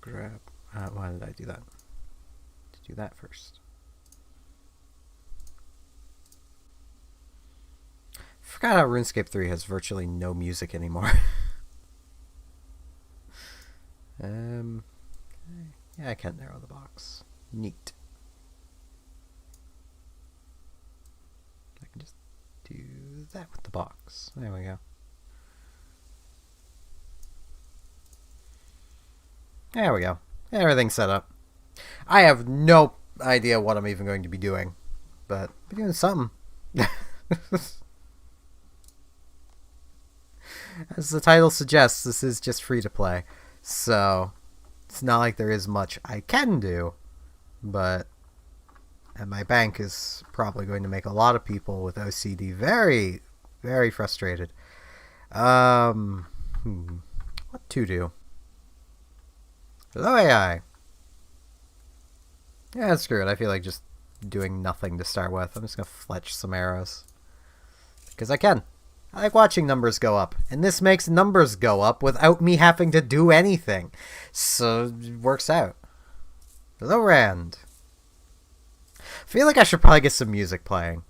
Crap. Why did I do that? To do that first. Forgot how RuneScape 3 has virtually no music anymore. Yeah, I can't narrow the box. Neat. I can just do that with the box. There we go. There we go. Everything's set up. I have no idea what I'm even going to be doing, but I'm doing something. As the title suggests, this is just free to play, so it's not like there is much I can do, but and my bank is probably going to make a lot of people with OCD very, very frustrated. What to do? Hello, AI. Yeah, screw it. I feel like just doing nothing to start with. I'm just going to fletch some arrows. Because I can. I like watching numbers go up. And this makes numbers go up without me having to do anything. So, it works out. Hello, Rand. I feel like I should probably get some music playing.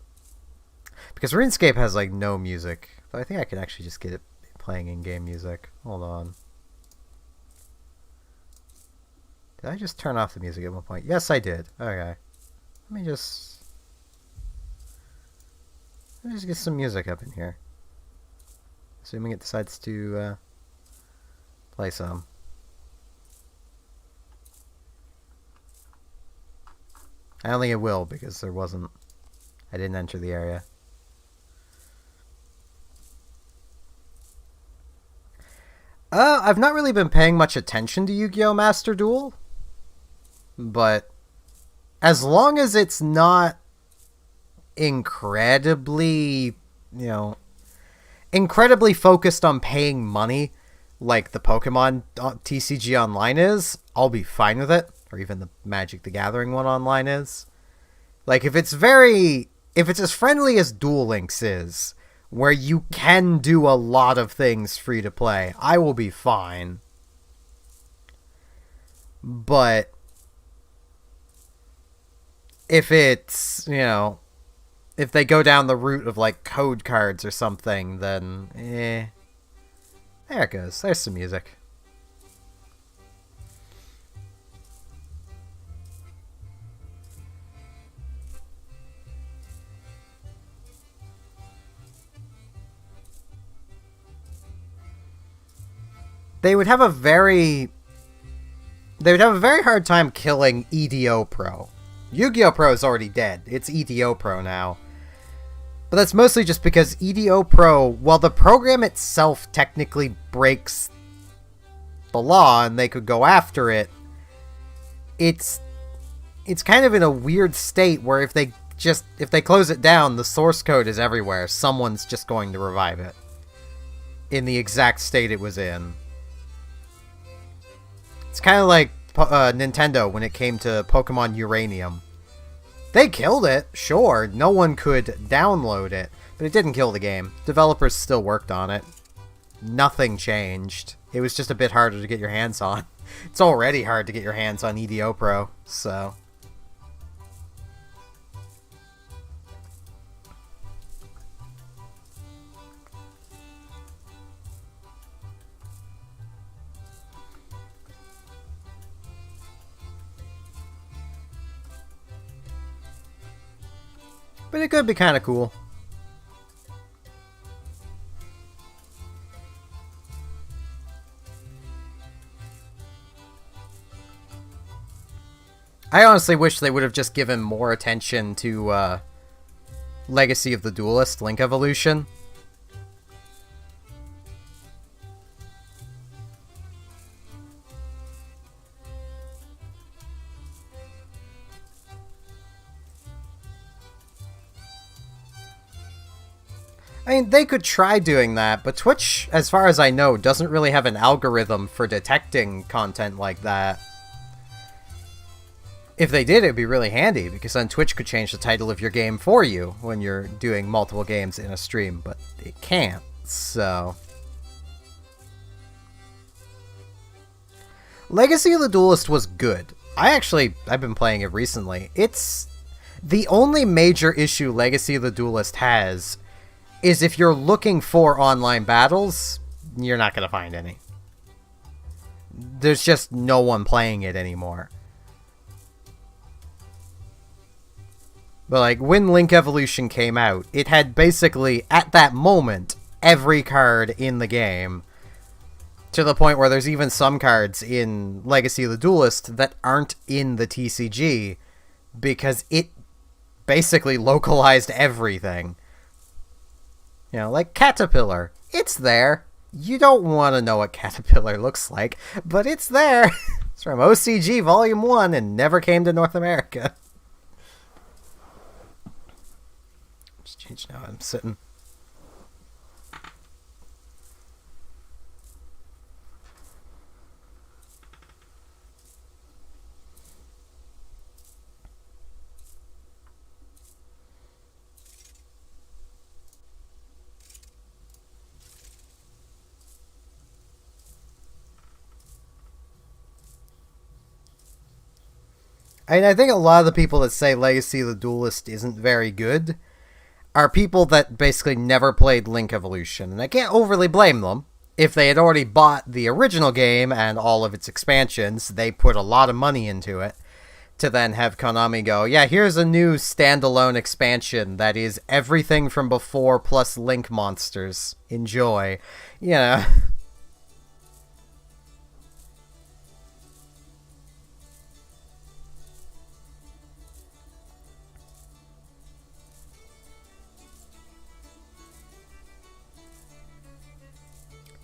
Because RuneScape has, like, no music. But I think I can actually just get it playing in-game music. Hold on. Did I just turn off the music at one point? Yes, I did. Okay. Let me just get some music up in here. Assuming it decides to play some. I don't think it will because there wasn't... I didn't enter the area. I've not really been paying much attention to Yu-Gi-Oh! Master Duel. But as long as it's not incredibly, incredibly focused on paying money like the Pokemon TCG Online is, I'll be fine with it. Or even the Magic the Gathering one online is. Like, if it's as friendly as Duel Links is, where you can do a lot of things free to play, I will be fine. But if it's, if they go down the route of, like, code cards or something, then, There it goes. There's some music. They would have a very hard time killing EDO Pro. Yu-Gi-Oh! Pro is already dead. It's EDO Pro now. But that's mostly just because EDO Pro, while the program itself technically breaks the law and they could go after it, it's kind of in a weird state where if they close it down, the source code is everywhere. Someone's just going to revive it in the exact state it was in. It's kind of like Nintendo when it came to Pokemon Uranium. They killed it, sure. No one could download it, but it didn't kill the game. Developers still worked on it. Nothing changed. It was just a bit harder to get your hands on. It's already hard to get your hands on EDO Pro, so... But it could be kind of cool. I honestly wish they would have just given more attention to Legacy of the Duelist, Link Evolution. I mean, they could try doing that, but Twitch, as far as I know, doesn't really have an algorithm for detecting content like that. If they did, it'd be really handy, because then Twitch could change the title of your game for you when you're doing multiple games in a stream, but it can't, so... Legacy of the Duelist was good. I've been playing it recently. It's the only major issue Legacy of the Duelist has is if you're looking for online battles, you're not going to find any. There's just no one playing it anymore. But like when Link Evolution came out, it had basically, at that moment, every card in the game. To the point where there's even some cards in Legacy of the Duelist that aren't in the TCG because it basically localized everything. You know, like Caterpillar. It's there. You don't want to know what Caterpillar looks like, but it's there. It's from OCG Volume 1 and never came to North America. Just change now. I'm sitting. I think a lot of the people that say Legacy of the Duelist isn't very good are people that basically never played Link Evolution, and I can't overly blame them. If they had already bought the original game and all of its expansions, they put a lot of money into it, to then have Konami go, yeah, here's a new standalone expansion that is everything from before plus Link monsters. Enjoy. You know...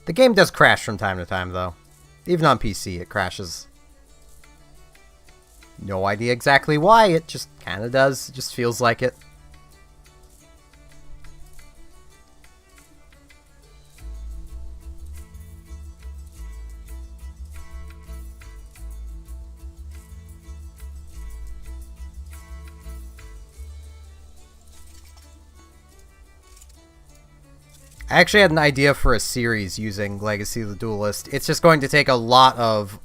The game does crash from time to time, though. Even on PC, it crashes. No idea exactly why, it just kinda does. It just feels like it. I actually had an idea for a series using Legacy of the Duelist. It's just going to take a lot of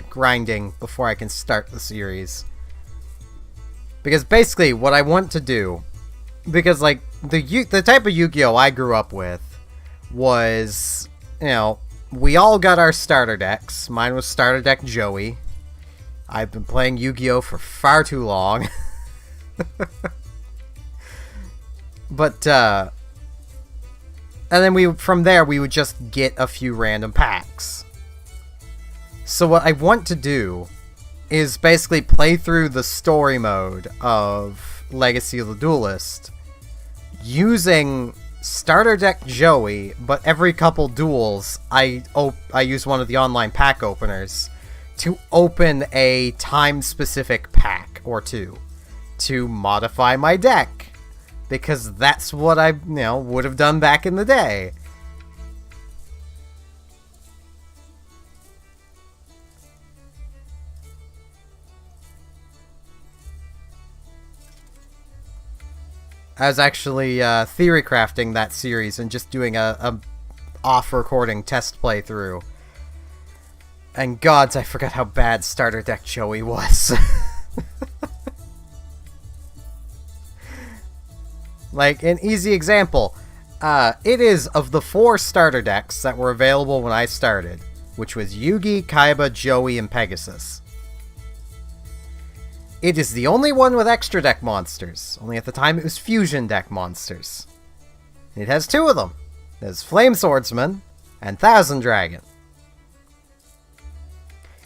grinding before I can start the series. Because basically, what I want to do... Because, like, the type of Yu-Gi-Oh! I grew up with was, you know, we all got our starter decks. Mine was starter deck Joey. I've been playing Yu-Gi-Oh! For far too long. But, and then from there, we would just get a few random packs. So what I want to do is basically play through the story mode of Legacy of the Duelist using starter deck Joey, but every couple duels, I use one of the online pack openers to open a time-specific pack or two to modify my deck. Because that's what I, would have done back in the day. I was actually theory crafting that series and just doing a off-recording test playthrough. And gods, I forgot how bad starter deck Joey was. Like, an easy example, it is of the 4 starter decks that were available when I started, which was Yugi, Kaiba, Joey, and Pegasus. It is the only one with extra deck monsters, only at the time it was fusion deck monsters. It has 2 of them. There's Flame Swordsman and Thousand Dragon.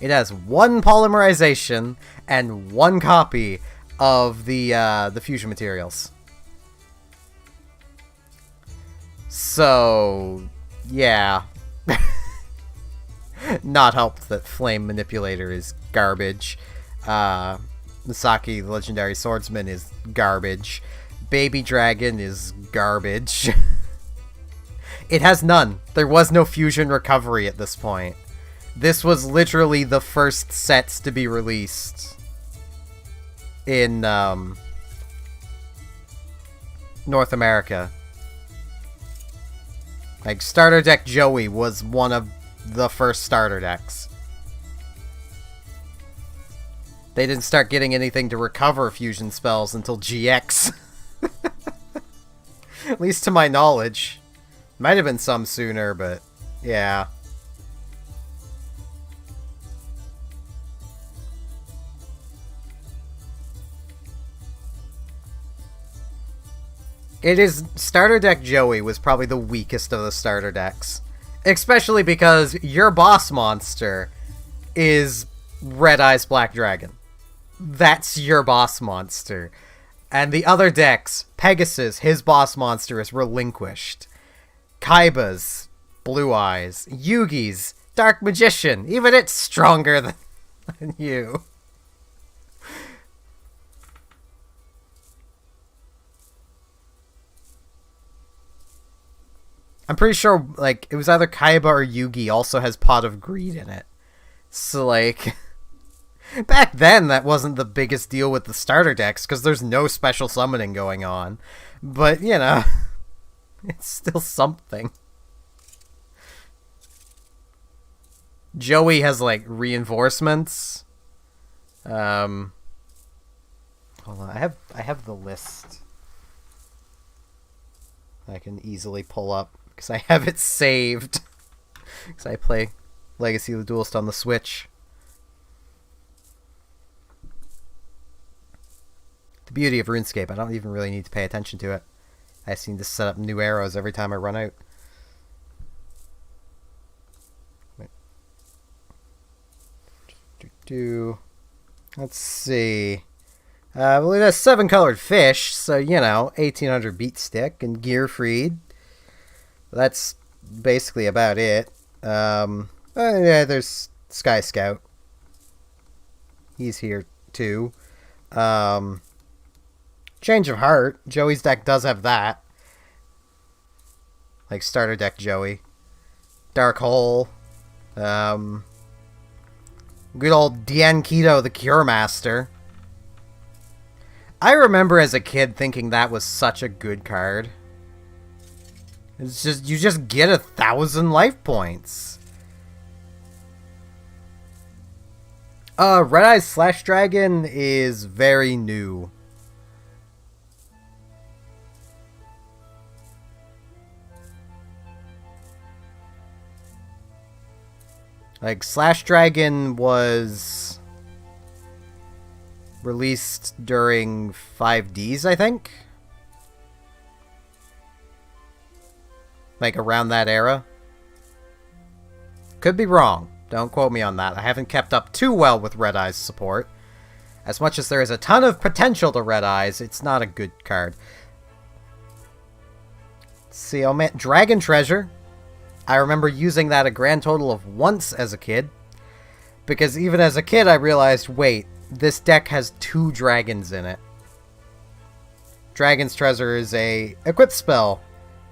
It has 1 polymerization and 1 copy of the fusion materials. So, yeah. Not helped that Flame Manipulator is garbage. Misaki, the Legendary Swordsman, is garbage. Baby Dragon is garbage. It has none. There was no fusion recovery at this point. This was literally the first sets to be released in North America. Like, starter deck Joey was one of the first starter decks. They didn't start getting anything to recover fusion spells until GX. At least to my knowledge. Might have been some sooner, but yeah. It is... Starter Deck Joey was probably the weakest of the starter decks. Especially because your boss monster is Red Eyes Black Dragon. That's your boss monster. And the other decks, Pegasus, his boss monster is Relinquished. Kaiba's Blue Eyes. Yugi's Dark Magician. Even it's stronger than you. I'm pretty sure, like, it was either Kaiba or Yugi also has Pot of Greed in it. So, like... Back then, that wasn't the biggest deal with the starter decks, because there's no special summoning going on. But, you know, it's still something. Joey has, like, reinforcements. Hold on, I have the list. I can easily pull up, because I have it saved. Because I play Legacy of the Duelist on the Switch. The beauty of RuneScape, I don't even really need to pay attention to it. I just need to set up new arrows every time I run out. Let's see. Well, it has 7 colored fish, so, you know, 1800 beat stick and gear freed. That's basically about it. Yeah, there's Sky Scout. He's here, too. Change of Heart. Joey's deck does have that. Like starter deck Joey. Dark Hole. Good old Dien Keto, the Cure Master. I remember as a kid thinking that was such a good card. It's just, you just get 1,000 life points. Red Eyes Slash Dragon is very new. Like, Slash Dragon was released during 5Ds, I think? Like, around that era? Could be wrong. Don't quote me on that. I haven't kept up too well with Red Eyes support. As much as there is a ton of potential to Red Eyes, it's not a good card. Let's see, oh man, Dragon Treasure. I remember using that a grand total of once as a kid. Because even as a kid I realized, wait, this deck has 2 dragons in it. Dragon's Treasure is a equip spell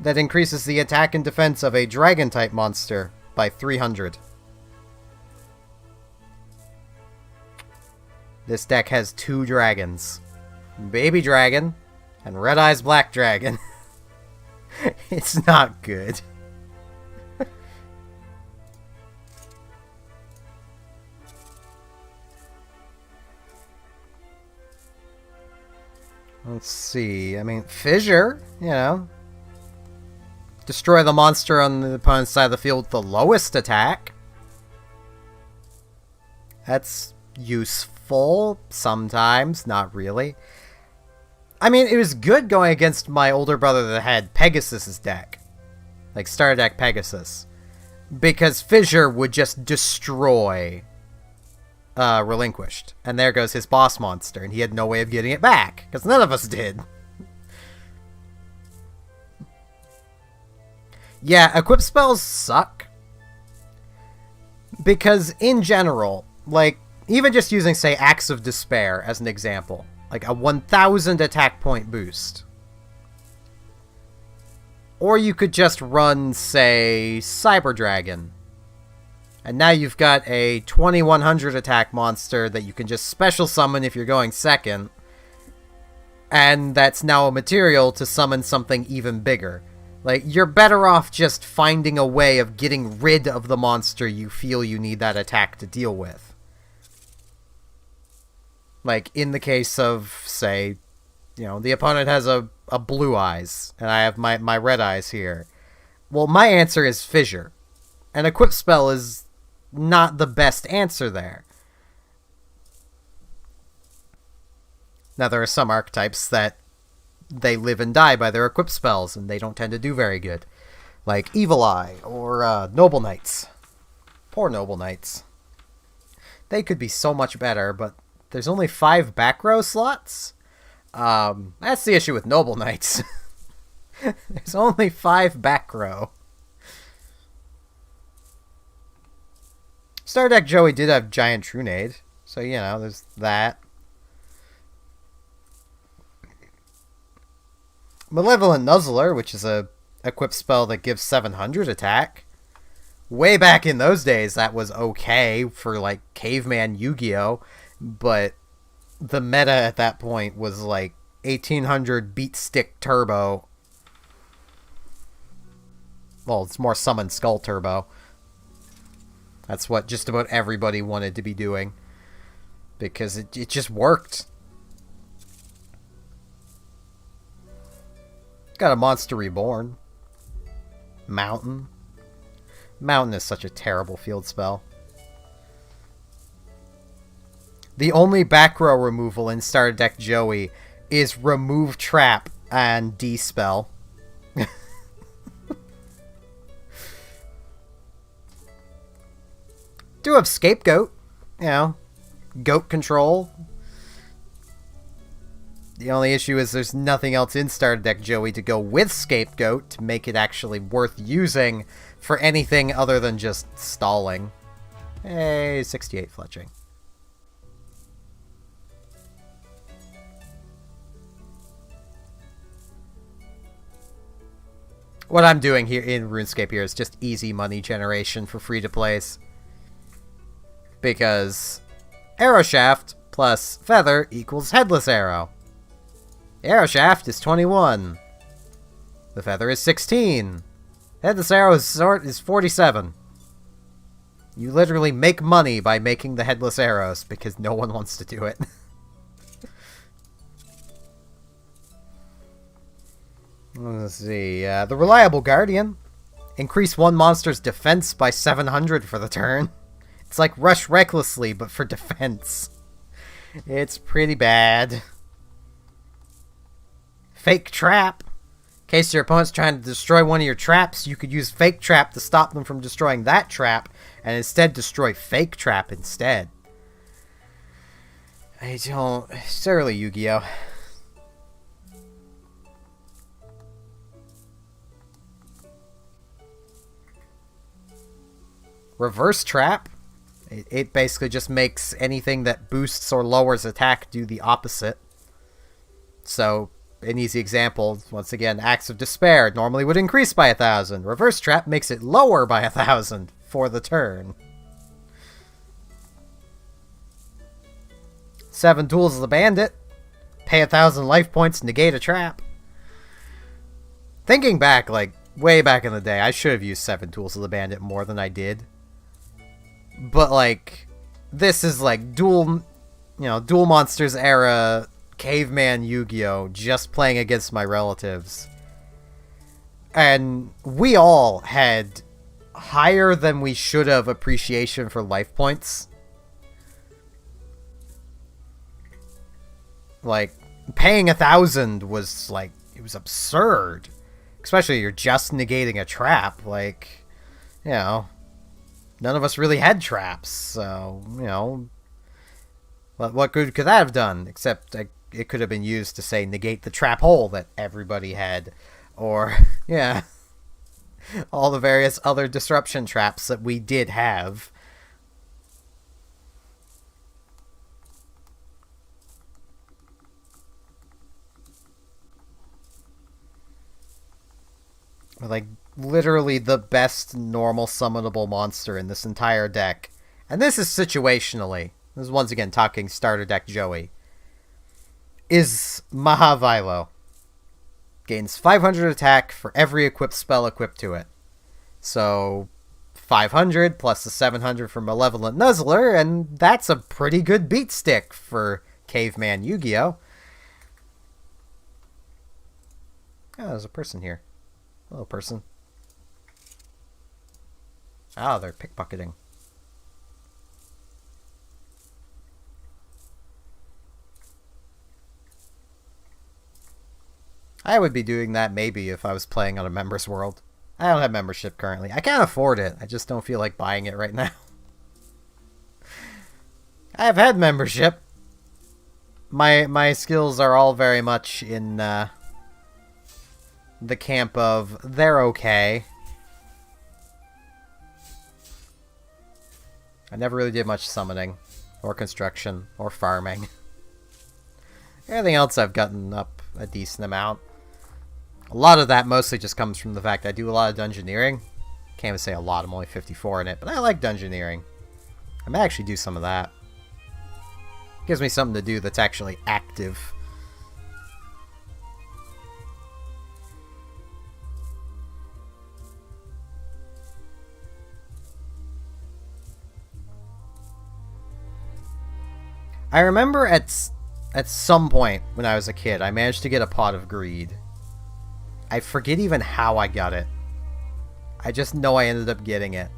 that increases the attack and defense of a dragon-type monster by 300. This deck has 2 dragons. Baby Dragon and Red Eyes Black Dragon. It's not good. Let's see. I mean, Fissure, you know. Destroy the monster on the opponent's side of the field with the lowest attack. That's useful sometimes, not really. I mean, it was good going against my older brother that had Pegasus's deck. Like, starter deck Pegasus. Because Fissure would just destroy Relinquished. And there goes his boss monster, and he had no way of getting it back, because none of us did. Yeah, equip spells suck. Because, in general, like, even just using, say, Axe of Despair as an example, like a 1,000 attack point boost. Or you could just run, say, Cyber Dragon. And now you've got a 2100 attack monster that you can just special summon if you're going second. And that's now a material to summon something even bigger. Like, you're better off just finding a way of getting rid of the monster you feel you need that attack to deal with. Like, in the case of, say, the opponent has a blue eyes, and I have my red eyes here. Well, my answer is Fissure. An equip spell is not the best answer there. Now, there are some archetypes that they live and die by their equip spells, and they don't tend to do very good. Like Evil Eye, or Noble Knights. Poor Noble Knights. They could be so much better, but there's only 5 back row slots? That's the issue with Noble Knights. There's only 5 back row. Star Deck Joey did have Giant Trunade, so, there's that. Malevolent Nuzzler, which is a equip spell that gives 700 attack. Way back in those days, that was okay for, like, Caveman Yu-Gi-Oh! But the meta at that point was, like, 1800 Beat Stick Turbo. Well, it's more Summon Skull Turbo. That's what just about everybody wanted to be doing. Because it just worked. Got a Monster Reborn. Mountain. Mountain is such a terrible field spell. The only back row removal in Starter Deck Joey is Remove Trap and D-Spell. Do have Scapegoat. Goat control. The only issue is there's nothing else in Starter Deck Joey to go with Scapegoat to make it actually worth using for anything other than just stalling. Hey, 68 fletching. What I'm doing here in RuneScape here is just easy money generation for free-to-plays. Because Arrow Shaft plus Feather equals Headless Arrow. The Arrow Shaft is 21. The Feather is 16. Headless Arrow is 47. You literally make money by making the Headless Arrows because no one wants to do it. Let's see. The Reliable Guardian. Increase one monster's defense by 700 for the turn. It's like Rush Recklessly, but for defense. It's pretty bad. Fake Trap. In case your opponent's trying to destroy one of your traps, you could use Fake Trap to stop them from destroying that trap, and instead destroy Fake Trap instead. It's early Yu-Gi-Oh! Reverse Trap. It basically just makes anything that boosts or lowers attack do the opposite. So, an easy example, once again, Acts of Despair normally would increase by 1,000. Reverse Trap makes it lower by 1,000 for the turn. 7 Tools of the Bandit. Pay 1,000 life points, negate a trap. Thinking back, like, way back in the day, I should have used 7 Tools of the Bandit more than I did. But, like, this is, like, Duel Monsters era Caveman Yu-Gi-Oh! Just playing against my relatives. And we all had higher than we should have appreciation for life points. Like, paying 1,000 was, like, it was absurd. Especially you're just negating a trap, like, none of us really had traps, so, what good could that have done? Except it could have been used to, say, negate the trap hole that everybody had. Or, all the various other disruption traps that we did have. Like, literally the best normal summonable monster in this entire deck. And this is situationally. This is once again talking Starter Deck Joey. Is Mahavilo. Gains 500 attack for every equipped spell equipped to it. So, 500 plus the 700 for Malevolent Nuzzler, and that's a pretty good beat stick for caveman Yu-Gi-Oh! Oh, there's a person here. Hello, person. Ah, they're pickpocketing. I would be doing that maybe if I was playing on a members world. I don't have membership currently. I can't afford it. I just don't feel like buying it right now. I have had membership. My skills are all very much in the camp of they're okay. I never really did much summoning, or construction, or farming. Everything else I've gotten up a decent amount. A lot of that mostly just comes from the fact I do a lot of dungeoneering. Can't even say a lot, I'm only 54 in it, but I like dungeoneering. I may actually do some of that. Gives me something to do that's actually active. I remember at some point when I was a kid, I managed to get a pot of greed. I forget even how I got it. I just know I ended up getting it.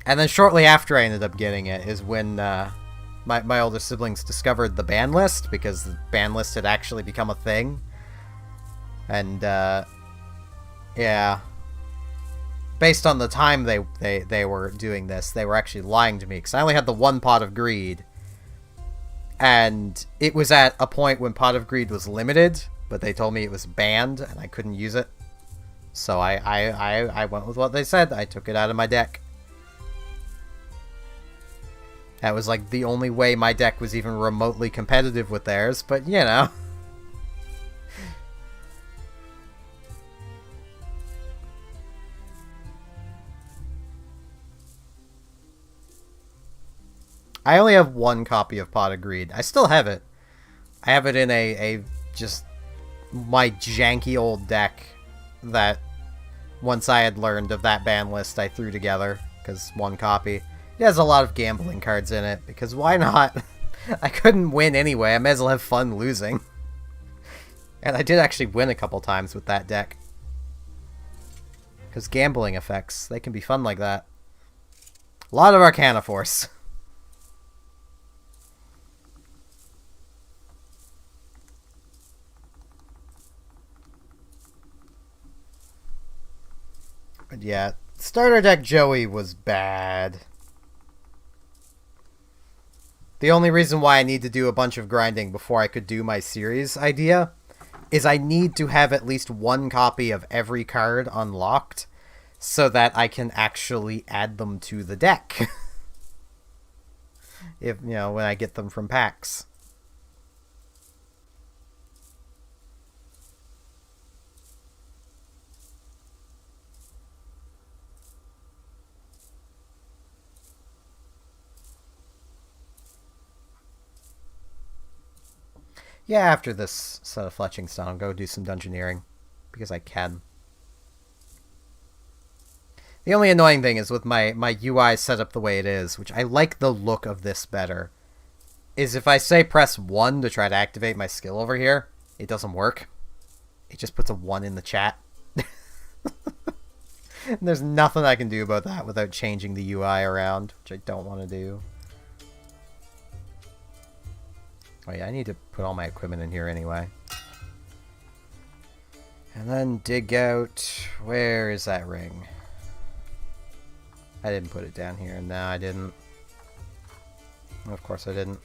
And then shortly after I ended up getting it is when my older siblings discovered the ban list, because the ban list had actually become a thing. And, yeah. Based on the time they were doing this, they were actually lying to me, because I only had the one pot of greed. And it was at a point when pot of greed was limited, but they told me it was banned, and I couldn't use it. So I went with what they said. I took it out of my deck. That was like the only way my deck was even remotely competitive with theirs, but you know. I only have one copy of Pot of Greed. I still have it. I have it in a just my janky old deck that once I had learned of that ban list I threw together, because one copy. It has a lot of gambling cards in it, because why not? I couldn't win anyway, I may as well have fun losing. And I did actually win a couple times with that deck. Because gambling effects, they can be fun like that. A lot of Arcana Force. But yeah, starter deck Joey was bad. The only reason why I need to do a bunch of grinding before I could do my series idea is I need to have at least one copy of every card unlocked so that I can actually add them to the deck. If, you know, when I get them from packs. Yeah, after this set of Fletching Stone, I'll go do some dungeoneering. Because I can. The only annoying thing is with my UI set up the way it is, which I like the look of this better, is if I say press 1 to try to activate my skill over here, it doesn't work. It just puts a 1 in the chat. And there's nothing I can do about that without changing the UI around, which I don't want to do. Oh yeah, I need to put all my equipment in here anyway. And then dig out... Where is that ring? I didn't put it down here. No, I didn't. Of course I didn't.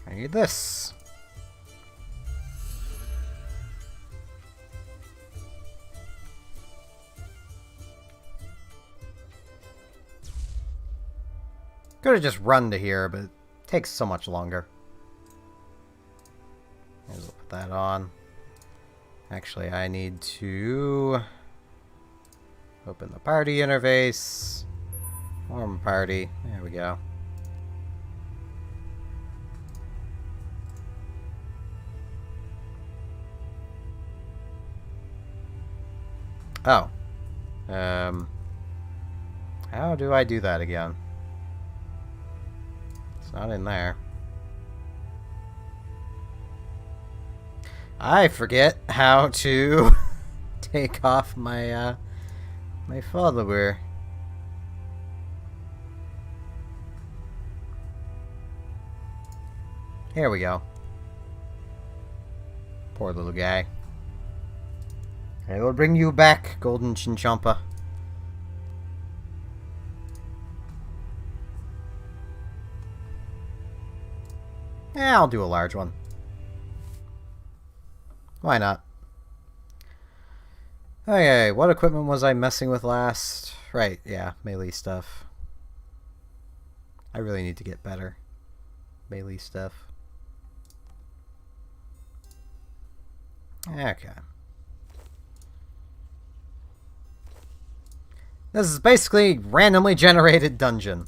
I need this. Could have just run to here, but it takes so much longer. I'll put that on. Actually, I need to open the party interface. Form party. There we go. Oh. How do I do that again? It's not in there. I forget how to take off my my follower. Here we go. Poor little guy. I will bring you back, Golden Chinchompa. Yeah, I'll do a large one. Why not? Okay, what equipment was I messing with last? Right, yeah, melee stuff. I really need to get better. Melee stuff. Okay. This is basically randomly generated dungeon.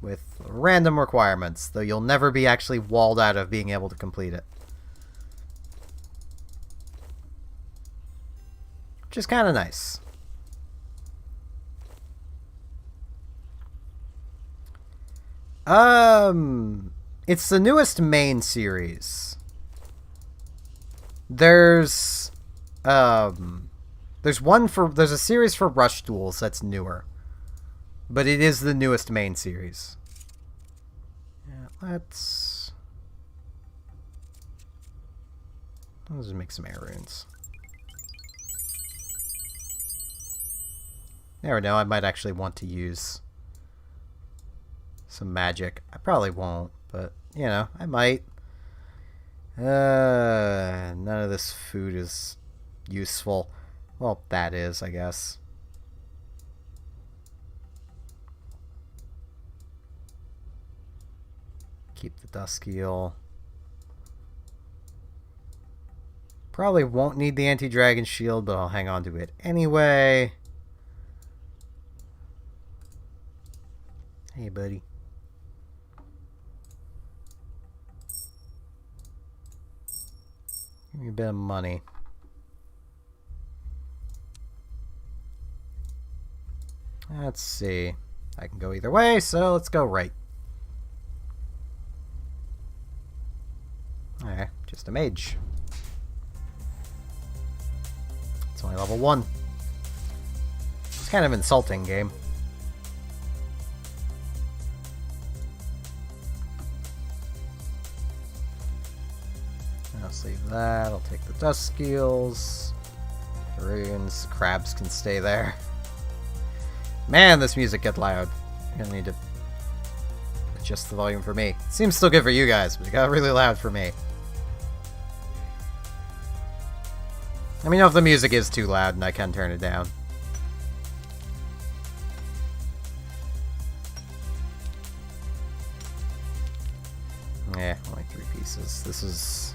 With random requirements, though you'll never be actually walled out of being able to complete it. Which is kind of nice. It's the newest main series. There's a series for Rush Duels that's newer. But it is the newest main series. Yeah, let's just make some air runes. Never know, I might actually want to use some magic. I probably won't, but, you know, I might. None of this food is useful. Well, that is, I guess. Keep the Dusk Eel. Probably won't need the anti-dragon shield, but I'll hang on to it anyway. Hey, buddy. Give me a bit of money. Let's see. I can go either way, so let's go right. Alright, just a mage. It's only level 1. It's kind of insulting, game. I'll save that. I'll take the Dusk Eels. The runes. Crabs can stay there. Man, this music gets loud. I'm gonna need to adjust the volume for me. Seems still good for you guys, but it got really loud for me. Let me know if the music is too loud and I can turn it down. Yeah, only 3 pieces. This is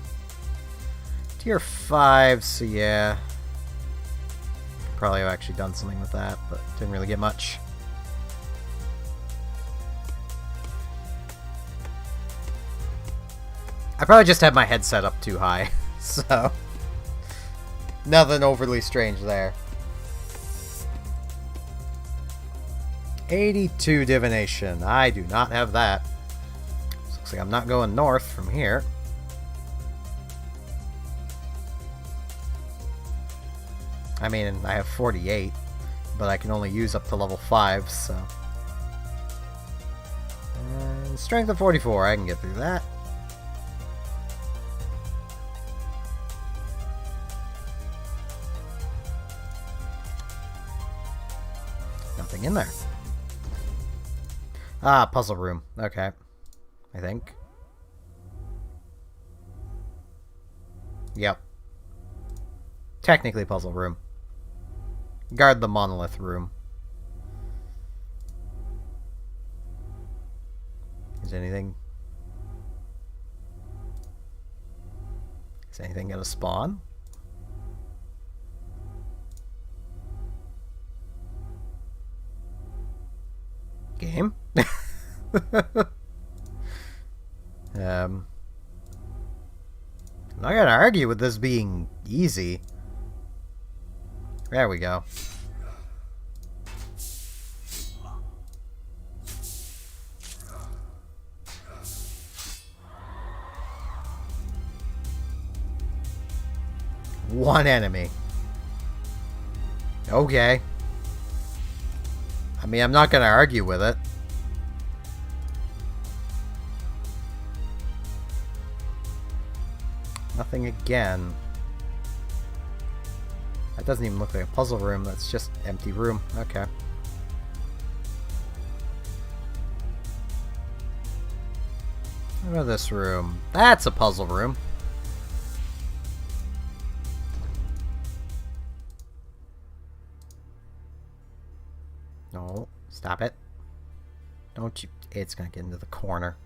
tier 5, so yeah. Probably have actually done something with that, but didn't really get much. I probably just had my headset up too high, so nothing overly strange there. 82 divination. I do not have that. Looks like I'm not going north from here. I mean, I have 48, but I can only use up to level 5, so. And strength of 44, I can get through that. Nothing in there. Ah, puzzle room. Okay. I think. Yep. Technically puzzle room. Guard the monolith room. Is anything gonna spawn? Game? I'm not gonna argue with this being easy. There we go. One enemy. Okay. I mean, I'm not gonna argue with it. Nothing again. That doesn't even look like a puzzle room. That's just empty room. Okay. What about this room? That's a puzzle room. No, stop it. Don't you... It's gonna get into the corner.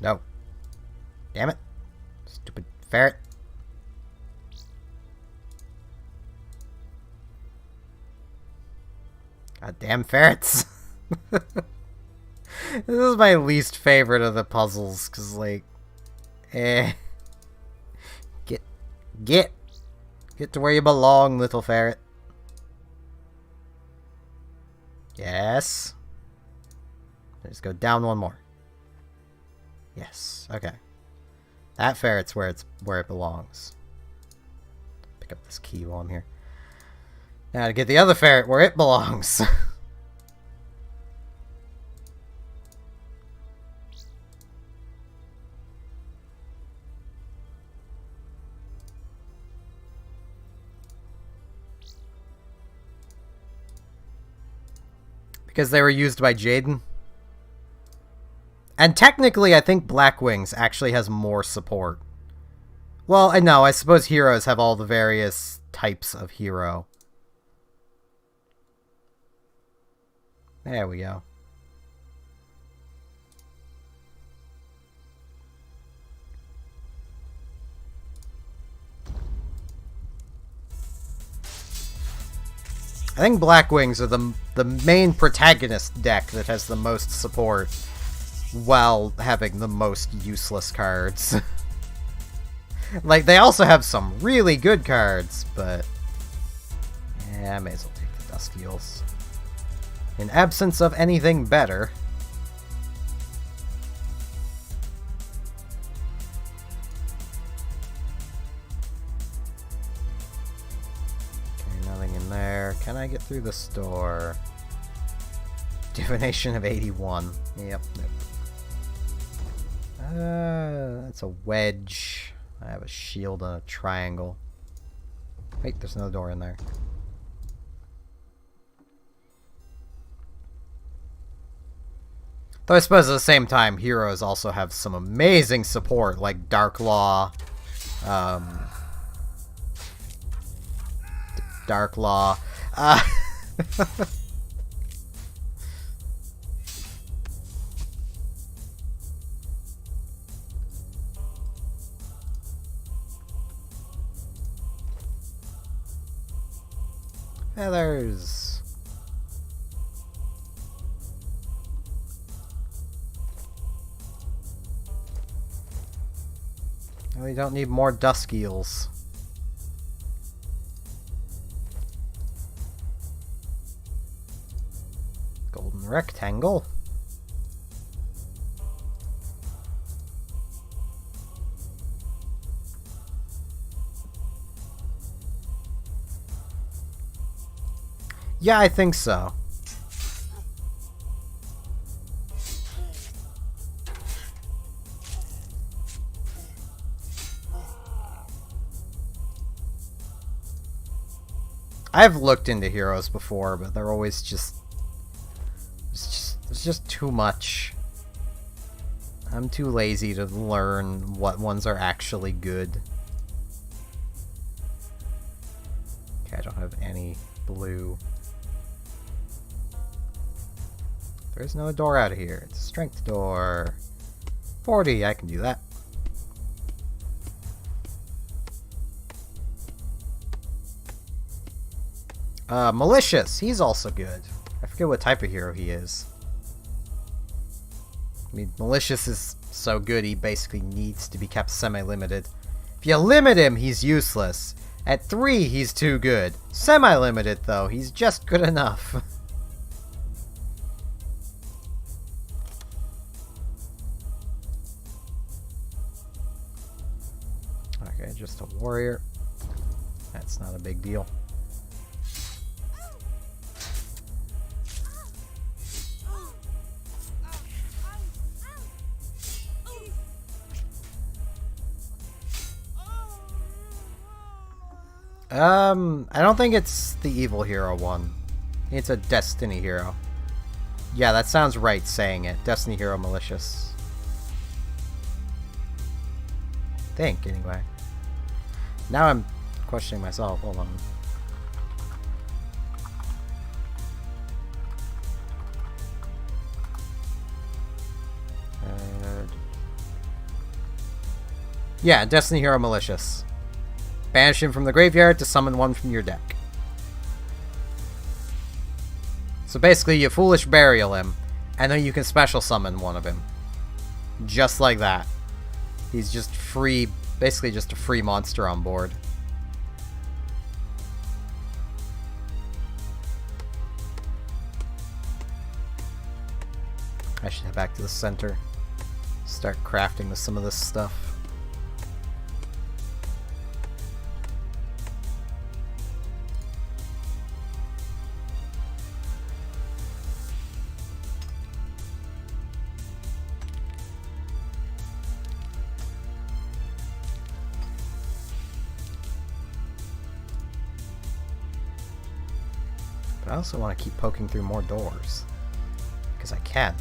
No. Damn it. Stupid ferret. Goddamn ferrets. This is my least favorite of the puzzles, because, like... Get to where you belong, little ferret. Yes. Let's go down one more. Yes. Okay. That ferret's where it belongs. Pick up this key while I'm here. Now to get the other ferret where it belongs. Because they were used by Jaden. And technically, I think Black Wings actually has more support. Well, I know, I suppose heroes have all the various types of hero. There we go. I think Black Wings are the main protagonist deck that has the most support, while having the most useless cards. Like, they also have some really good cards, but... yeah, I may as well take the Dusk Eels. In absence of anything better... there. Can I get through the store? Divination of 81. Yep. That's a wedge. I have a shield and a triangle. Wait, there's another door in there. Though I suppose at the same time, heroes also have some amazing support, like Dark Law. Dark Law. Feathers. We don't need more Dusk Eels. Golden rectangle. Yeah, I think so. I've looked into heroes before, but they're always just... It's just too much. I'm too lazy to learn what ones are actually good. Okay, I don't have any blue. There's no door out of here. It's a strength door. 40, I can do that. Malicious, he's also good. I forget what type of hero he is. I mean, Malicious is so good he basically needs to be kept semi-limited. If you limit him, he's useless. At 3, he's too good. Semi-limited, though, he's just good enough. Okay, just a warrior. That's not a big deal. I don't think it's the evil hero one. It's a Destiny hero. Yeah, that sounds right saying it. Destiny hero malicious. Think, anyway. Now I'm questioning myself. Hold on. Yeah, Destiny hero malicious. Banish him from the graveyard to summon one from your deck. So basically, you foolish burial him, and then you can special summon one of him. Just like that. He's just free, basically just a free monster on board. I should head back to the center. Start crafting with some of this stuff. But I also want to keep poking through more doors. Because I can.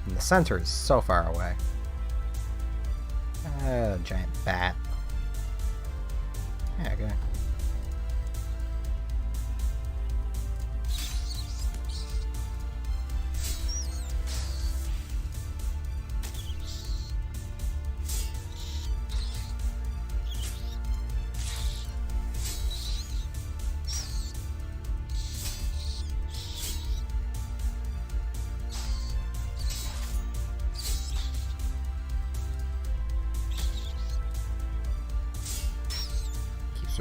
And the center is so far away. Giant bat. Yeah, okay.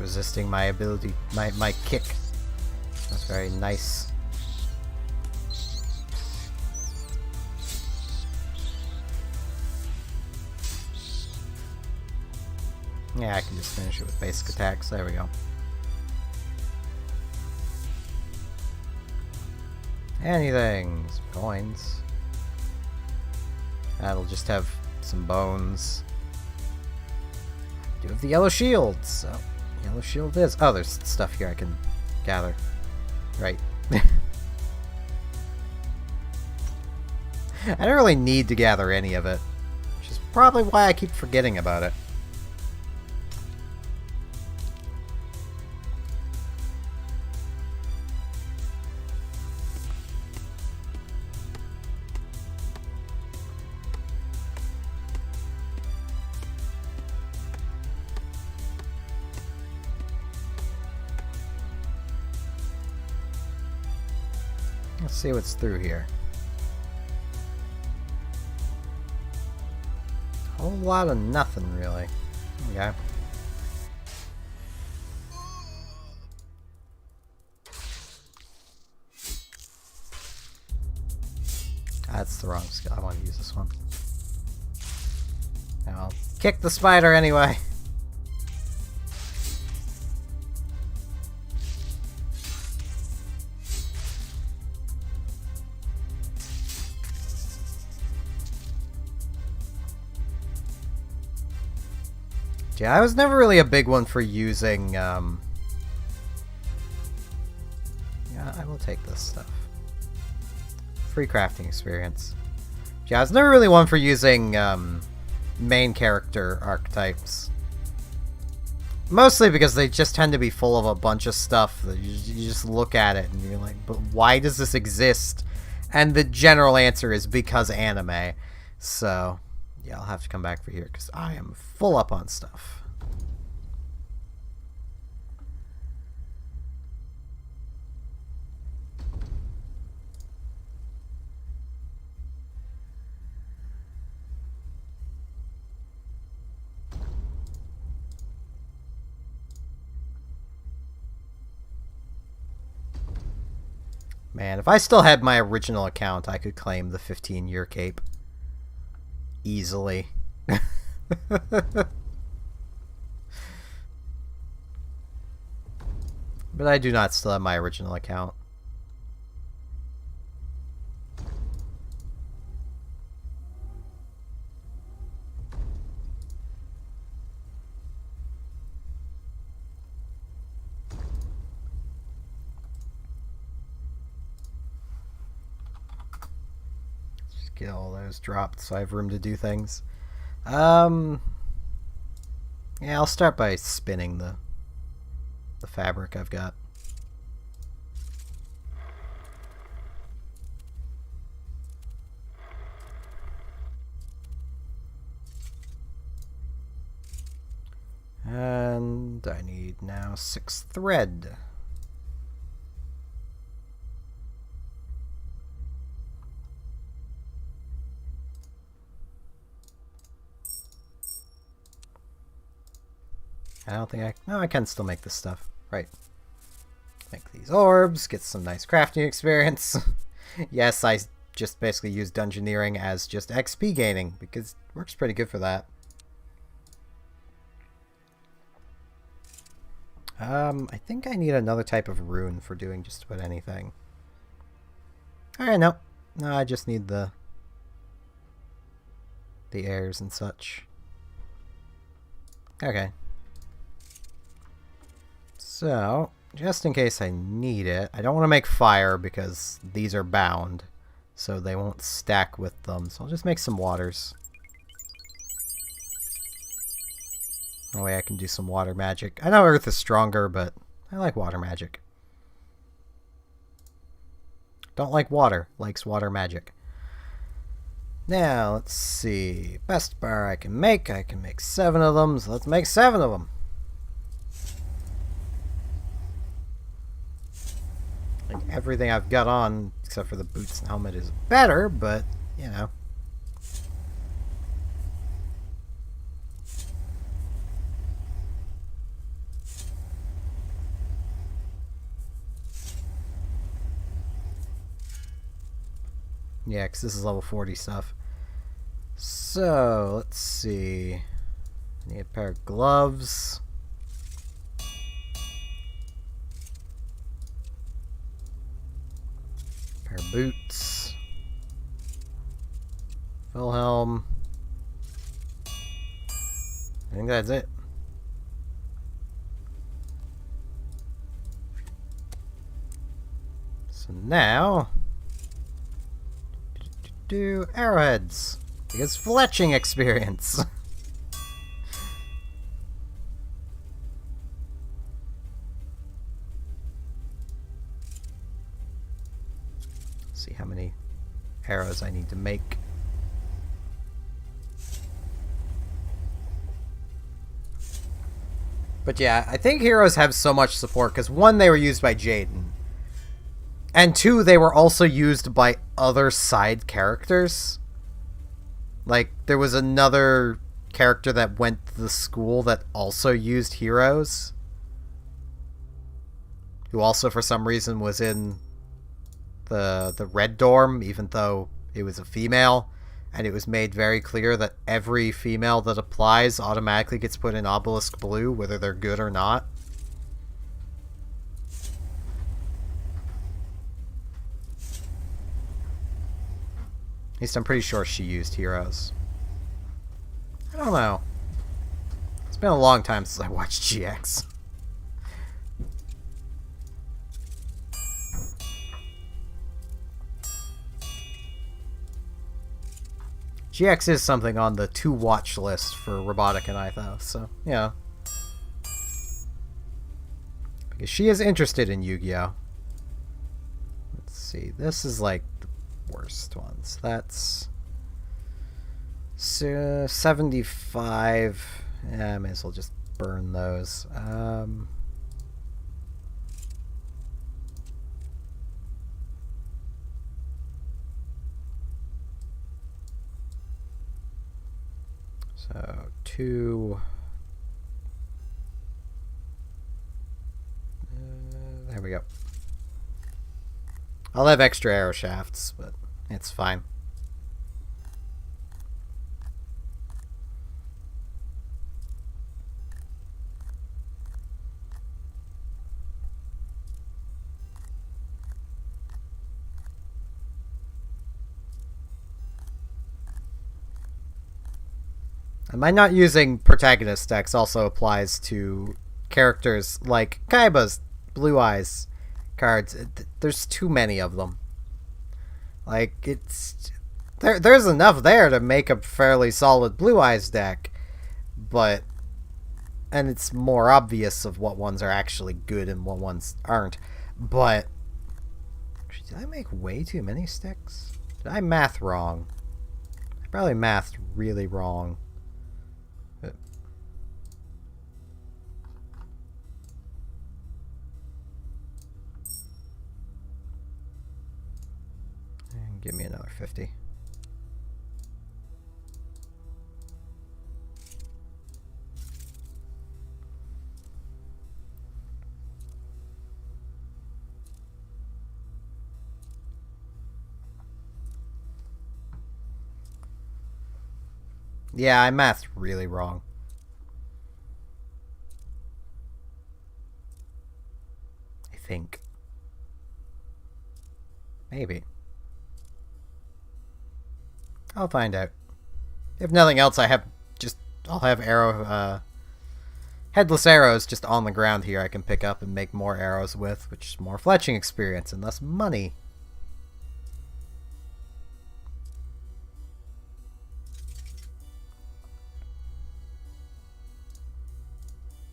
Resisting my ability, my kick. That's very nice. Yeah, I can just finish it with basic attacks. There we go. Anything. Some coins. That'll just have some bones. Do have the yellow shield, so yellow shield is. Oh, there's stuff here I can gather. Right. I don't really need to gather any of it, which is probably why I keep forgetting about it. Let's see what's through here. A whole lot of nothing, really. Okay. That's the wrong skill. I want to use this one. I'll kick the spider anyway. Yeah, I was never really a big one for using, yeah, I will take this stuff. Free crafting experience. Yeah, I was never really one for using, main character archetypes. Mostly because they just tend to be full of a bunch of stuff that you just look at it and you're like, but why does this exist? And the general answer is because anime. So yeah, I'll have to come back for here because I am full up on stuff. Man, if I still had my original account, I could claim the 15-year cape. Easily. But I do not still have my original account. Just get all those dropped so I have room to do things. Yeah, I'll start by spinning the fabric I've got. And I need now 6 thread. I don't think no, I can still make this stuff. Right. Make these orbs, get some nice crafting experience. Yes, I just basically use dungeoneering as just XP gaining, because it works pretty good for that. I think I need another type of rune for doing just about anything. Alright, no. No, I just need the airs and such. Okay. So, just in case I need it, I don't want to make fire because these are bound, so they won't stack with them. So I'll just make some waters. That way I can do some water magic. I know earth is stronger, but I like water magic. Don't like water, likes water magic. Now, let's see. Best bar I can make 7 of them, so let's make 7 of them. Like, everything I've got on, except for the boots and helmet, is better, but, you know. Yeah, because this is level 40 stuff. So, let's see. I need a pair of gloves. Pair of boots. Full helm. I think that's it. So now, do arrowheads. Because fletching experience. See how many arrows I need to make. But yeah, I think heroes have so much support because 1, they were used by Jaden. And 2, they were also used by other side characters. Like, there was another character that went to the school that also used heroes. Who also, for some reason, was in the red dorm, even though it was a female. And it was made very clear that every female that applies automatically gets put in obelisk blue, whether they're good or not. At least I'm pretty sure she used heroes. I don't know. It's been a long time since I watched GX. GX is something on the to-watch list for Robotic and I, though, so, yeah. Because she is interested in Yu-Gi-Oh! Let's see, this is like the worst ones. That's 75. Yeah, I may as well just burn those. So, 2. There we go. I'll have extra arrow shafts, but it's fine. And my not using protagonist decks also applies to characters like Kaiba's Blue Eyes cards. There's too many of them. Like, it's... There's enough there to make a fairly solid Blue Eyes deck, but... And it's more obvious of what ones are actually good and what ones aren't. But... Did I make way too many sticks? Did I math wrong? I probably mathed really wrong. Give me another 50. Yeah, I mathed really wrong. I think. Maybe. I'll find out. If nothing else, I'll have headless arrows just on the ground here I can pick up and make more arrows with, which is more fletching experience and thus money.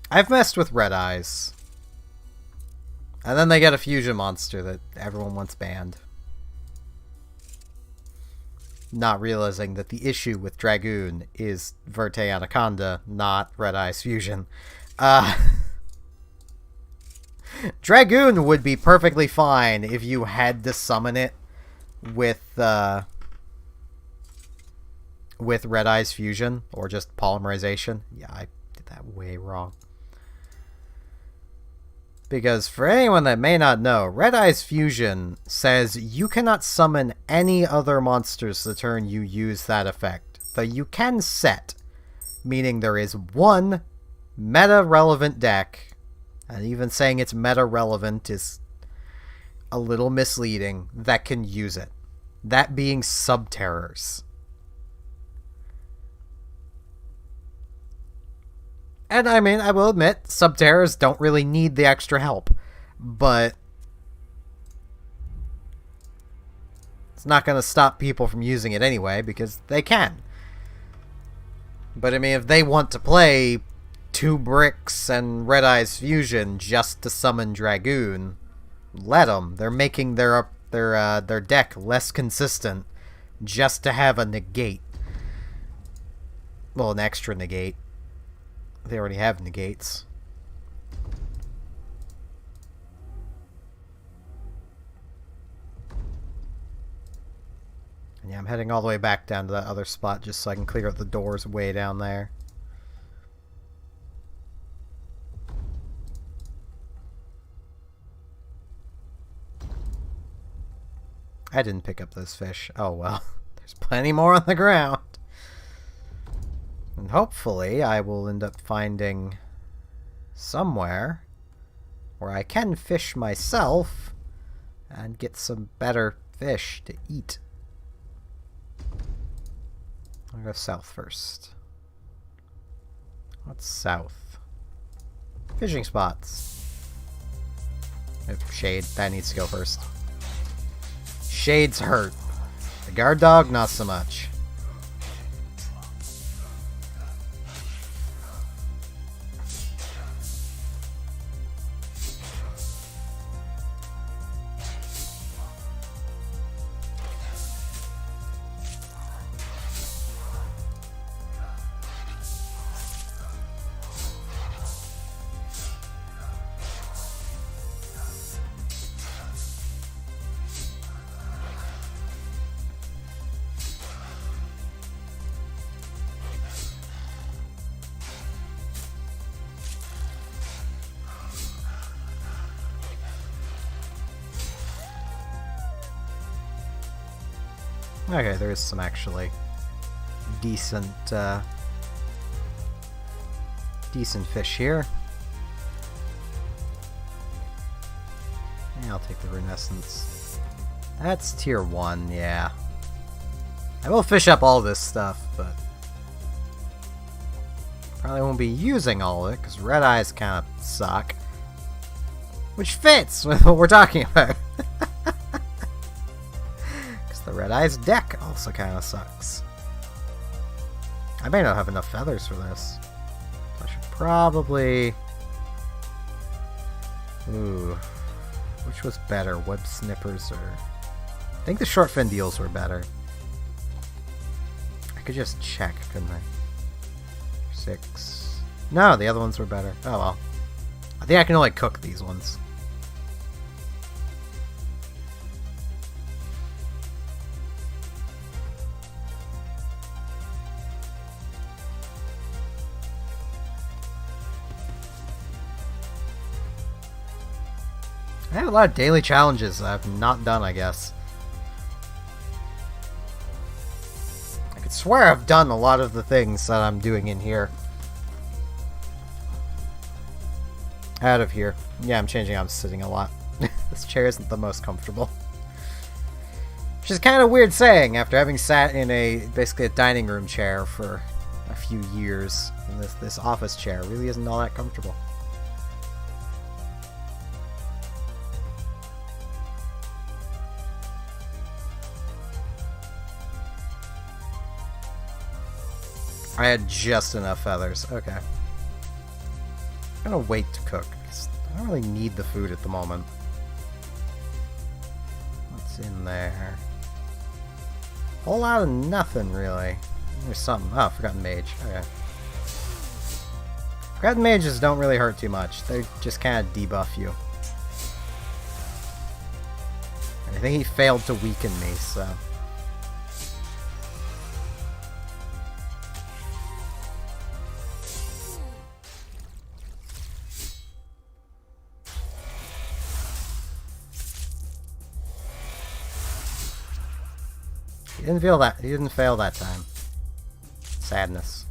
I've messed with Red Eyes. And then they get a fusion monster that everyone wants banned. Not realizing that the issue with Dragoon is Verte Anaconda, not Red Eyes Fusion. Dragoon would be perfectly fine if you had to summon it with Red Eyes Fusion, or just Polymerization. Yeah, I did that way wrong. Because for anyone that may not know, Red Eyes Fusion says you cannot summon any other monsters the turn you use that effect. Though you can set, meaning there is one meta-relevant deck, and even saying it's meta-relevant is a little misleading, that can use it. That being Subterrors. And I mean, I will admit, Subterrors don't really need the extra help, but it's not going to stop people from using it anyway, because they can. But I mean, if they want to play 2 bricks and Red Eyes Fusion just to summon Dragoon, let them. They're making their deck less consistent just to have a negate. Well, an extra negate. They already have negates. And yeah, I'm heading all the way back down to that other spot just so I can clear out the doors way down there. I didn't pick up those fish. Oh well. There's plenty more on the ground. And hopefully I will end up finding somewhere where I can fish myself and get some better fish to eat. I'll go south first. What's south? Fishing spots. Shade. That needs to go first. Shade's hurt. The guard dog, not so much. Okay, there is some actually decent fish here. Yeah, I'll take the Runescence. That's tier 1, yeah. I will fish up all this stuff, but Probably won't be using all of it, because red eyes kind of suck. Which fits with what we're talking about. Because the red eyes deck also kind of sucks. I may not have enough feathers for this. I should probably... Ooh. Which was better? Web snippers or... I think the short fin deals were better. I could just check, couldn't I? 6. No, the other ones were better. Oh well. I think I can only cook these ones. I have a lot of daily challenges that I've not done, I guess. I could swear I've done a lot of the things that I'm doing in here. Out of here. Yeah, I'm changing. I'm sitting a lot. This chair isn't the most comfortable. Which is kind of weird saying after having sat in basically a dining room chair for a few years. And this office chair really isn't all that comfortable. I had just enough feathers. Okay. I'm gonna wait to cook, 'cause I don't really need the food at the moment. What's in there? A whole lot of nothing, really. There's something. Oh, Forgotten Mage. Okay. Forgotten Mages don't really hurt too much. They just kind of debuff you. I think he failed to weaken me, so... He didn't feel that. He didn't fail that time. Sadness.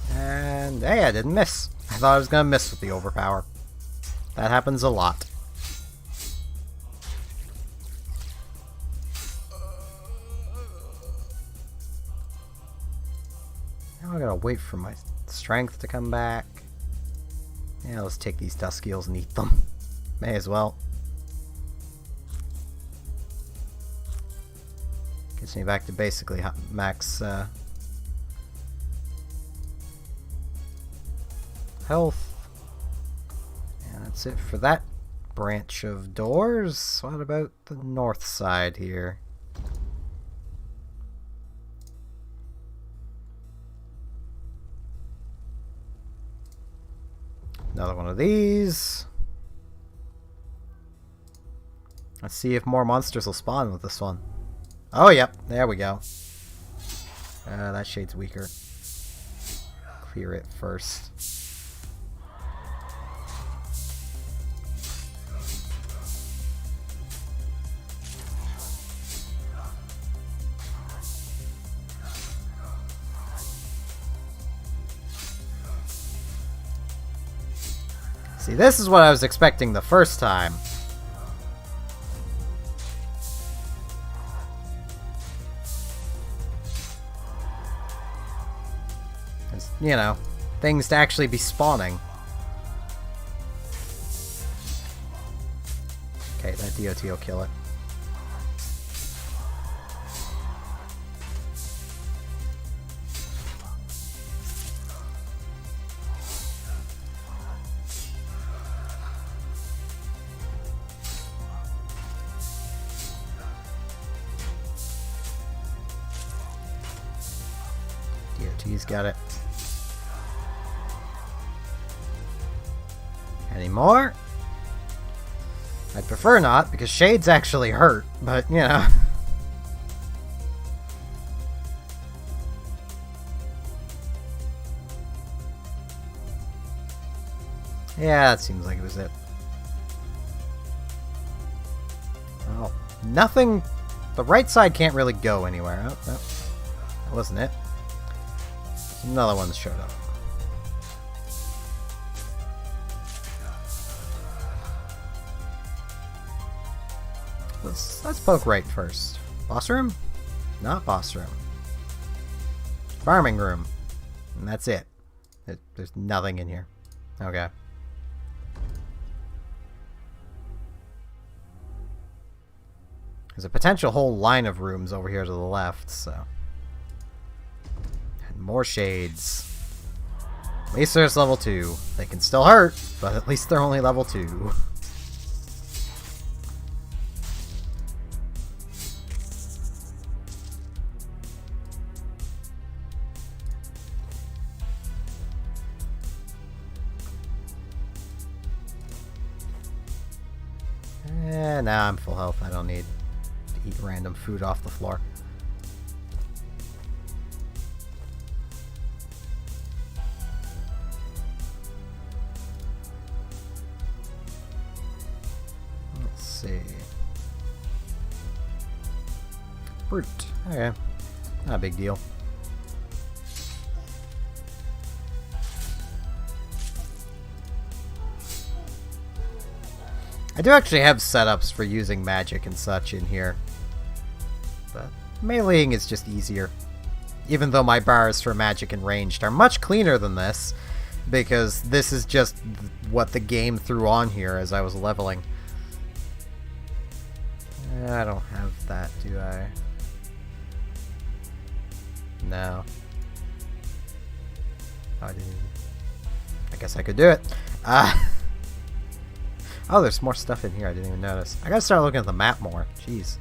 And hey, I didn't miss. I thought I was gonna miss with the overpower. That happens a lot. Now I gotta wait for my strength to come back. Yeah, let's take these dust eels and eat them. May as well. Gets me back to basically max health. That's it for that branch of doors. What about the north side here? Another one of these. Let's see if more monsters will spawn with this one. Oh, yep. There we go. That shade's weaker. Clear it first. See, this is what I was expecting the first time. It's, you know, things to actually be spawning. Okay, that DOT will kill it. DOT's got it. Any more? I'd prefer not, because shades actually hurt, but, you know. Yeah, that seems like it was it. Well, nothing The right side can't really go anywhere. Oh, no. That wasn't it. Another one showed up. Let's poke right first. Boss room? Not boss room. Farming room. And that's it. There's nothing in here. Okay. There's a potential whole line of rooms over here to the left, so. And more shades. At least there's level 2. They can still hurt, but at least they're only level 2. Nah, I'm full health. I don't need to eat random food off the floor. Let's see. Brute. Okay. Not a big deal. I do actually have setups for using magic and such in here, but meleeing is just easier. Even though my bars for magic and ranged are much cleaner than this, because this is just what the game threw on here as I was leveling. I don't have that, do I? No. I didn't. I guess I could do it. Oh, there's more stuff in here I didn't even notice. I gotta start looking at the map more. Jeez.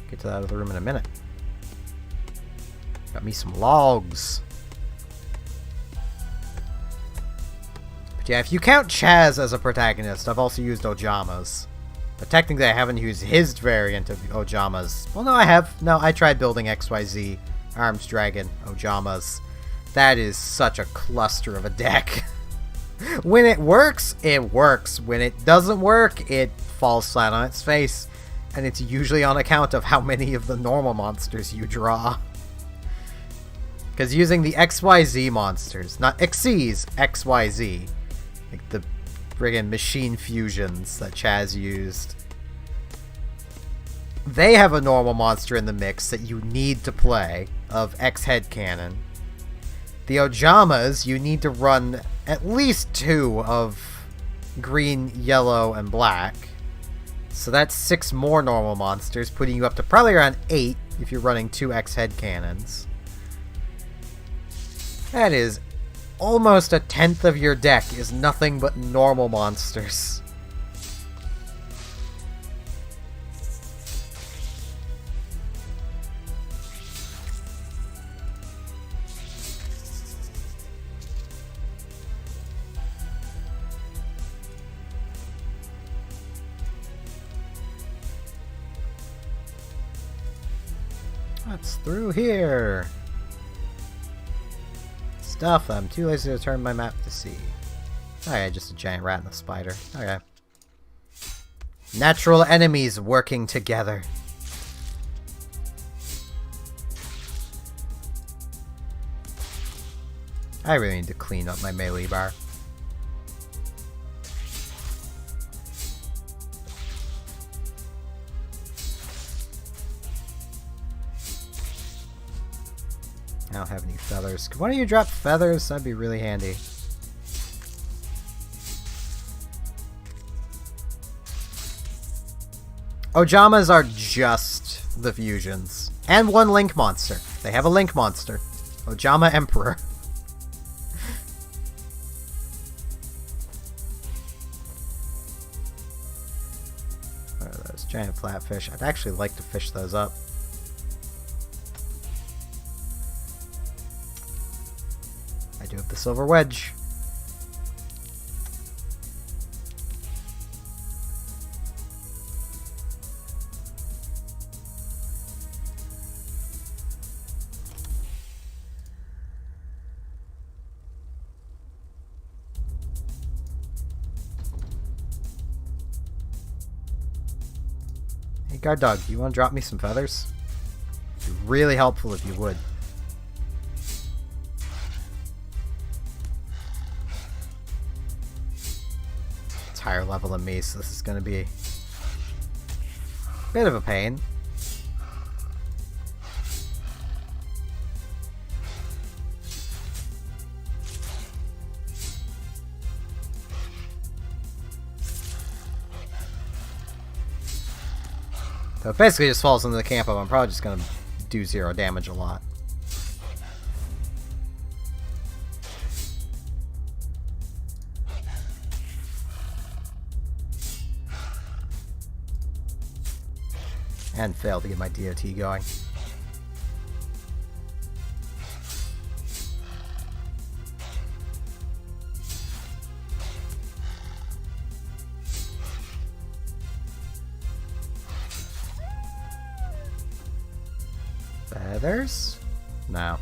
Get to that other room in a minute. Got me some logs. But yeah, if you count Chaz as a protagonist, I've also used Ojama's. But technically I haven't used his variant of Ojama's. Well, no, I have. No, I tried building XYZ, Arms Dragon, Ojama's. That is such a cluster of a deck. When it works, it works. When it doesn't work, it falls flat on its face. And it's usually on account of how many of the normal monsters you draw. Because using the XYZ monsters, not Xyz, XYZ, like the friggin' machine fusions that Chaz used, they have a normal monster in the mix that you need to play, of X head cannon. The Ojamas, you need to run at least 2 of green, yellow, and black. So that's 6 more normal monsters, putting you up to probably around 8 if you're running 2 X head cannons. That is almost 1/10 of your deck is nothing but normal monsters. What's through here? Stuff I'm too lazy to turn my map to see. Oh yeah, just a giant rat and a spider. Okay. Natural enemies working together. I really need to clean up my melee bar. I don't have any feathers. Could one of you drop feathers? That'd be really handy. Ojamas are just the fusions. And 1 Link monster. They have a Link monster. Ojama Emperor. What are those? Giant flatfish. I'd actually like to fish those up. I do have the silver wedge. Hey, guard dog, you want to drop me some feathers? It'd be really helpful if you would. It's higher level than me, so this is going to be a bit of a pain. So it basically just falls into the camp of I'm probably just going to do 0 damage a lot. And fail to get my DOT going. Feathers? No.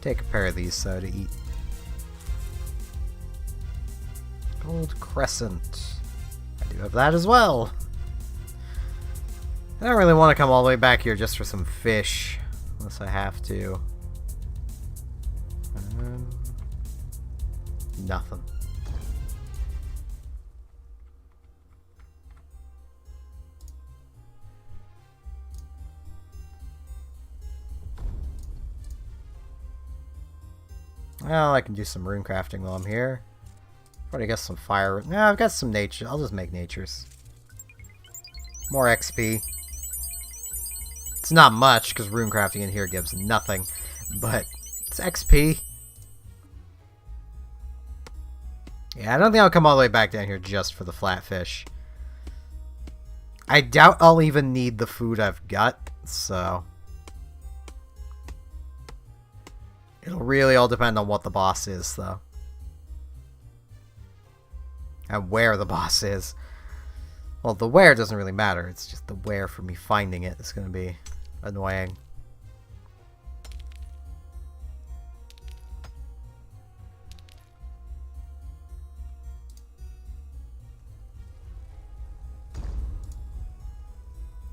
Take a pair of these so to eat. Gold Crescent. I do have that as well. I don't really want to come all the way back here just for some fish. Unless I have to. Nothing. Well, I can do some rune crafting while I'm here. Probably get some fire. No, I've got some nature. I'll just make natures. More XP. It's not much, because rune crafting in here gives nothing. But it's XP. Yeah, I don't think I'll come all the way back down here just for the flatfish. I doubt I'll even need the food I've got, so... It'll really all depend on what the boss is, though. And where the boss is. Well, the where doesn't really matter. It's just the where for me finding it is going to be annoying.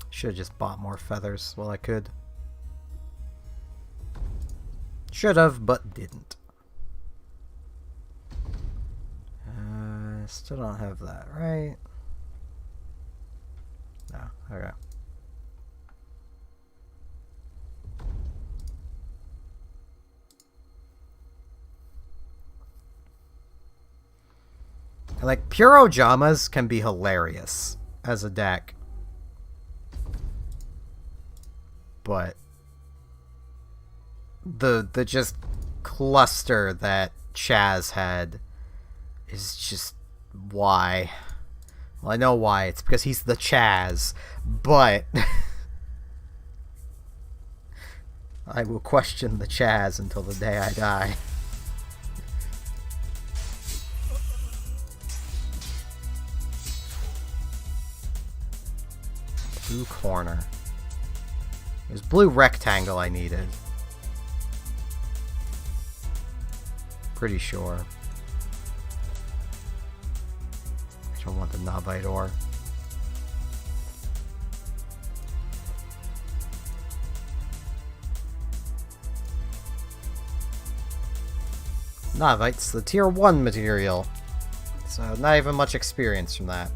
Should have just bought more feathers while I could. Should have, but didn't. Still don't have that, right? No, okay. Like, Puro Jamas can be hilarious as a deck. But the just cluster that Chaz had is just why. Well, I know why. It's because he's the Chaz, but I will question the Chaz until the day I die. Blue corner. It was blue rectangle I needed. Pretty sure. I don't want the Navite ore. Navite's the tier 1 material. So not even much experience from that.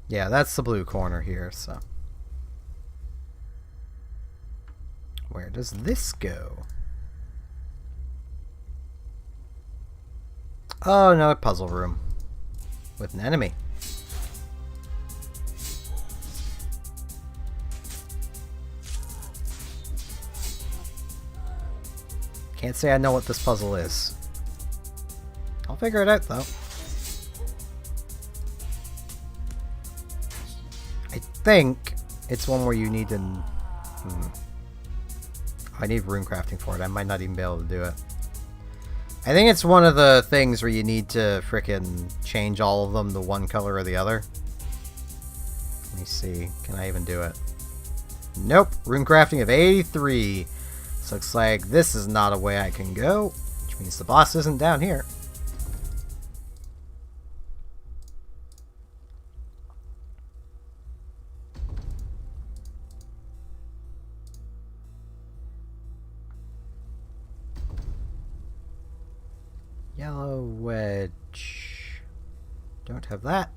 Yeah, that's the blue corner here, so. Where does this go? Oh, no, a puzzle room. With an enemy. Can't say I know what this puzzle is. I'll figure it out, though. I think it's one where you need to... I need rune crafting for it. I might not even be able to do it. I think it's one of the things where you need to frickin' change all of them to one color or the other. Let me see. Can I even do it? Nope. Rune crafting of 83. So looks like this is not a way I can go, which means the boss isn't down here. Yellow wedge. Don't have that.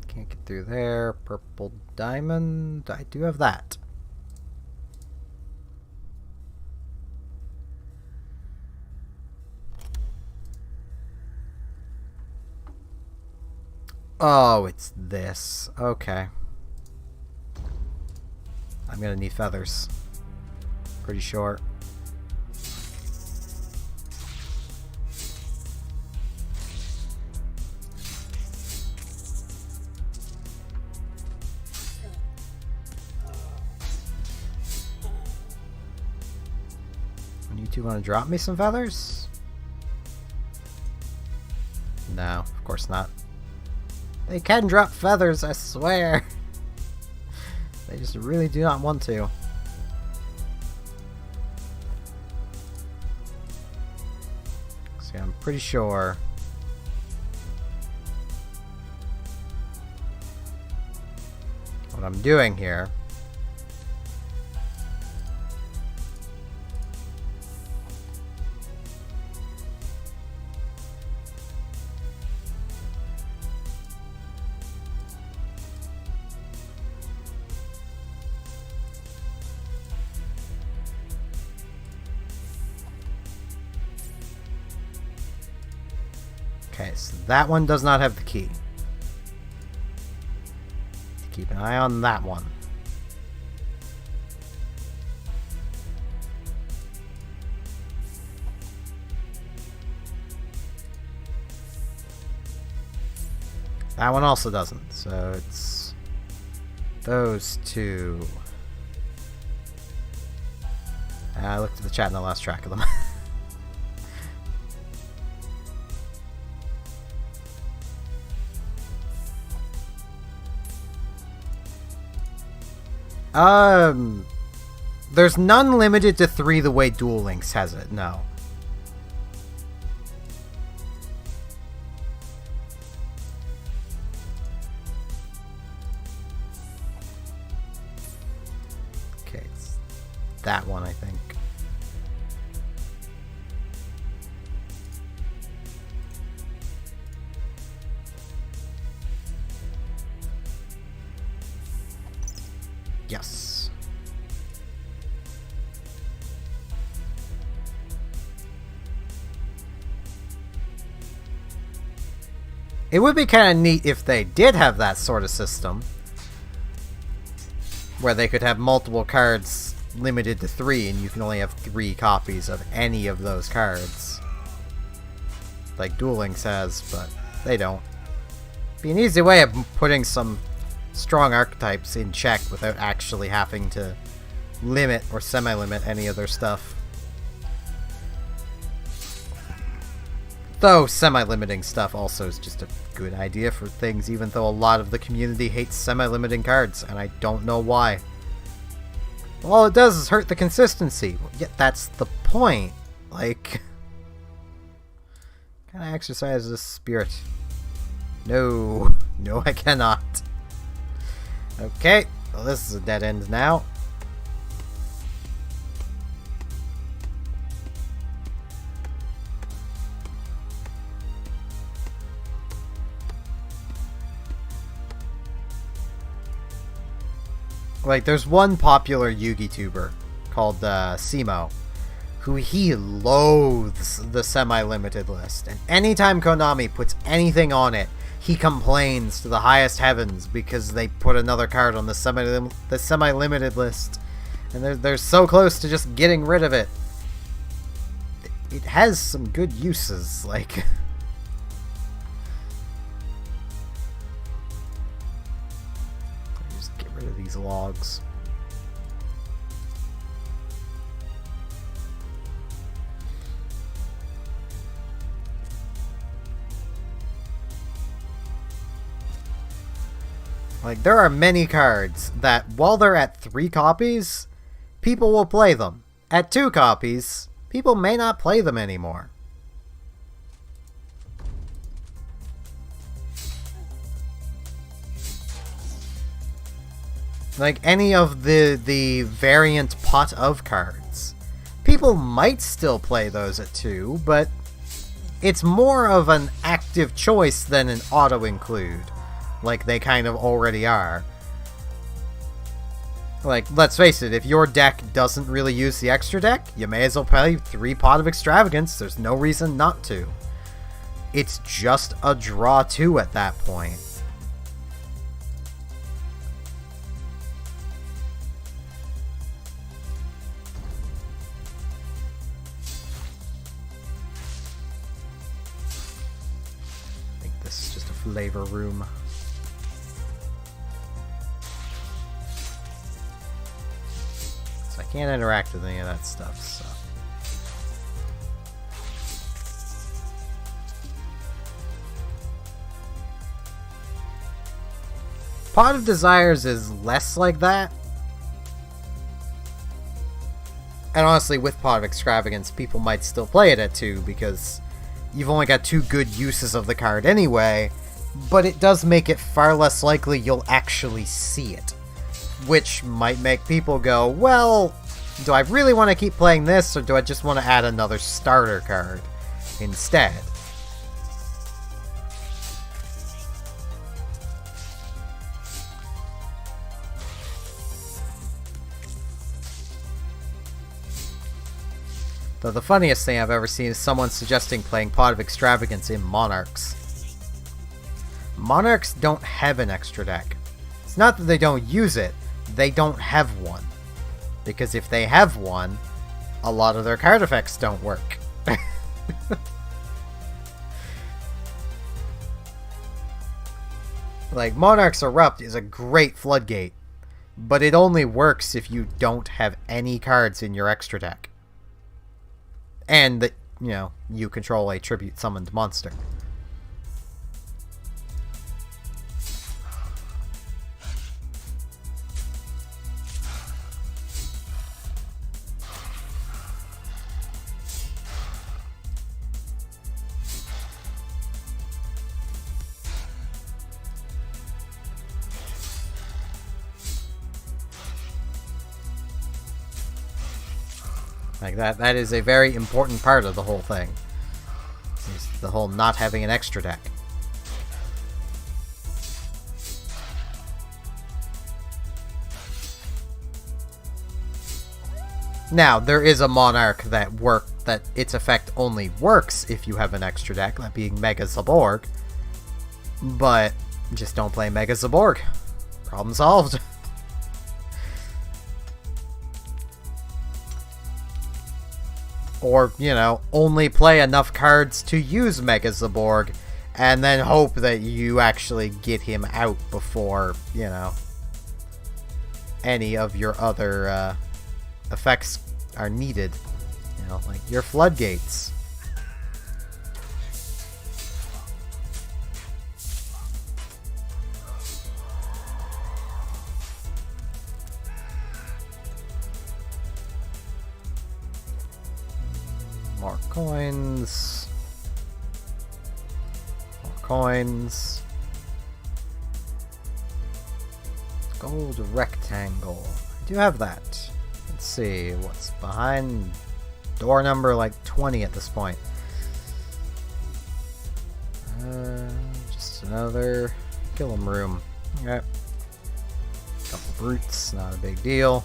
Can't get through there. Purple diamond. I do have that. Oh, it's this. Okay. I'm gonna need feathers. Pretty sure. You two want to drop me some feathers? No, of course not. They can drop feathers, I swear. They just really do not want to. See, I'm pretty sure. What I'm doing here. Okay, so that one does not have the key. Keep an eye on that one. That one also doesn't, so it's those two. I looked at the chat and I lost track of them. There's none limited to 3 the way Duel Links has it, no. Okay, it's that one, I think. Yes. It would be kind of neat if they did have that sort of system. Where they could have multiple cards limited to 3 and you can only have 3 copies of any of those cards. Like Duel Links has, but they don't. Be an easy way of putting some strong archetypes in check without actually having to limit or semi-limit any of their stuff. Though semi-limiting stuff also is just a good idea for things, even though a lot of the community hates semi-limiting cards, and I don't know why. All it does is hurt the consistency. Yet that's the point. Like, can I exercise this spirit? No. No, I cannot. Okay, well this is a dead end now. Like, there's one popular Yugi tuber called Simo, who he loathes the semi-limited list, and anytime Konami puts anything on it, he complains to the highest heavens because they put another card on the semi-limited list, and they're so close to just getting rid of it. It has some good uses, like. Just get rid of these logs. Like, there are many cards that, while they're at 3 copies, people will play them. At 2 copies, people may not play them anymore. Like, any of the variant pot of cards. People might still play those at 2, but it's more of an active choice than an auto-include, like they kind of already are. Like, let's face it, if your deck doesn't really use the extra deck, you may as well play 3 Pot of Extravagance. There's no reason not to. It's just a draw 2 at that point. I think this is just a flavor room. I can't interact with any of that stuff, so. Pot of Desires is less like that. And honestly, with Pot of Extravagance, people might still play it at 2 because you've only got 2 good uses of the card anyway, but it does make it far less likely you'll actually see it. Which might make people go, well, do I really want to keep playing this, or do I just want to add another starter card instead? Though the funniest thing I've ever seen is someone suggesting playing Pot of Extravagance in Monarchs. Monarchs don't have an extra deck. It's not that they don't use it, they don't have one. Because if they have one, a lot of their card effects don't work. Like, Monarch's Erupt is a great floodgate, but it only works if you don't have any cards in your extra deck. And that, you know, you control a tribute summoned monster. Like, that is a very important part of the whole thing. Is the whole not having an extra deck. Now, there is a Monarch that its effect only works if you have an extra deck, that being Mega Zaborg. But just don't play Mega Zaborg. Problem solved. Or, you know, only play enough cards to use Mega Zaborg, and then hope that you actually get him out before, you know, any of your other effects are needed. You know, like your floodgates. More coins. More coins. Gold rectangle. I do have that. Let's see what's behind door number like 20 at this point. Just another kill 'em room. Okay. Couple brutes, not a big deal.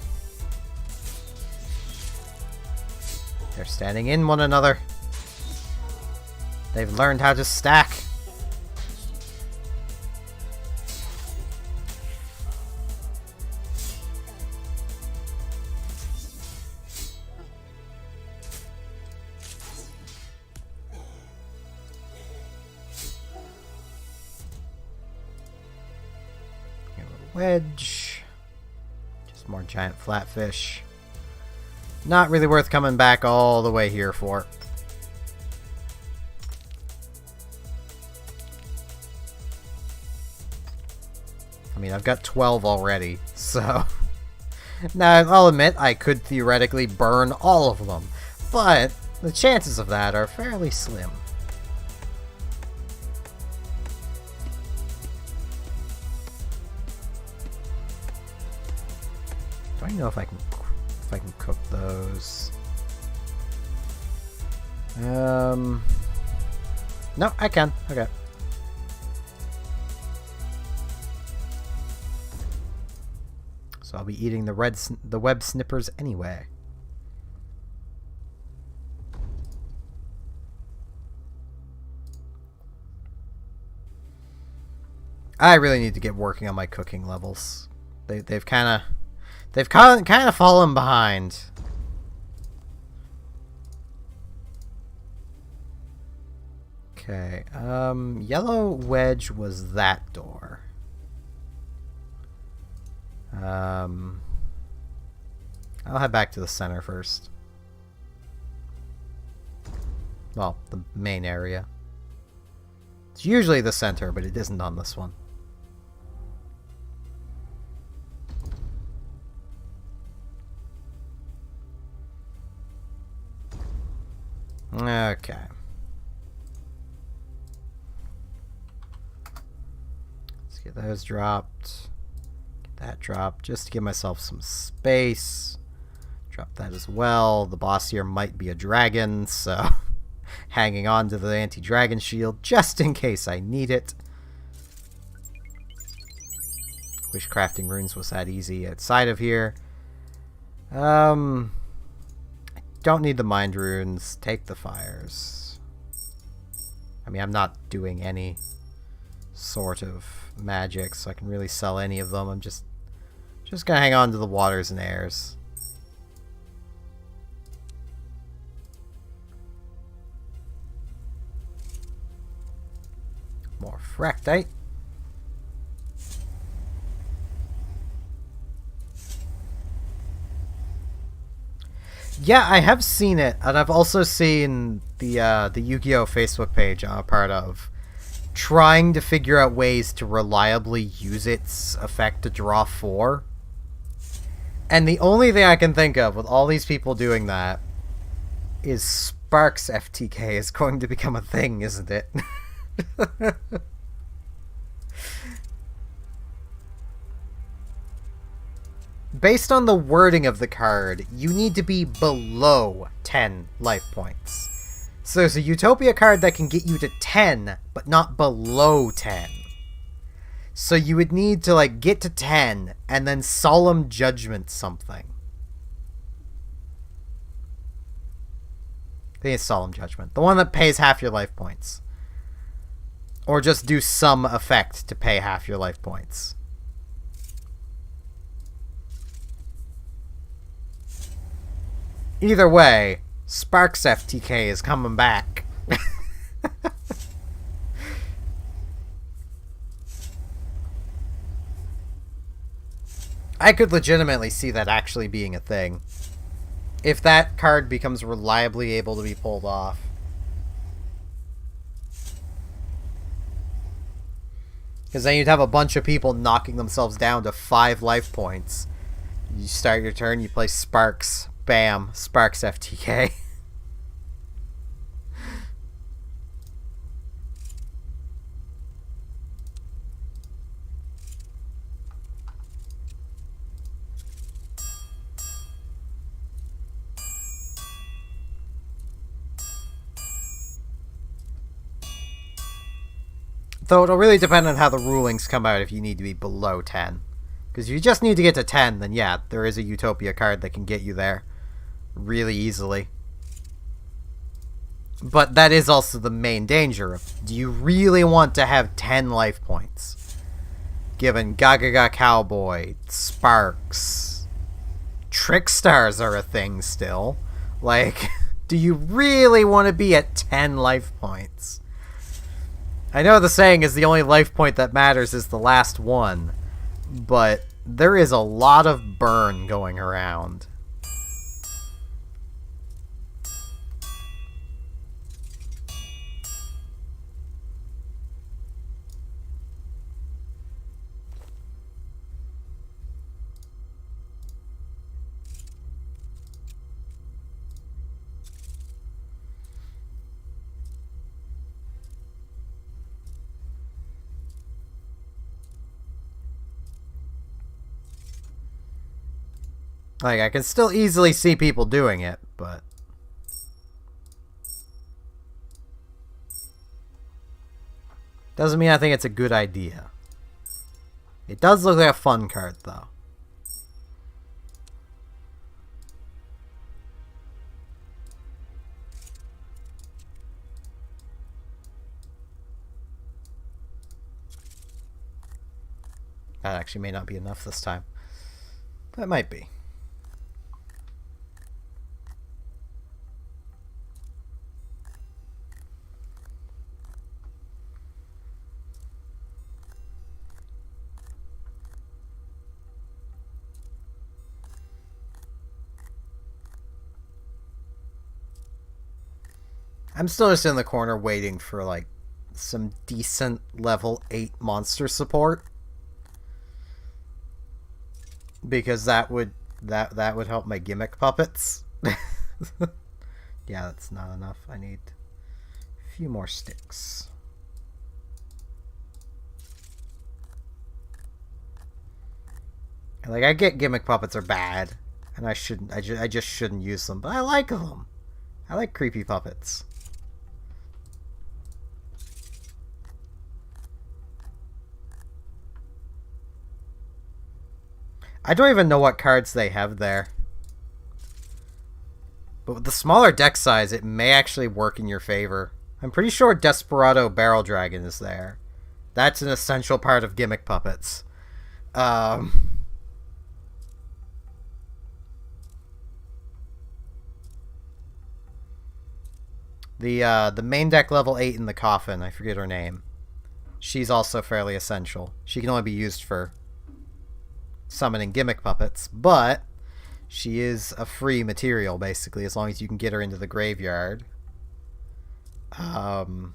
They're standing in one another. They've learned how to stack. Here, a little wedge. Just more giant flatfish. Not really worth coming back all the way here for. I mean, I've got 12 already, so... Now, I'll admit, I could theoretically burn all of them, but the chances of that are fairly slim. Do I know if I can cook those? No, I can. Okay. So I'll be eating the web snippers anyway. I really need to get working on my cooking levels. They've kind of fallen behind. Okay. Yellow wedge was that door. I'll head back to the center first. Well, the main area. It's usually the center, but it isn't on this one. Okay. Let's get those dropped. Get that dropped, just to give myself some space. Drop that as well. The boss here might be a dragon, so hanging on to the anti-dragon shield just in case I need it. Wish crafting runes was that easy outside of here. I don't need the mind runes. Take the fires. I mean, I'm not doing any sort of magic, so I can really sell any of them. I'm just gonna hang on to the waters and airs. More fractite. Yeah, I have seen it, and I've also seen the Yu-Gi-Oh! Facebook page I'm a part of, trying to figure out ways to reliably use its effect to draw 4. And the only thing I can think of with all these people doing that is Sparks FTK is going to become a thing, isn't it? Based on the wording of the card, you need to be below 10 life points. So there's a Utopia card that can get you to 10, but not below 10. So you would need to, like, get to 10, and then Solemn Judgment something. I think it's Solemn Judgment. The one that pays half your life points. Or just do some effect to pay half your life points. Either way, Sparks FTK is coming back. I could legitimately see that actually being a thing. If that card becomes reliably able to be pulled off. Because then you'd have a bunch of people knocking themselves down to 5 life points. You start your turn, you play Sparks. Bam. Sparks FTK. Though it'll really depend on how the rulings come out if you need to be below 10. Because if you just need to get to 10, then yeah, there is a Utopia card that can get you there really easily. But that is also the main danger of, do you really want to have 10 life points? Given Gaga Cowboy, Sparks, Trickstars are a thing still. Like, do you really want to be at 10 life points? I know the saying is the only life point that matters is the last one, but there is a lot of burn going around. Like, I can still easily see people doing it, but... doesn't mean I think it's a good idea. It does look like a fun card, though. That actually may not be enough this time. That might be. I'm still just in the corner waiting for, like, some decent level 8 monster support. Because that would help my gimmick puppets. Yeah, that's not enough. I need a few more sticks. Like, I get gimmick puppets are bad, and I just shouldn't use them, but I like them. I like creepy puppets. I don't even know what cards they have there. But with the smaller deck size, it may actually work in your favor. I'm pretty sure Desperado Barrel Dragon is there. That's an essential part of gimmick puppets. The main deck level 8 in the coffin, I forget her name. She's also fairly essential. She can only be used for summoning gimmick puppets, but she is a free material, basically, as long as you can get her into the graveyard. The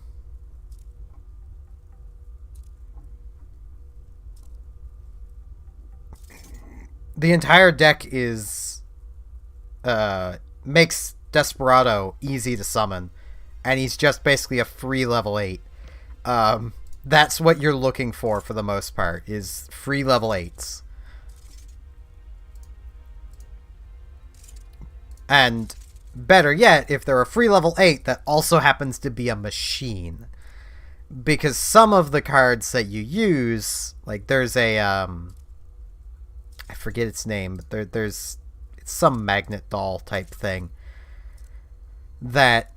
entire deck is makes Desperado easy to summon, and he's just basically a free level 8. That's what you're looking for the most part, is free level 8s. And better yet, if they're a free level 8 that also happens to be a machine. Because some of the cards that you use, like there's a, I forget its name, but there's some magnet doll type thing that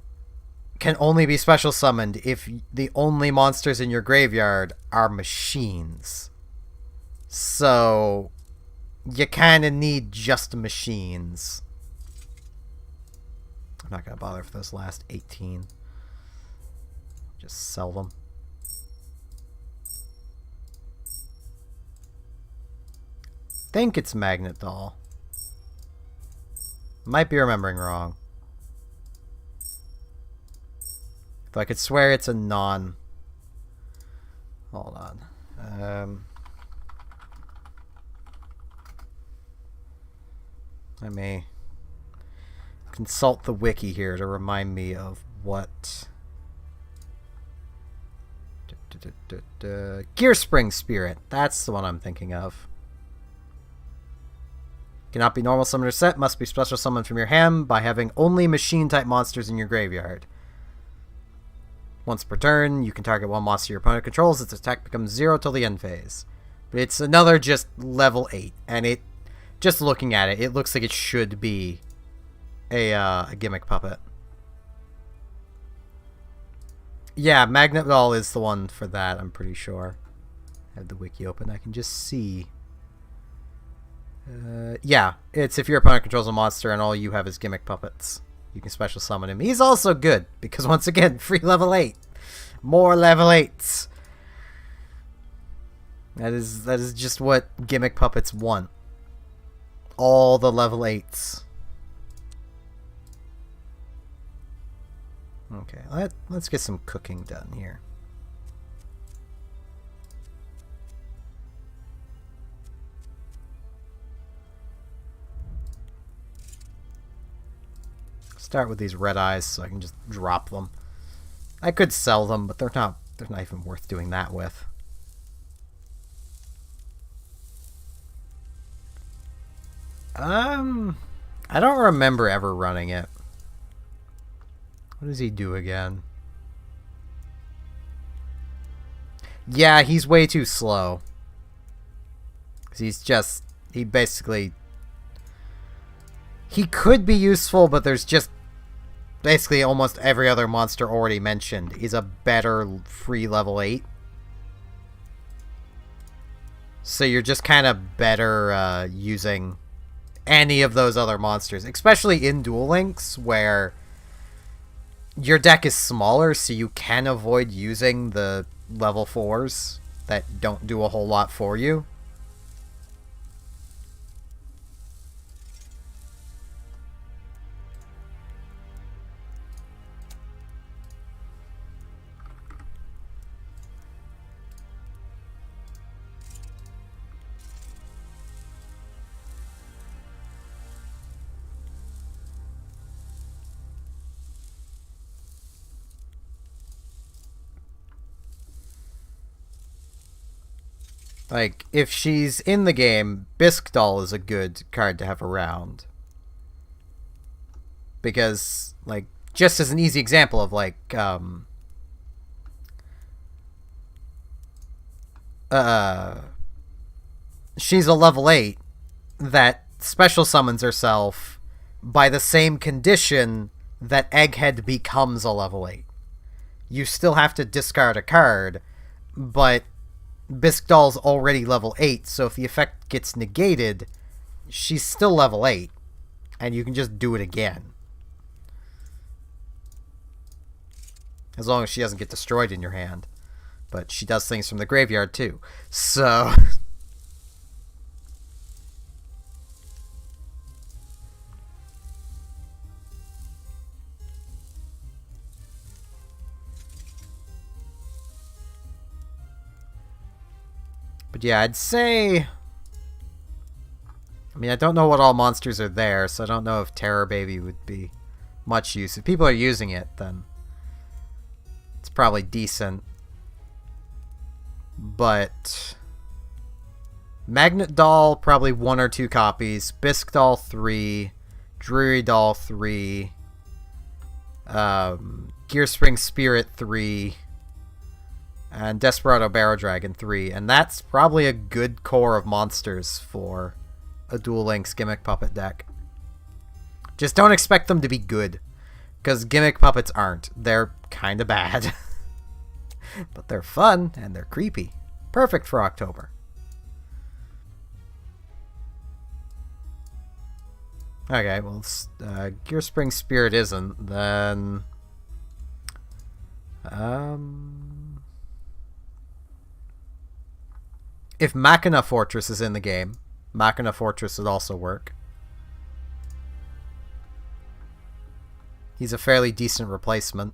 can only be special summoned if the only monsters in your graveyard are machines. So you kind of need just machines. I'm not going to bother for those last 18. Just sell them. Think it's Magnet Doll. Might be remembering wrong. If I could swear it's a non... Hold on. I may consult the wiki here to remind me of what... Gearspring Spirit. That's the one I'm thinking of. Cannot be normal summoner set. Must be special summoned from your hand by having only machine-type monsters in your graveyard. Once per turn, you can target one monster your opponent controls. Its attack becomes 0 till the end phase. But it's another just level 8. And it, just looking at it, it looks like it should be a gimmick puppet. Yeah, Magnet Doll is the one for that, I'm pretty sure. I have the wiki open. I can just see. Yeah, it's if your opponent controls a monster and all you have is gimmick puppets. You can special summon him. He's also good, because once again, free level 8. More level 8s. That is just what gimmick puppets want. All the level 8s. Okay, let's get some cooking done here. Start with these red eyes so I can just drop them. I could sell them, but they're not even worth doing that with. I don't remember ever running it. What does he do again? Yeah, he's way too slow. He basically... He could be useful, but there's just... Basically almost every other monster already mentioned is a better free level 8. So you're just kind of better using any of those other monsters. Especially in Duel Links, where your deck is smaller, so you can avoid using the level 4s that don't do a whole lot for you. Like, if she's in the game, Bisque Doll is a good card to have around. Because, like, just as an easy example of, like, she's a level 8 that special summons herself by the same condition that Egghead becomes a level 8. You still have to discard a card, but Bisque Doll's already level 8, so if the effect gets negated, she's still level 8, and you can just do it again. As long as she doesn't get destroyed in your hand. But she does things from the graveyard, too. So... But yeah, I'd say... I mean, I don't know what all monsters are there, so I don't know if Terror Baby would be much use. If people are using it, then it's probably decent. But Magnet Doll, probably 1 or 2 copies. Bisque Doll, 3. Dreary Doll, 3. Gearspring Spirit, 3. And Desperado Barrow Dragon, 3. And that's probably a good core of monsters for a Duel Links Gimmick Puppet deck. Just don't expect them to be good, because Gimmick Puppets aren't. They're kind of bad. But they're fun, and they're creepy. Perfect for October. Okay, well, Gearspring Spirit isn't, then... If Machina Fortress is in the game, Machina Fortress would also work. He's a fairly decent replacement.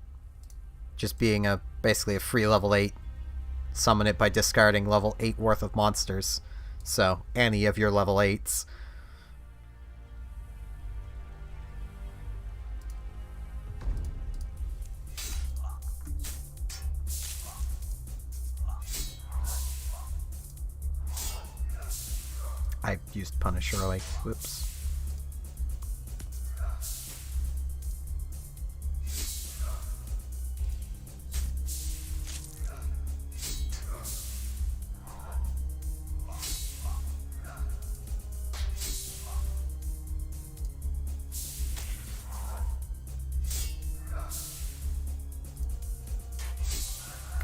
Just being basically a free level 8. Summon it by discarding level 8 worth of monsters. So, any of your level 8s. I used Punish early. Whoops.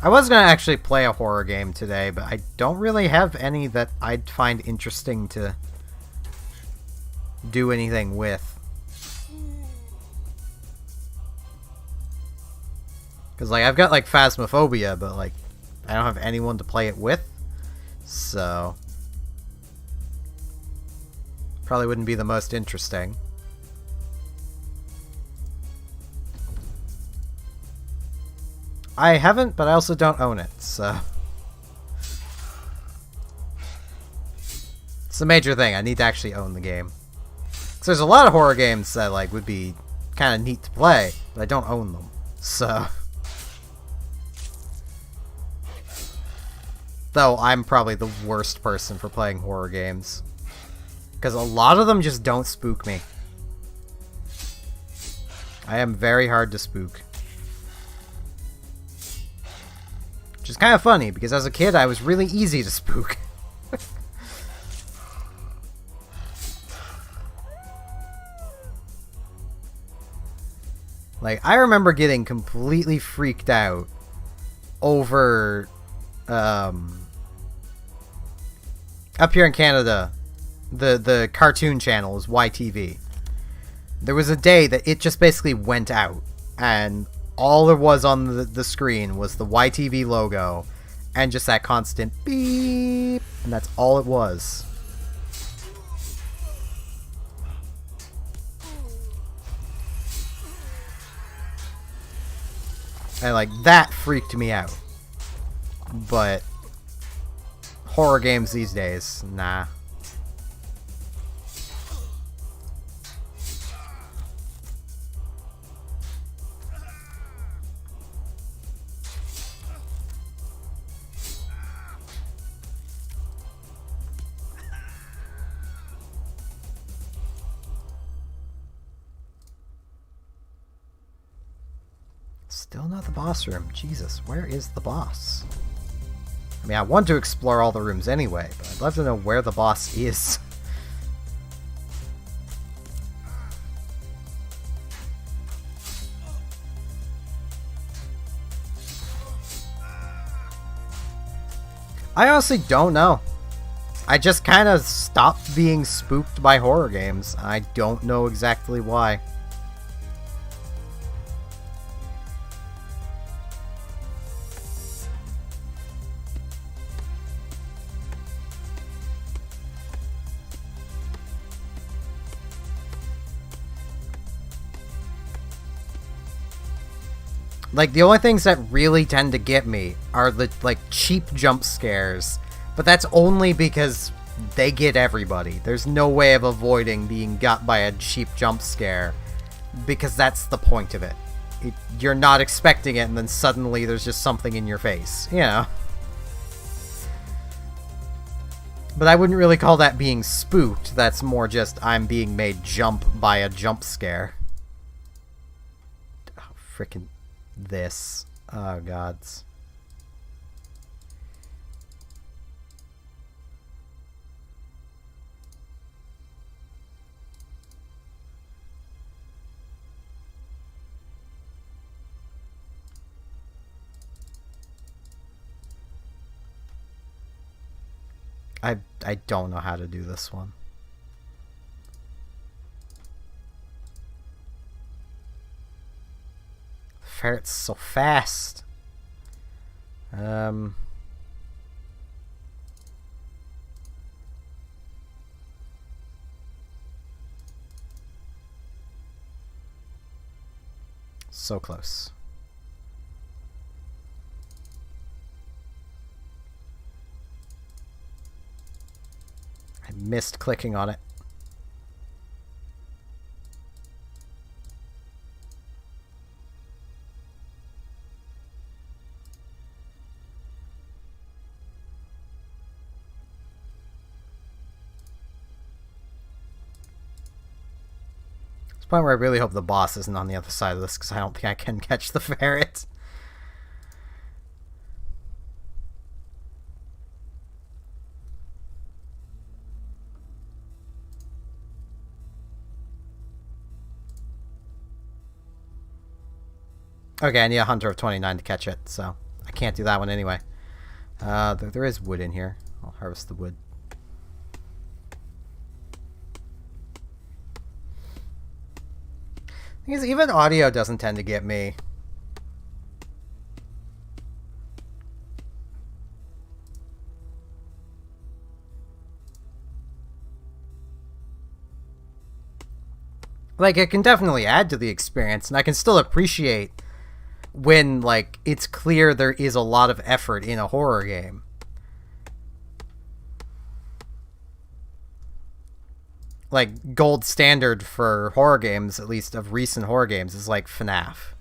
I was going to actually play a horror game today, but I don't really have any that I'd find interesting to do anything with. Because, like, I've got, like, Phasmophobia, but, like, I don't have anyone to play it with. So... probably wouldn't be the most interesting. I haven't, but I also don't own it, so... it's a major thing. I need to actually own the game. Because there's a lot of horror games that, like, would be kind of neat to play, but I don't own them, so... though I'm probably the worst person for playing horror games. Because a lot of them just don't spook me. I am very hard to spook. Which is kind of funny, because as a kid, I was really easy to spook. Like, I remember getting completely freaked out over, up here in Canada, the cartoon channel is YTV. There was a day that it just basically went out, and all there was on the screen was the YTV logo, and just that constant beep, and that's all it was. And, like, that freaked me out. But horror games these days, nah. Still not the boss room. Jesus, where is the boss? I mean, I want to explore all the rooms anyway, but I'd love to know where the boss is. I honestly don't know. I just kind of stopped being spooked by horror games. I don't know exactly why. Like, the only things that really tend to get me are the, like, cheap jump scares. But that's only because they get everybody. There's no way of avoiding being got by a cheap jump scare. Because that's the point of it. You're not expecting it, and then suddenly there's just something in your face. You know? But I wouldn't really call that being spooked. That's more just I'm being made jump by a jump scare. Oh, frickin' this. Oh, gods. I don't know how to do this one. Ferret's so fast. So close. I missed clicking on it. It's the point where I really hope the boss isn't on the other side of this, because I don't think I can catch the ferret. Okay, I need a Hunter of 29 to catch it, so I can't do that one anyway. There is wood in here. I'll harvest the wood. Thing is, even audio doesn't tend to get me. Like, it can definitely add to the experience, and I can still appreciate when, like, it's clear there is a lot of effort in a horror game. Like, gold standard for horror games, at least of recent horror games, is like FNAF.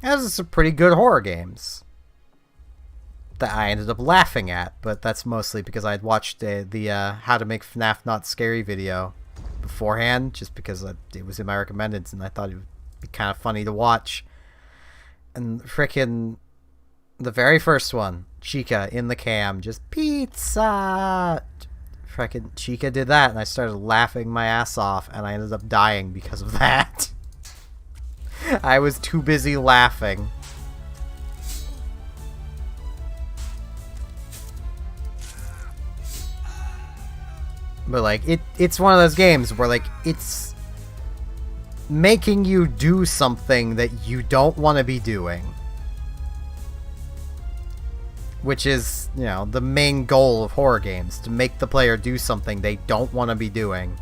Those are some pretty good horror games. that I ended up laughing at, but that's mostly because I'd watched the How to Make FNAF Not Scary video beforehand, just because it was in my recommendeds, and I thought it would be kind of funny to watch. And frickin' the very first one, Chica in the cam, just pizza. Frickin' Chica did that, and I started laughing my ass off, and I ended up dying because of that. I was too busy laughing. But, like, it's one of those games where, like, it's making you do something that you don't want to be doing. Which is, you know, the main goal of horror games, to make the player do something they don't want to be doing.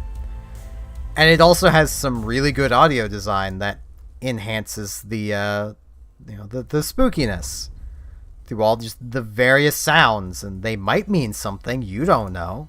And it also has some really good audio design that enhances the, you know, the spookiness through all just the various sounds, and they might mean something you don't know.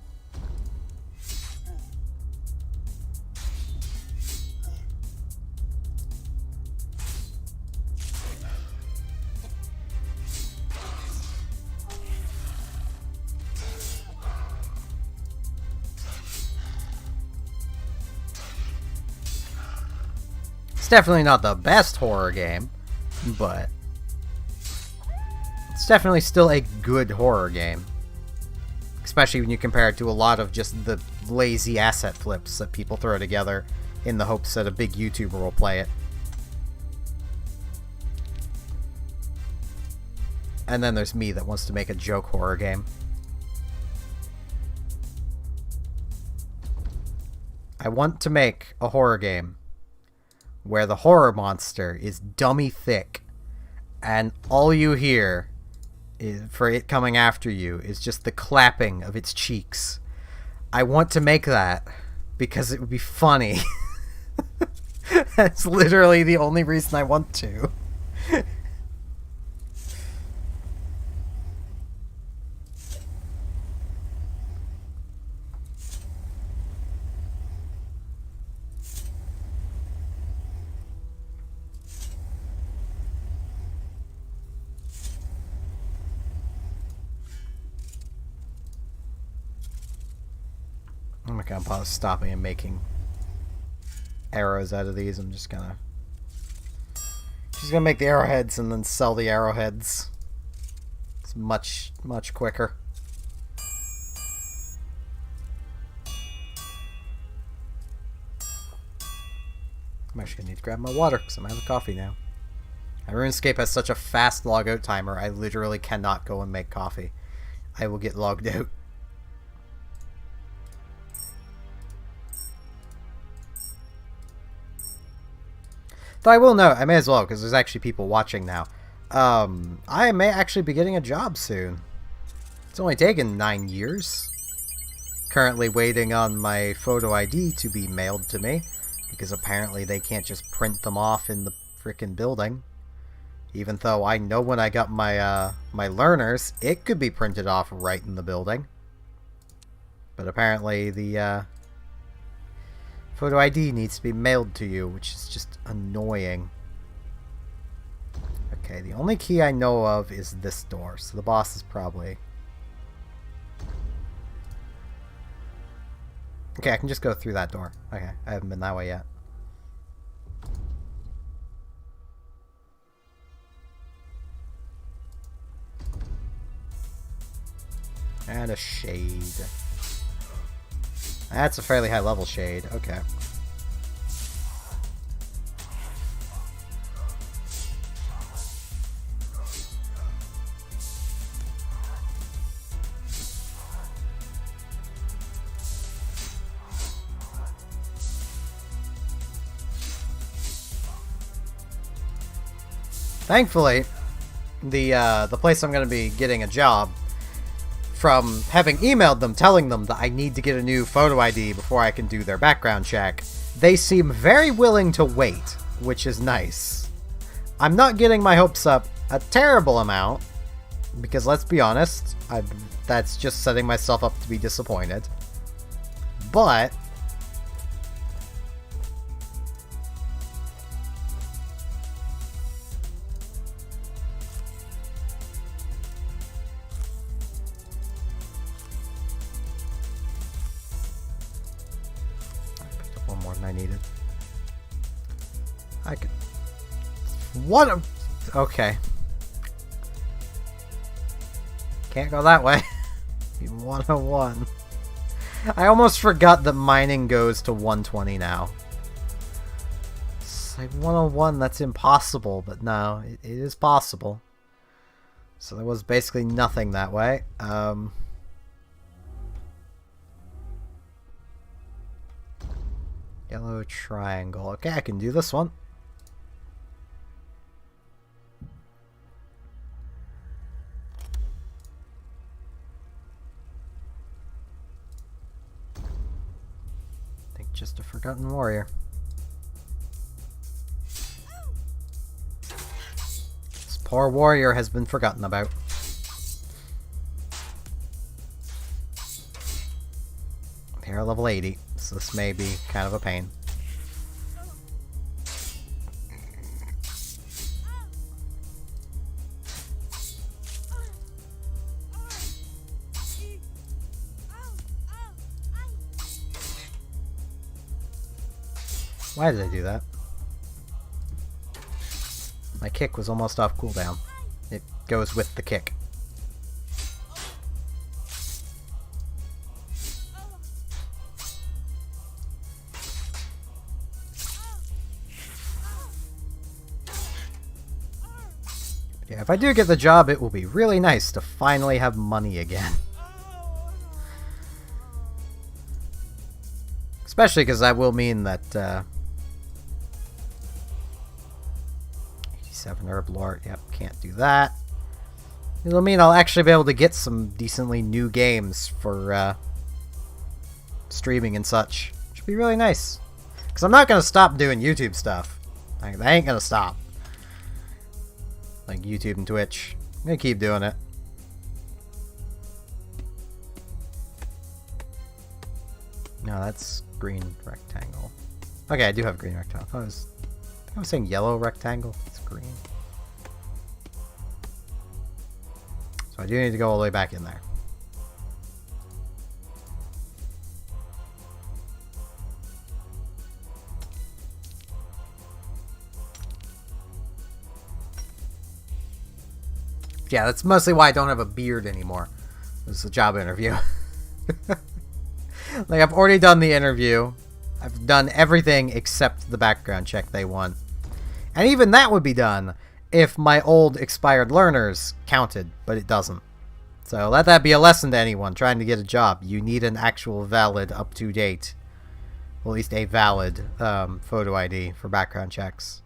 It's definitely not the best horror game, but it's definitely still a good horror game. Especially when you compare it to a lot of just the lazy asset flips that people throw together in the hopes that a big YouTuber will play it. And then there's me that wants to make a joke horror game. I want to make a horror game where the horror monster is dummy thick, and all you hear for it coming after you is just the clapping of its cheeks. I want to make that because it would be funny. That's literally the only reason I want to. I'm not gonna pause stopping and making arrows out of these. I'm just gonna make the arrowheads and then sell the arrowheads. It's much quicker. I'm actually gonna need to grab my water because I'm out of coffee now. RuneScape has such a fast logout timer, I literally cannot go and make coffee. I will get logged out. Though I will note, I may as well, because there's actually people watching now. I may actually be getting a job soon. It's only taken 9 years. Currently waiting on my photo ID to be mailed to me, because apparently they can't just print them off in the frickin' building. Even though I know when I got my my learners, it could be printed off right in the building. But apparently the photo ID needs to be mailed to you, which is just annoying. Okay, the only key I know of is this door, so the boss is probably... Okay, I can just go through that door. Okay, I haven't been that way yet. And a shade. That's a fairly high level shade. Okay. Thankfully, the place I'm going to be getting a job, from having emailed them telling them that I need to get a new photo ID before I can do their background check, they seem very willing to wait, which is nice. I'm not getting my hopes up a terrible amount, because let's be honest, that's just setting myself up to be disappointed. But I needed. I could... What a... Okay. Can't go that way. 101. I almost forgot that mining goes to 120 now. It's like 101, that's impossible, but no, it is possible. So there was basically nothing that way. Yellow triangle. Okay, I can do this one. I think just a forgotten warrior. This poor warrior has been forgotten about. They're level 80, so this may be kind of a pain. Why did I do that? My kick was almost off cooldown. It goes with the kick. Yeah, if I do get the job, it will be really nice to finally have money again. Especially because that will mean that, 87 herb lord, yep, can't do that. It'll mean I'll actually be able to get some decently new games for, streaming and such. Which would be really nice. Because I'm not going to stop doing YouTube stuff. Like, that ain't going to stop. Like YouTube and Twitch. I'm gonna keep doing it. No, that's green rectangle. Okay, I do have green rectangle. I think I was saying yellow rectangle. It's green. So I do need to go all the way back in there. Yeah, that's mostly why I don't have a beard anymore. This is a job interview. Like, I've already done the interview. I've done everything except the background check they want. And even that would be done if my old expired learners counted, but it doesn't. So let that be a lesson to anyone trying to get a job. You need an actual valid, up-to-date, well, at least a valid photo ID for background checks.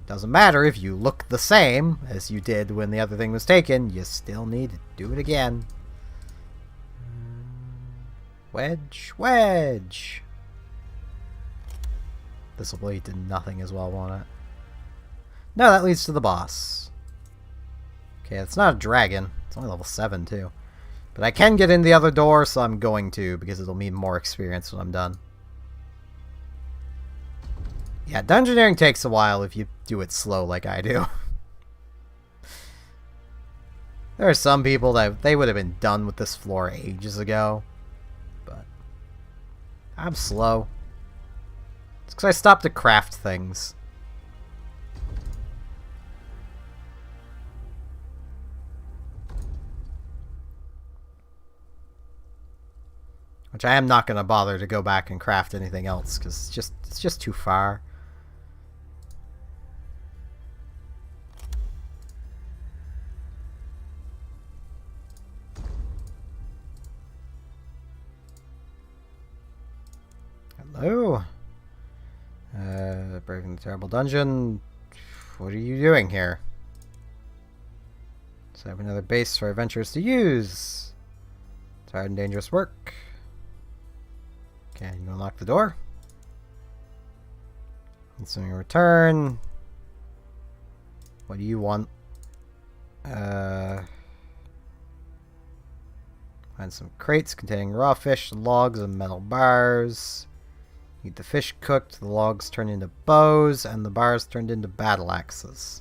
Doesn't matter if you look the same as you did when the other thing was taken, you still need to do it again. Wedge, wedge. This will lead to nothing as well, won't it? No, that leads to the boss. Okay, it's not a dragon. It's only level 7 too. But I can get in the other door, so I'm going to, because it'll mean more experience when I'm done. Yeah, dungeoneering takes a while if you do it slow like I do. There are some people that they would have been done with this floor ages ago. But I'm slow. It's because I stopped to craft things. Which I am not going to bother to go back and craft anything else, because it's just too far. Hello? Braving the terrible dungeon. What are you doing here? Let's have another base for adventurers to use. It's hard and dangerous work. Okay, you unlock the door. Instant return. What do you want? Find some crates containing raw fish, logs, and metal bars. Need the fish cooked, the logs turned into bows, and the bars turned into battle axes.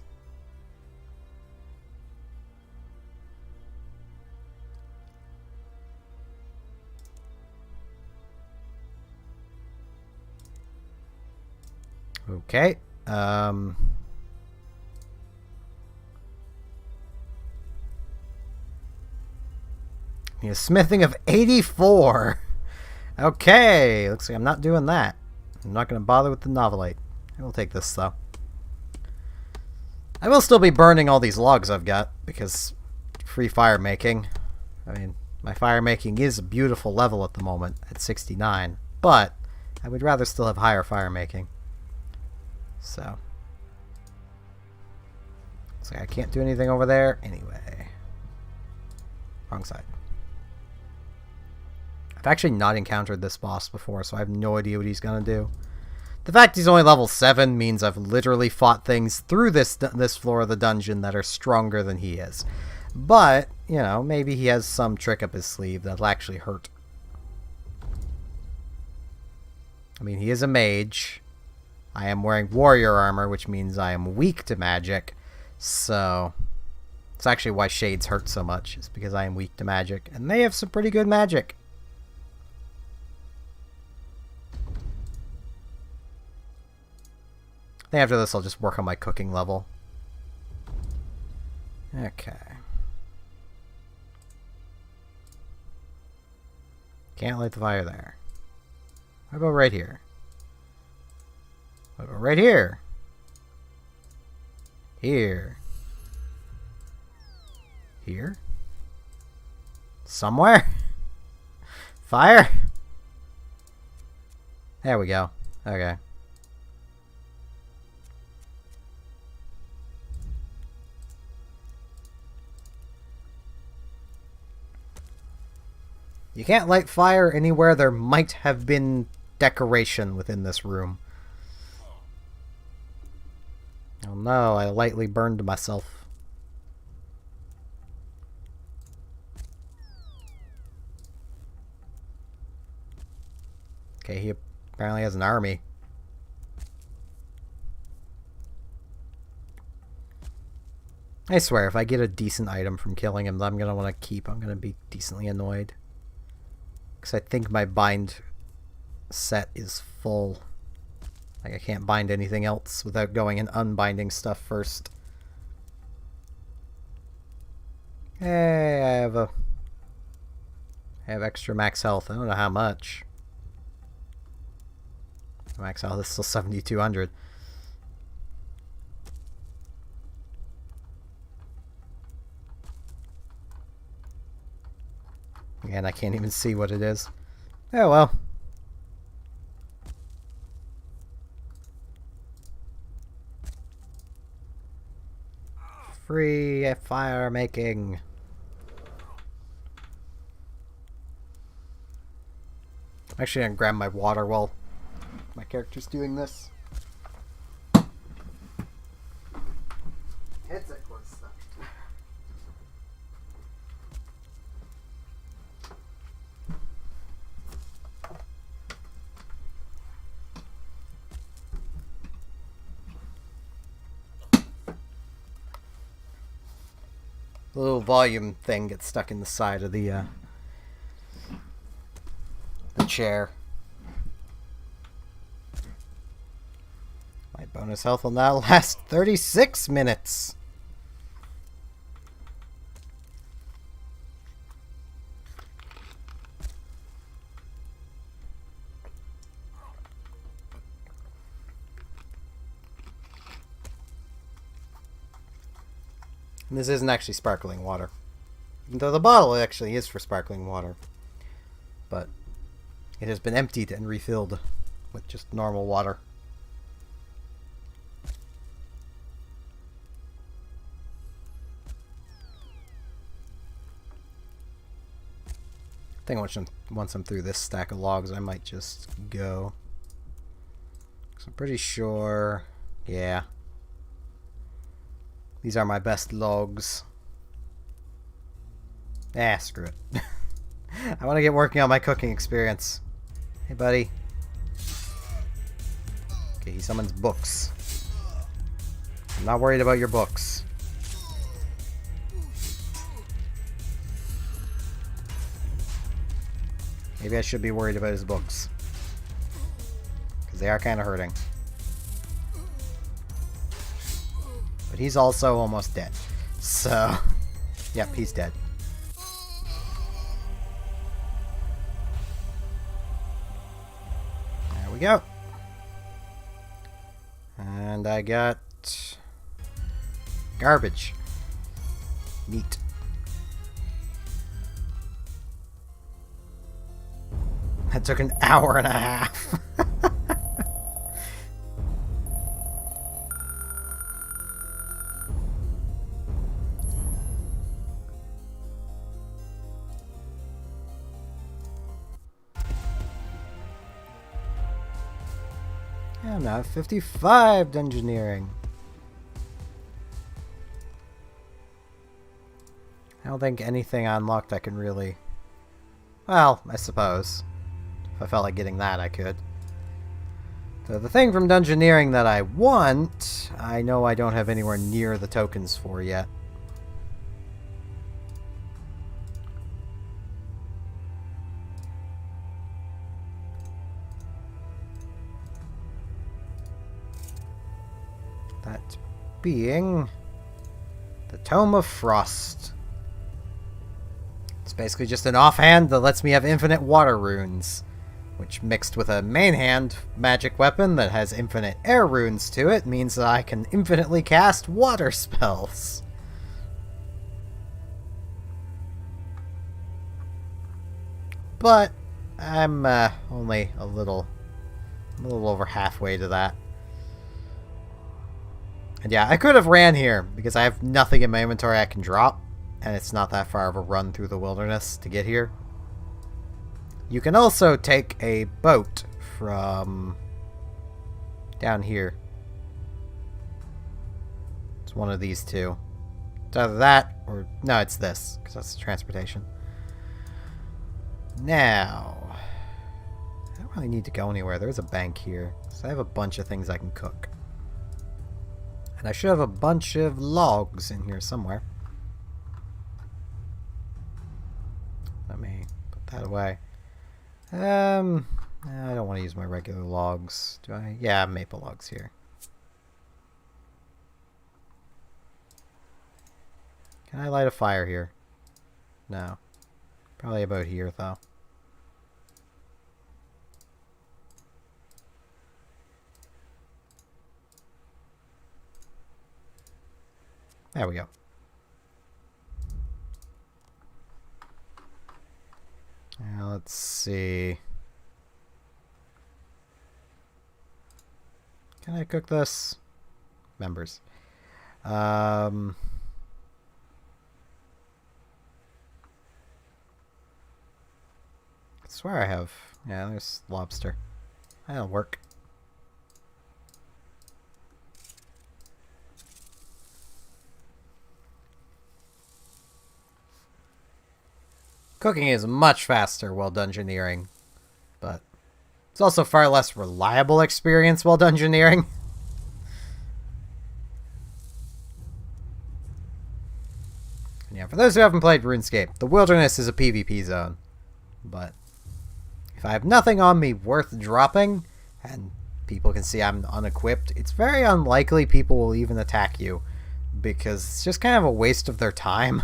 Okay. He has smithing of 84. Okay. Looks like I'm not doing that. I'm not going to bother with the novelite. I will take this, though. I will still be burning all these logs I've got, because free fire making. I mean, my fire making is a beautiful level at the moment, at 69, but I would rather still have higher fire making. So. Looks like I can't do anything over there. Anyway. Wrong side. I've actually not encountered this boss before, so I have no idea what he's going to do. The fact he's only level 7 means I've literally fought things through this floor of the dungeon that are stronger than he is. But, you know, maybe he has some trick up his sleeve that'll actually hurt. I mean, he is a mage. I am wearing warrior armor, which means I am weak to magic. So, it's actually why shades hurt so much. It's because I am weak to magic. And they have some pretty good magic. I think after this I'll just work on my cooking level. Okay. Can't light the fire there. How about right here? What about right here? Here. Here? Somewhere? Fire? There we go. Okay. You can't light fire anywhere there might have been decoration within this room. Oh no, I lightly burned myself. Okay, he apparently has an army. I swear, if I get a decent item from killing him that I'm going to want to keep, I'm going to be decently annoyed. Because I think my bind set is full. Like, I can't bind anything else without going and unbinding stuff first. Hey, I have extra max health. I don't know how much. Max health is still 7,200. And I can't even see what it is. Oh well. Free fire making. I'm actually gonna grab my water while my character's doing this. Headset cord stuck. The little volume thing gets stuck in the side of the chair. My bonus health will now last 36 minutes. And this isn't actually sparkling water. Even though the bottle actually is for sparkling water. But it has been emptied and refilled with just normal water. I think once I'm through this stack of logs, I might just go. 'Cause I'm pretty sure... Yeah. These are my best logs. Ah, screw it. I want to get working on my cooking experience. Hey, buddy. Okay, he summons books. I'm not worried about your books. Maybe I should be worried about his books. Because they are kind of hurting. But he's also almost dead. So, yep, he's dead. There we go. And I got garbage. Neat. That took an hour and a half. I'm now at 55 engineering. I don't think anything unlocked I can really... Well, I suppose. If I felt like getting that, I could. So the thing from Dungeoneering that I want, I know I don't have anywhere near the tokens for yet. That being the Tome of Frost. It's basically just an offhand that lets me have infinite water runes, which mixed with a main hand magic weapon that has infinite air runes to it means that I can infinitely cast water spells. But I'm only a little over halfway to that. And yeah, I could have ran here, because I have nothing in my inventory I can drop, and it's not that far of a run through the wilderness to get here. You can also take a boat from down here. It's one of these two. It's either that, or... No, it's this, because that's the transportation. Now... I don't really need to go anywhere. There's a bank here, so I have a bunch of things I can cook. And I should have a bunch of logs in here somewhere. Let me put that away. I don't want to use my regular logs. Do I? Yeah, maple logs here. Can I light a fire here? No. Probably about here, though. There we go. Now let's see. Can I cook this? Members. I swear I have. Yeah, there's lobster. That'll work. Cooking is much faster while dungeoneering, but it's also far less reliable experience while dungeoneering. And yeah, for those who haven't played RuneScape, the wilderness is a PvP zone, but if I have nothing on me worth dropping, and people can see I'm unequipped, it's very unlikely people will even attack you, because it's just kind of a waste of their time.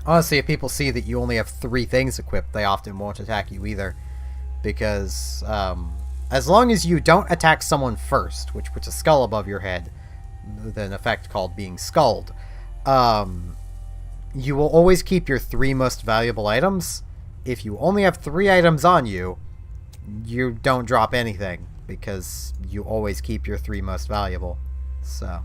Honestly, if people see that you only have 3 things equipped, they often won't attack you either. Because, as long as you don't attack someone first, which puts a skull above your head, with an effect called being skulled, you will always keep your 3 most valuable items. If you only have 3 items on you, you don't drop anything, because you always keep your 3 most valuable. So...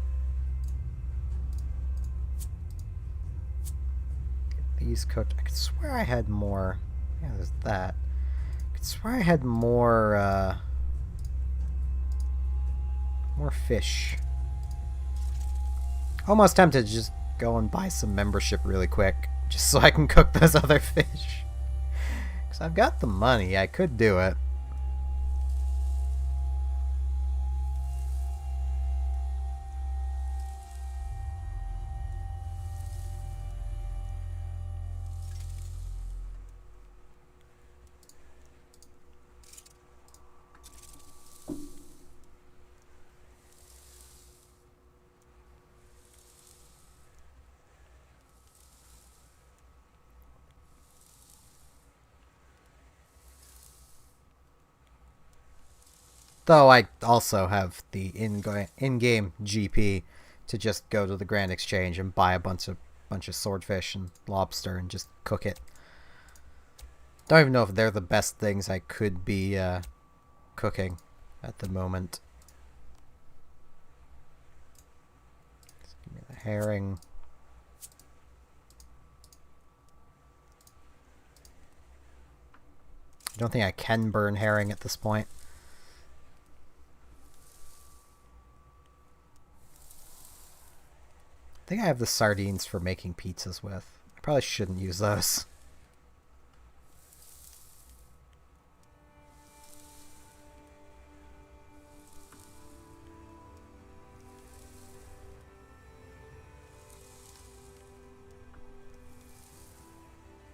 these cooked. I could swear I had more. Yeah, there's that. I could swear I had more, more fish. Almost tempted to just go and buy some membership really quick, just so I can cook those other fish. Because I've got the money, I could do it. Though I also have the in-game GP to just go to the Grand Exchange and buy a bunch of swordfish and lobster and just cook it. Don't even know if they're the best things I could be cooking at the moment. Just give me the herring. I don't think I can burn herring at this point. I think I have the sardines for making pizzas with. I probably shouldn't use those.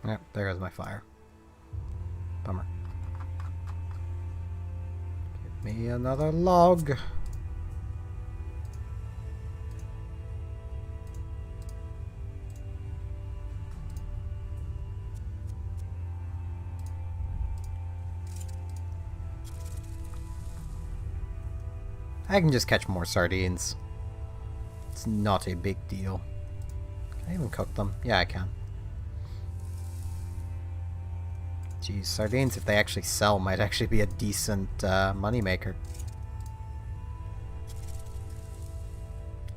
Yep, there goes my fire. Bummer. Give me another log. I can just catch more sardines. It's not a big deal. Can I even cook them? Yeah, I can. Geez, sardines, if they actually sell, might actually be a decent moneymaker.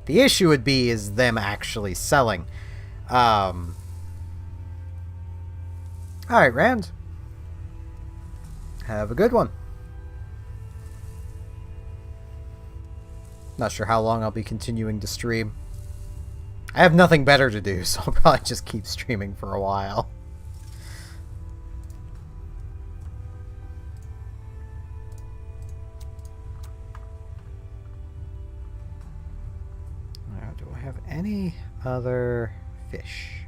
The issue would be is them actually selling. Alright, Rand. Have a good one. Not sure how long I'll be continuing to stream. I have nothing better to do, so I'll probably just keep streaming for a while. Now, do I have any other fish?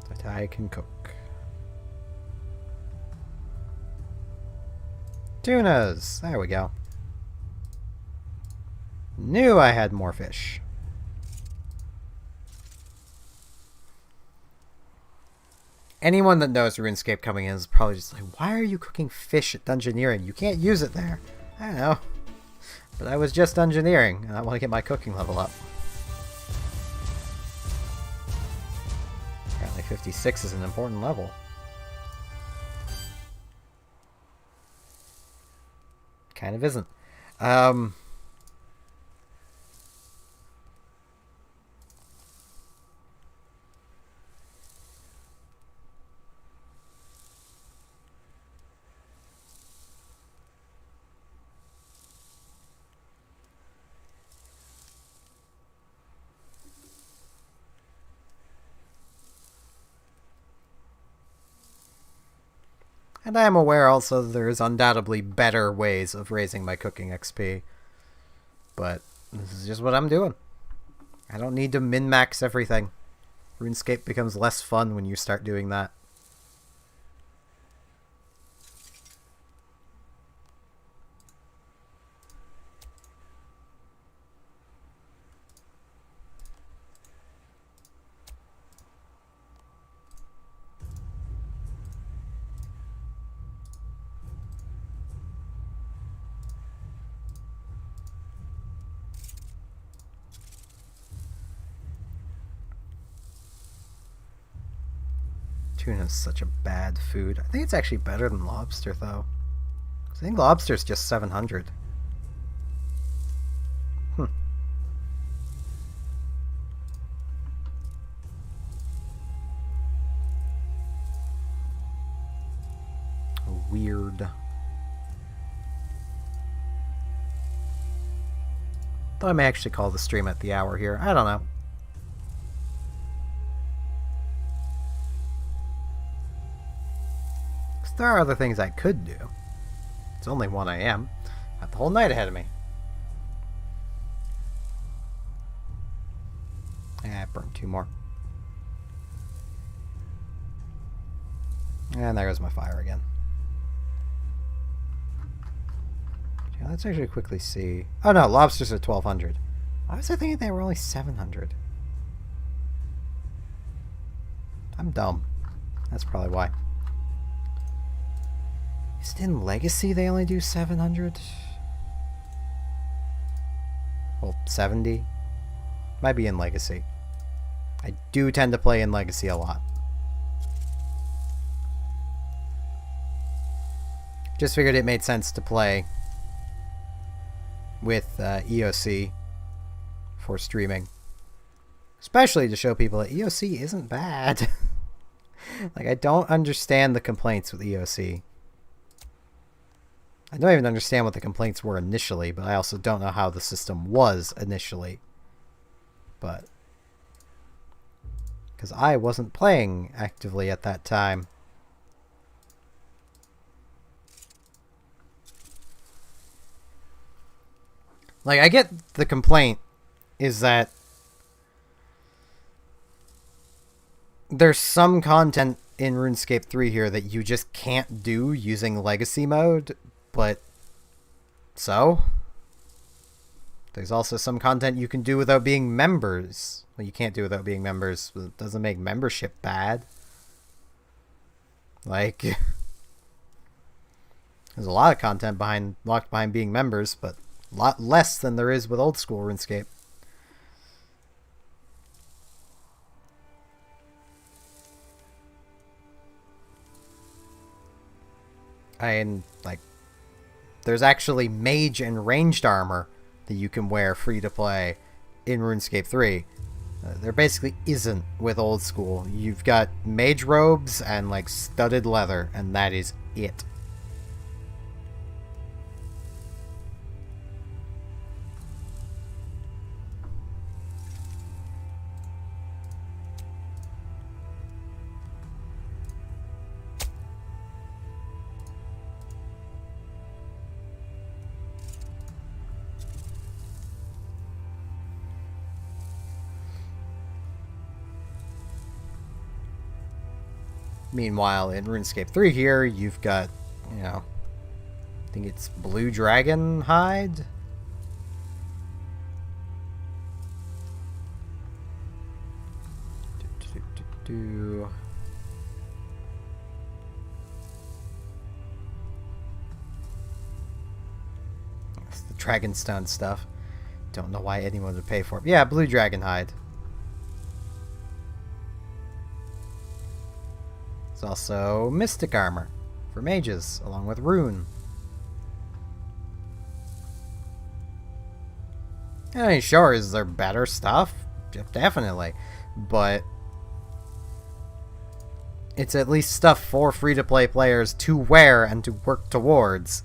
That I can cook. Tunas! There we go. Knew I had more fish. Anyone that knows RuneScape coming in is probably just like, why are you cooking fish at Dungeoneering? You can't use it there. I don't know. But I was just Dungeoneering, and I want to get my cooking level up. Apparently 56 is an important level. Kind of isn't. And I am aware also that there is undoubtedly better ways of raising my cooking XP. But this is just what I'm doing. I don't need to min-max everything. RuneScape becomes less fun when you start doing that. Tuna is such a bad food. I think it's actually better than lobster, though. I think lobster's just 700. Weird. Though I may actually call the stream at the hour here. I don't know. There are other things I could do. It's only 1 AM. I have the whole night ahead of me. I burned 2 more. And there goes my fire again. Okay, let's actually quickly see. Oh no, lobsters are 1200. Why was I thinking they were only 700? I'm dumb. That's probably why. Is it in Legacy they only do 700? Well, 70? Might be in Legacy. I do tend to play in Legacy a lot. Just figured it made sense to play with EOC for streaming. Especially to show people that EOC isn't bad. Like, I don't understand the complaints with EOC. I don't even understand what the complaints were initially, but I also don't know how the system was initially. But because I wasn't playing actively at that time. Like, I get the complaint is that there's some content in RuneScape 3 here that you just can't do using Legacy mode, but so? There's also some content you can do without being members. Well, you can't do without being members. It doesn't make membership bad. Like, there's a lot of content locked behind being members, but a lot less than there is with old school RuneScape. And, like, there's actually mage and ranged armor that you can wear free to play in RuneScape 3. There basically isn't with old school. You've got mage robes and, like, studded leather, and that is it. Meanwhile, in RuneScape 3 here, you've got, you know, I think it's blue dragon hide? It's the Dragonstone stuff. Don't know why anyone would pay for it. Yeah, blue dragon hide. There's also mystic armor for mages, along with rune. I mean, sure, is there better stuff? Definitely. But it's at least stuff for free-to-play players to wear and to work towards.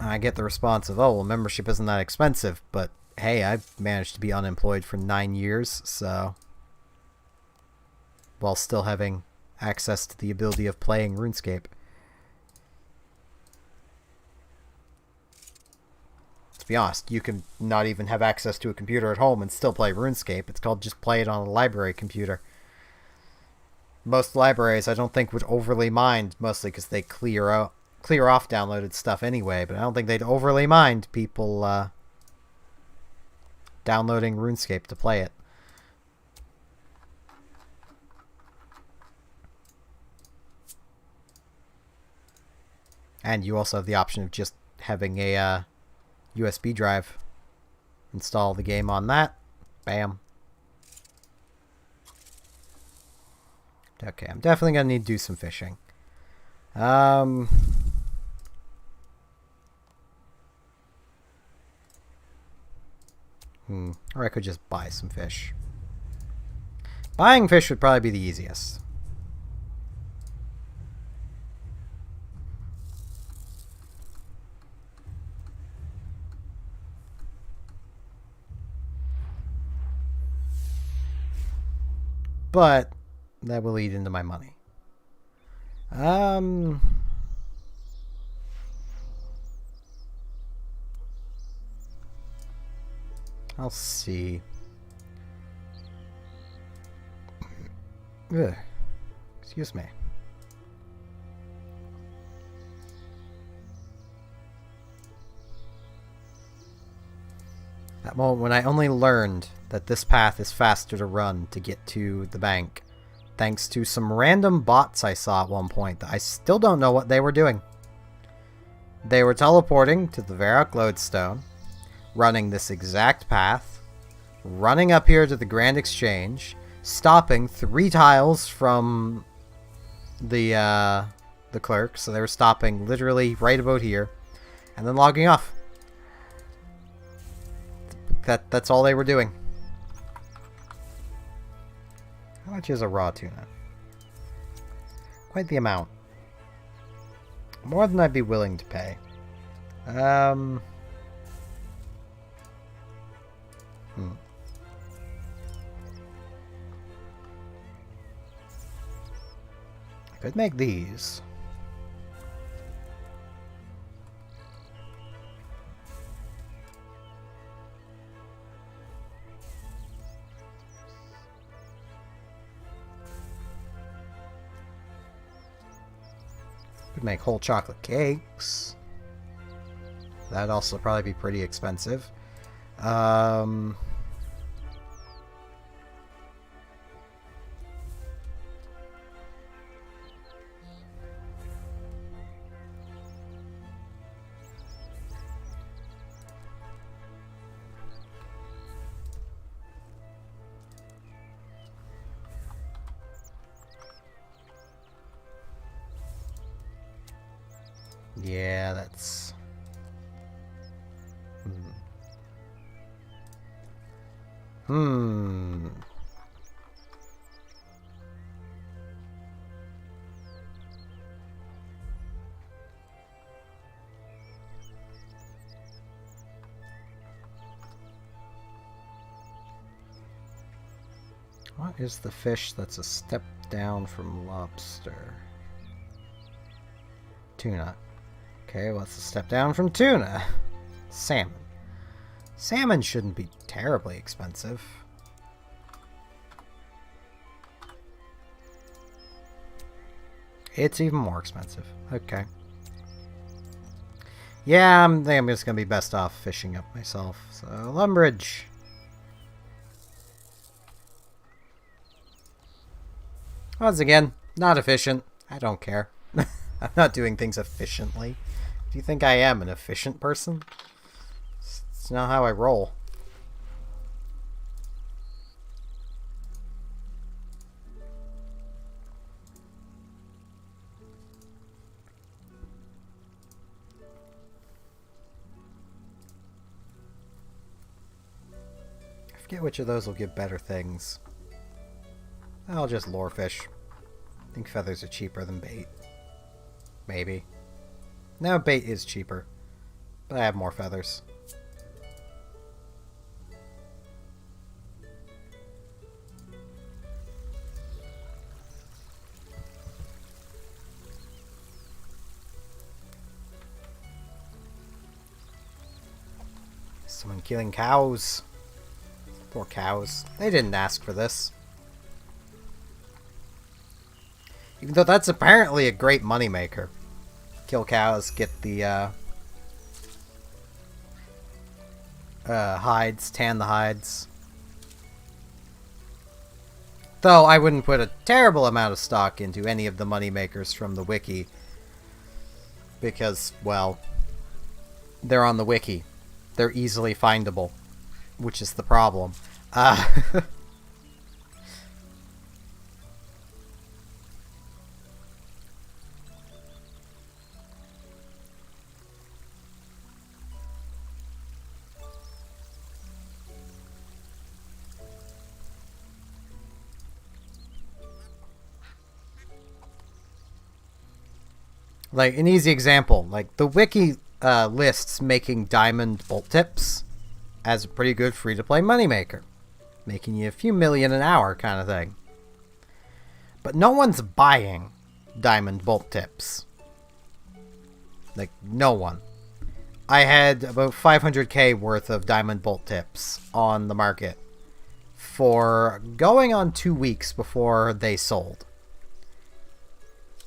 I get the response of, oh, well, membership isn't that expensive, but hey, I've managed to be unemployed for 9 years, so while still having access to the ability of playing RuneScape. To be honest, you can not even have access to a computer at home and still play RuneScape. It's called just play it on a library computer. Most libraries I don't think would overly mind, mostly because they clear off downloaded stuff anyway, but I don't think they'd overly mind people downloading RuneScape to play it. And you also have the option of just having a USB drive. Install the game on that. Bam. Okay, I'm definitely going to need to do some fishing. Or I could just buy some fish. Buying fish would probably be the easiest. But that will eat into my money. I'll see. Ugh. Excuse me. That moment when I only learned that this path is faster to run to get to the bank Thanks to some random bots I saw at one point that I still don't know what they were doing. They were teleporting to the Varrock Lodestone, running this exact path, running up here to the Grand Exchange, stopping 3 tiles from the clerk, so they were stopping literally right about here, and then logging off. That's all they were doing. How much is a raw tuna? Quite the amount. More than I'd be willing to pay. I could make these. Could make whole chocolate cakes. That'd also probably be pretty expensive. Yeah, that's... What is the fish that's a step down from lobster? Tuna. Okay, what's a step down from tuna? Salmon. Salmon shouldn't be terribly expensive. It's even more expensive. Okay. Yeah, I think I'm just going to be best off fishing up myself. So, Lumbridge. Once again, not efficient. I don't care. I'm not doing things efficiently. Do you think I am an efficient person? It's not how I roll. I forget which of those will give better things. I'll just lure fish. I think feathers are cheaper than bait. Maybe. No, bait is cheaper. But I have more feathers. Someone killing cows. Poor cows. They didn't ask for this. Even though that's apparently a great moneymaker. Kill cows, get the hides, tan the hides. Though I wouldn't put a terrible amount of stock into any of the moneymakers from the wiki. Because, well, they're on the wiki. They're easily findable. Which is the problem. Like, an easy example, like, the wiki lists making diamond bolt tips as a pretty good free-to-play moneymaker. Making you a few million an hour kind of thing. But no one's buying diamond bolt tips. Like, no one. I had about 500k worth of diamond bolt tips on the market for going on 2 weeks before they sold.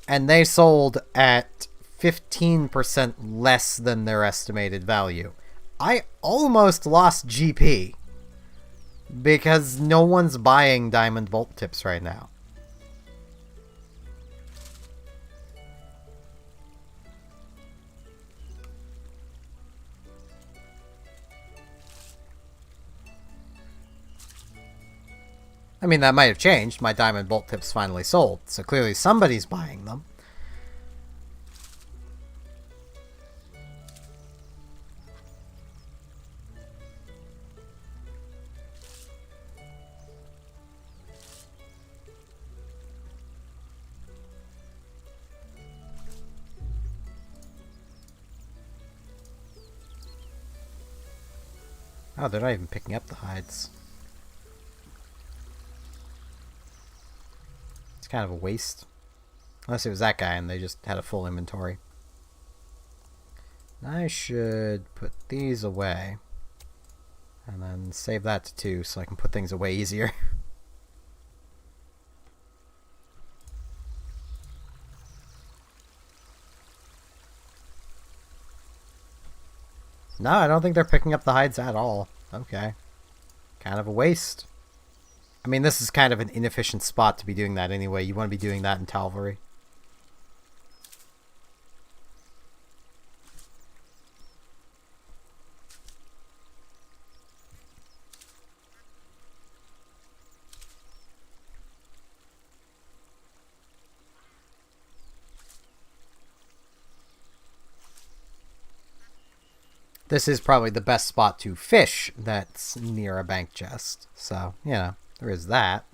And they sold at 15% less than their estimated value. I almost lost GP because no one's buying diamond bolt tips right now. I mean, that might have changed. My diamond bolt tips finally sold, so clearly somebody's buying them. Oh, they're not even picking up the hides. It's kind of a waste. Unless it was that guy and they just had a full inventory. I should put these away. And then save that to 2 so I can put things away easier. No, I don't think they're picking up the hides at all. Okay. Kind of a waste. I mean, this is kind of an inefficient spot to be doing that anyway. You want to be doing that in Tal'Vori. This is probably the best spot to fish that's near a bank chest. So, you know, there is that.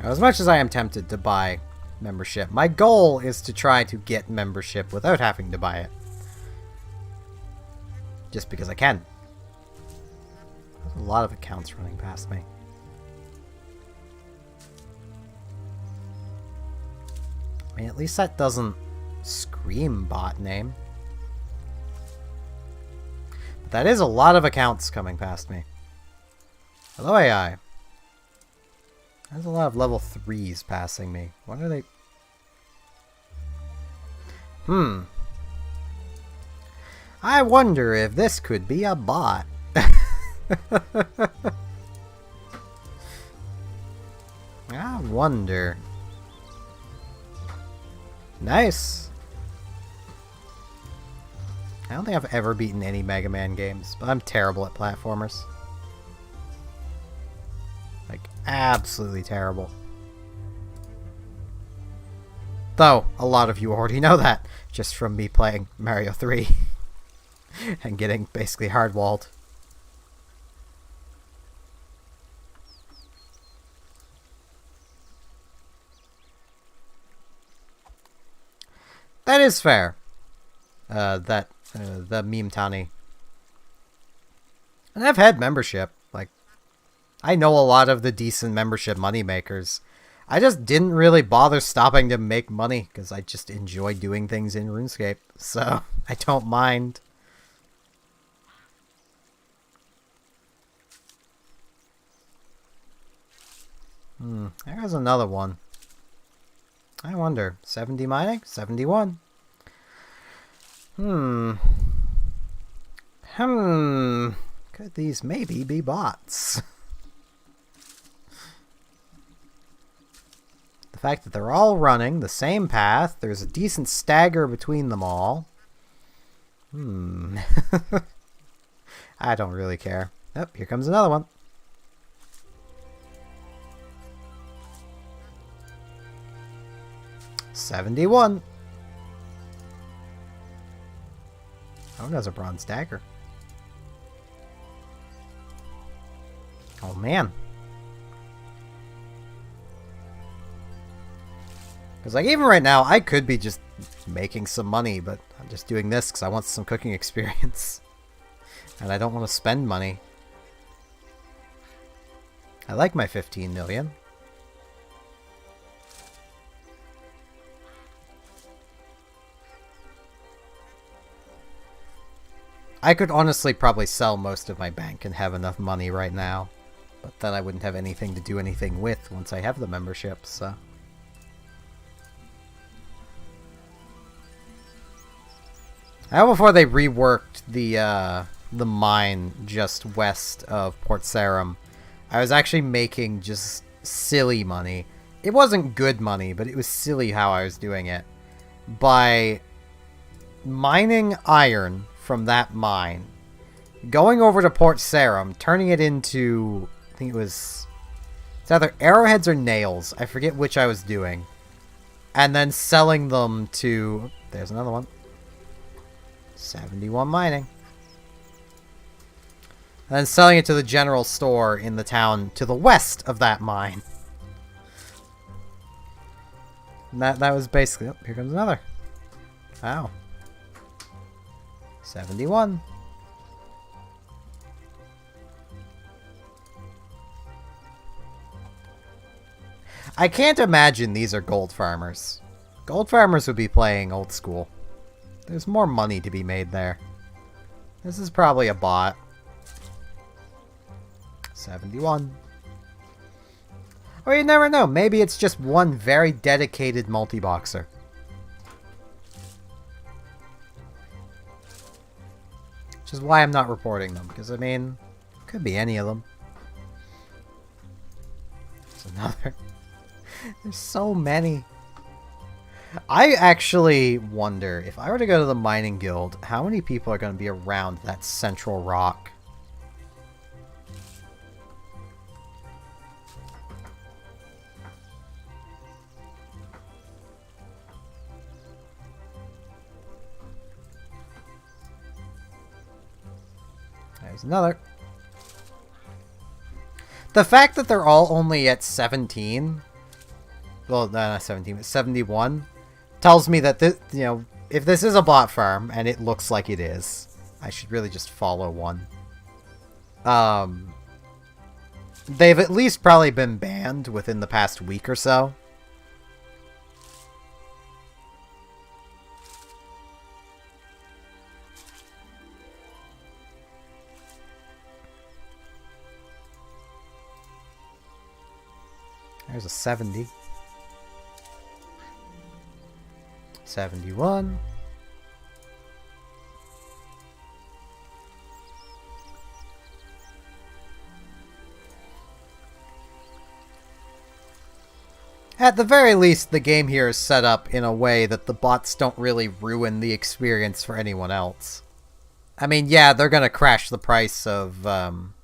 As much as I am tempted to buy membership, my goal is to try to get membership without having to buy it. Just because I can. There's a lot of accounts running past me. I mean, at least that doesn't scream bot name. But that is a lot of accounts coming past me. Hello, AI. There's a lot of level 3s passing me. What are they? I wonder if this could be a bot. I wonder. Nice. I don't think I've ever beaten any Mega Man games, but I'm terrible at platformers. Like, absolutely terrible. Though, a lot of you already know that, just from me playing Mario 3. And getting basically hardwalled. That is fair. The meme Tani. And I've had membership. Like, I know a lot of the decent membership moneymakers. I just didn't really bother stopping to make money because I just enjoy doing things in RuneScape. So, I don't mind. There's another one. I wonder. 70 mining? 71. Could these maybe be bots? The fact that they're all running the same path, there's a decent stagger between them all. I don't really care. Oh, here comes another one. $71. Oh, there's a bronze dagger. Oh, man. Because, like, even right now, I could be just making some money, but I'm just doing this because I want some cooking experience. And I don't want to spend money. I like my 15 million. I could honestly probably sell most of my bank and have enough money right now. But then I wouldn't have anything to do anything with once I have the membership, so... How before they reworked the mine just west of Port Sarum, I was actually making just silly money. It wasn't good money, but it was silly how I was doing it. By mining iron from that mine, going over to Port Sarum, turning it into, I think it's either arrowheads or nails. I forget which I was doing. And then selling them to, there's another one. 71 mining. And then selling it to the general store in the town to the west of that mine. And that was basically... Oh, here comes another. Wow. 71. I can't imagine these are gold farmers. Gold farmers would be playing old school. There's more money to be made there. This is probably a bot. 71. Or you never know. Maybe it's just one very dedicated multi-boxer. Which is why I'm not reporting them. Because, I mean, could be any of them. There's another. There's so many. I actually wonder, if I were to go to the mining guild, how many people are going to be around that central rock? There's another. The fact that they're all only at 17, well, not 17, but 71, tells me that this, you know, if this is a bot farm, and it looks like it is, I should really just follow one. They've at least probably been banned within the past week or so. There's a 70. 71. At the very least, the game here is set up in a way that the bots don't really ruin the experience for anyone else. I mean, yeah, they're gonna crash the price of Adamant,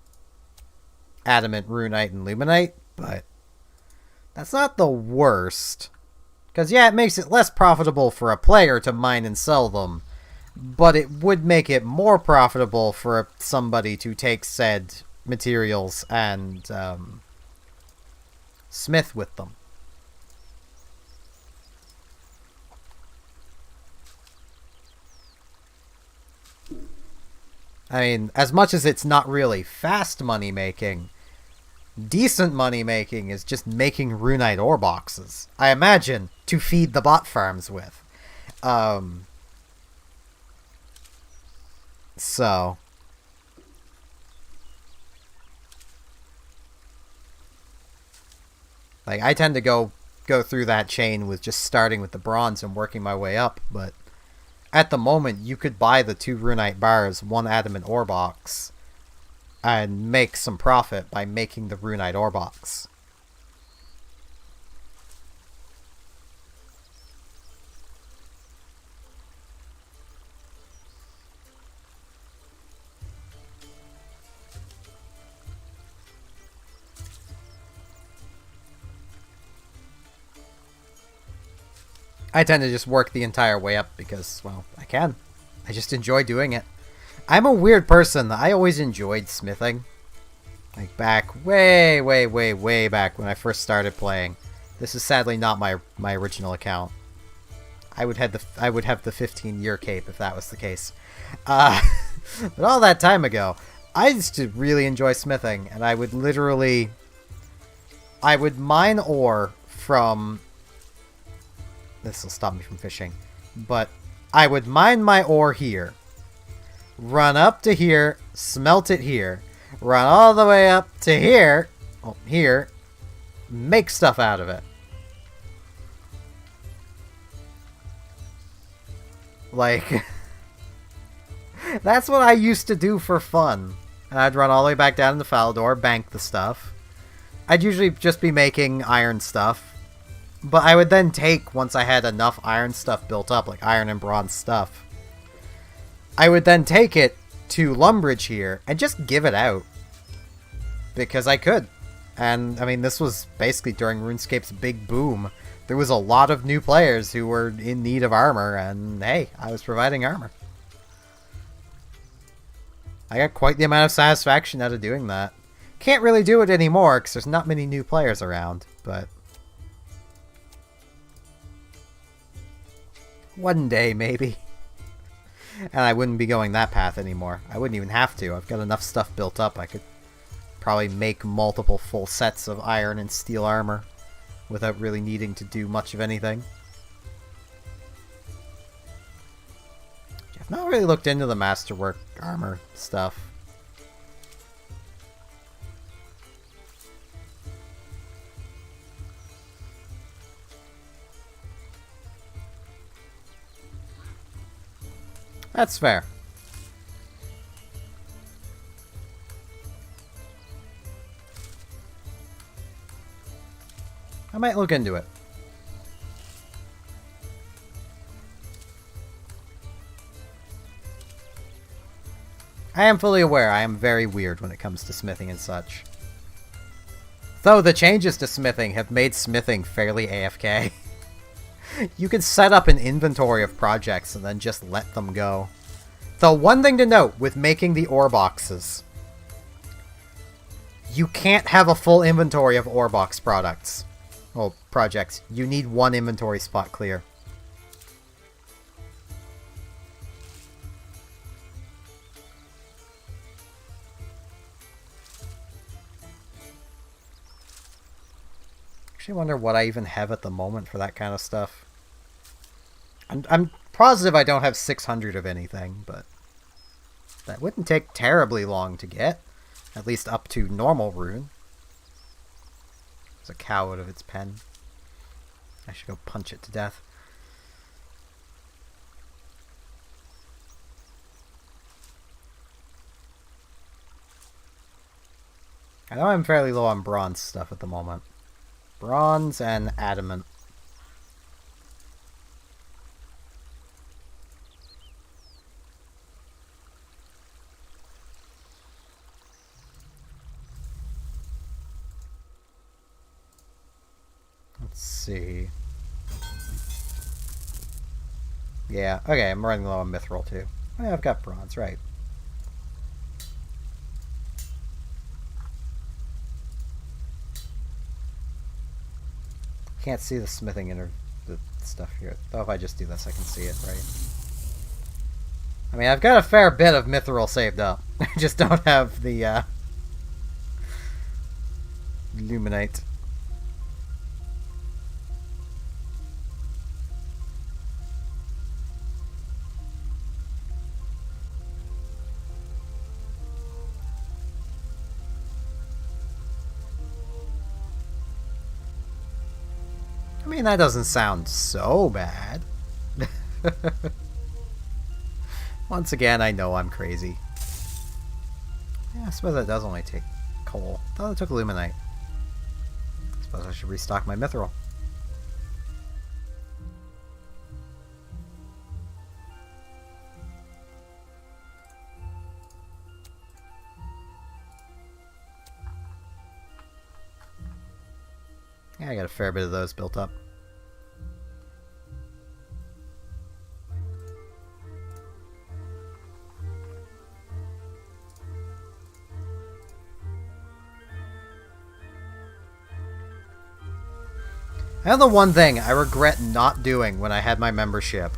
Runite, and Luminite, but that's not the worst. Because, yeah, it makes it less profitable for a player to mine and sell them, but it would make it more profitable for somebody to take said materials and smith with them. I mean, as much as it's not really fast money making, decent money making is just making Runite ore boxes, I imagine, to feed the bot farms with. So like, I tend to go through that chain with just starting with the bronze and working my way up, but at the moment you could buy the 2 Runite bars, 1 adamant ore box, and make some profit by making the Runite ore box. I tend to just work the entire way up because, well, I can. I just enjoy doing it. I'm a weird person. I always enjoyed smithing. Like back way, way, way, way back when I first started playing. This is sadly not my original account. I would have the 15-year cape if that was the case. But all that time ago, I used to really enjoy smithing, and I would literally I would mine ore from... This will stop me from fishing. But I would mine my ore here. Run up to here, smelt it here. Run all the way up to here. Oh, here. Make stuff out of it. Like... That's what I used to do for fun. And I'd run all the way back down to Falador, bank the stuff. I'd usually just be making iron stuff. But I would then take, once I had enough iron stuff built up, like iron and bronze stuff, I would then take it to Lumbridge here and just give it out. Because I could. And, I mean, this was basically during RuneScape's big boom. There was a lot of new players who were in need of armor, and hey, I was providing armor. I got quite the amount of satisfaction out of doing that. Can't really do it anymore, because there's not many new players around, but... One day, maybe. And I wouldn't be going that path anymore. I wouldn't even have to. I've got enough stuff built up. I could probably make multiple full sets of iron and steel armor without really needing to do much of anything. I've not really looked into the Masterwork armor stuff. That's fair. I might look into it. I am fully aware I am very weird when it comes to smithing and such. Though the changes to smithing have made smithing fairly AFK. You can set up an inventory of projects and then just let them go. Though one thing to note with making the ore boxes, you can't have a full inventory of ore box products. Oh, projects. You need one inventory spot clear. Actually wonder what I even have at the moment for that kind of stuff. I'm positive I don't have 600 of anything, but that wouldn't take terribly long to get. At least up to normal rune. There's a cow out of its pen. I should go punch it to death. I know I'm fairly low on bronze stuff at the moment. Bronze and adamant. Let's see. Yeah, okay, I'm running low on mithril too. Oh, yeah, I've got bronze, right. Can't see the smithing the stuff here. Though if I just do this, I can see it, right? I mean, I've got a fair bit of mithril saved up. I just don't have the, Luminite. I mean, that doesn't sound so bad. Once again, I know I'm crazy. Yeah, I suppose that does only take coal. I thought it took luminite. I suppose I should restock my mithril. Yeah, I got a fair bit of those built up. I know the one thing I regret not doing when I had my membership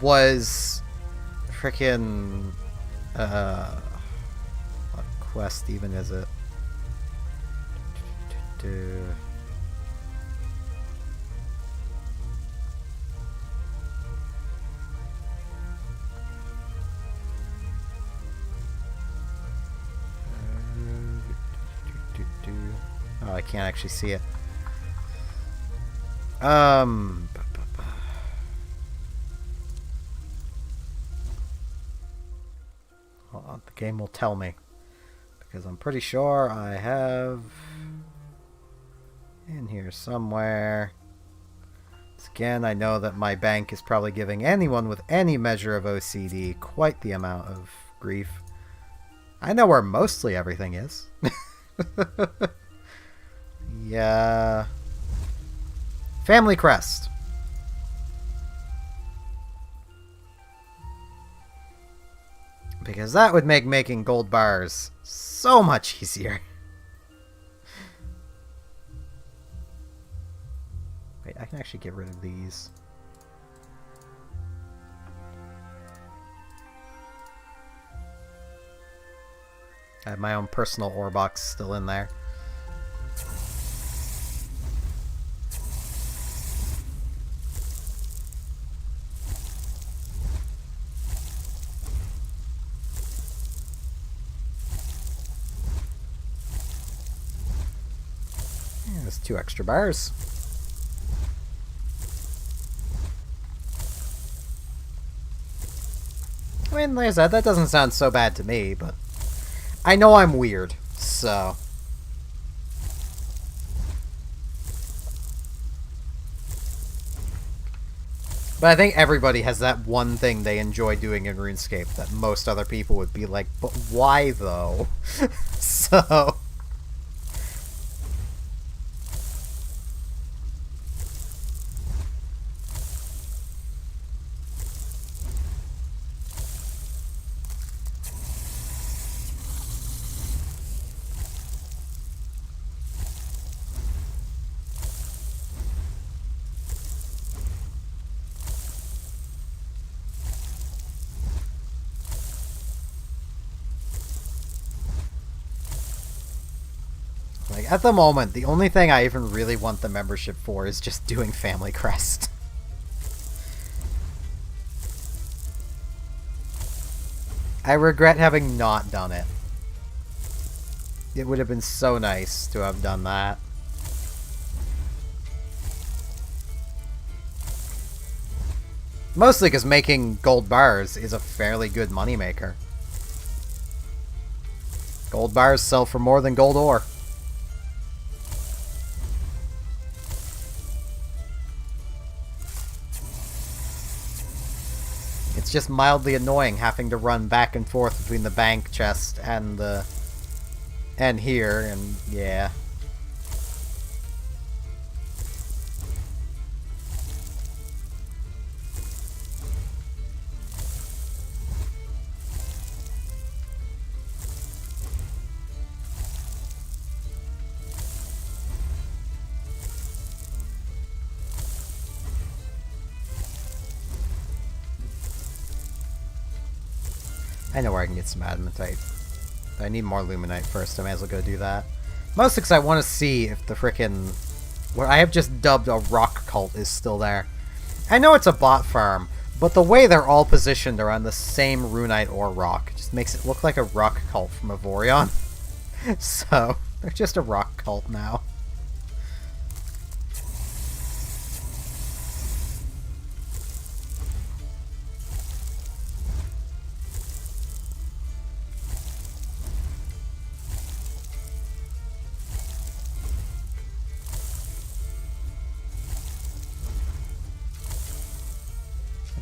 was frickin' what quest even is it? do. Oh, I can't actually see it. Hold on, the game will tell me. Because I'm pretty sure I have in here somewhere. Again, I know that my bank is probably giving anyone with any measure of OCD quite the amount of grief. I know where mostly everything is. Yeah. Family crest. Because that would make making gold bars so much easier. Wait, I can actually get rid of these. I have my own personal ore box still in there. There's 2 extra bars. I mean, like I said, that doesn't sound so bad to me, but I know I'm weird, so... But I think everybody has that one thing they enjoy doing in RuneScape that most other people would be like, but why though? So... Like, at the moment, the only thing I even really want the membership for is just doing Family Crest. I regret having not done it. It would have been so nice to have done that. Mostly because making gold bars is a fairly good moneymaker. Gold bars sell for more than gold ore. It's just mildly annoying having to run back and forth between the bank chest and the... and here, and yeah. I know where I can get some adamantite. But I need more luminite first. I may as well go do that. Mostly because I want to see if the frickin' what I have just dubbed a rock cult is still there. I know it's a bot farm, but the way they're all positioned around the same runite ore rock just makes it look like a rock cult from Avorion. So, they're just a rock cult now.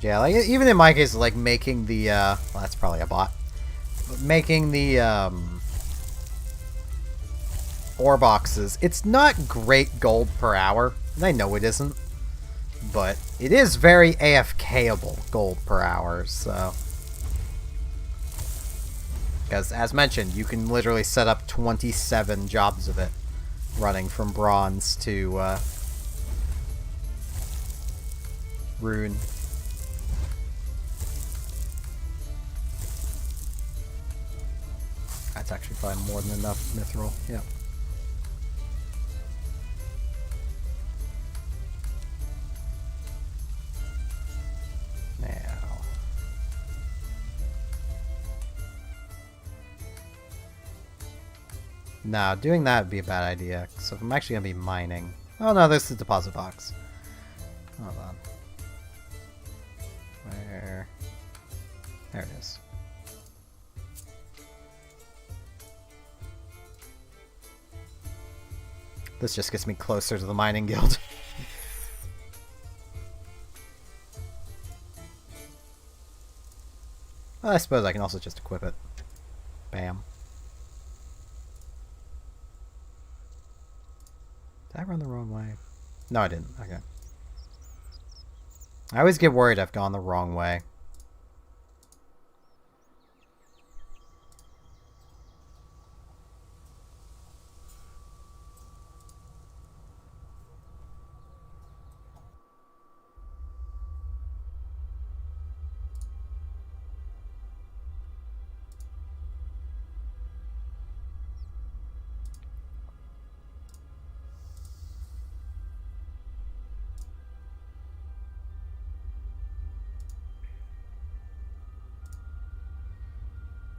Yeah, like, even in my case, like, making the, well, that's probably a bot. But making the, ore boxes, it's not great gold per hour, and I know it isn't, but it is very AFK-able gold per hour, so... Because, as mentioned, you can literally set up 27 jobs of it, running from bronze to, rune. That's actually probably more than enough mithril. Yep. No, doing that would be a bad idea. So if I'm actually going to be mining... Oh no, there's the deposit box. Hold on. Where... There it is. This just gets me closer to the mining guild. Well, I suppose I can also just equip it. Bam. Did I run the wrong way? No, I didn't. Okay. I always get worried I've gone the wrong way.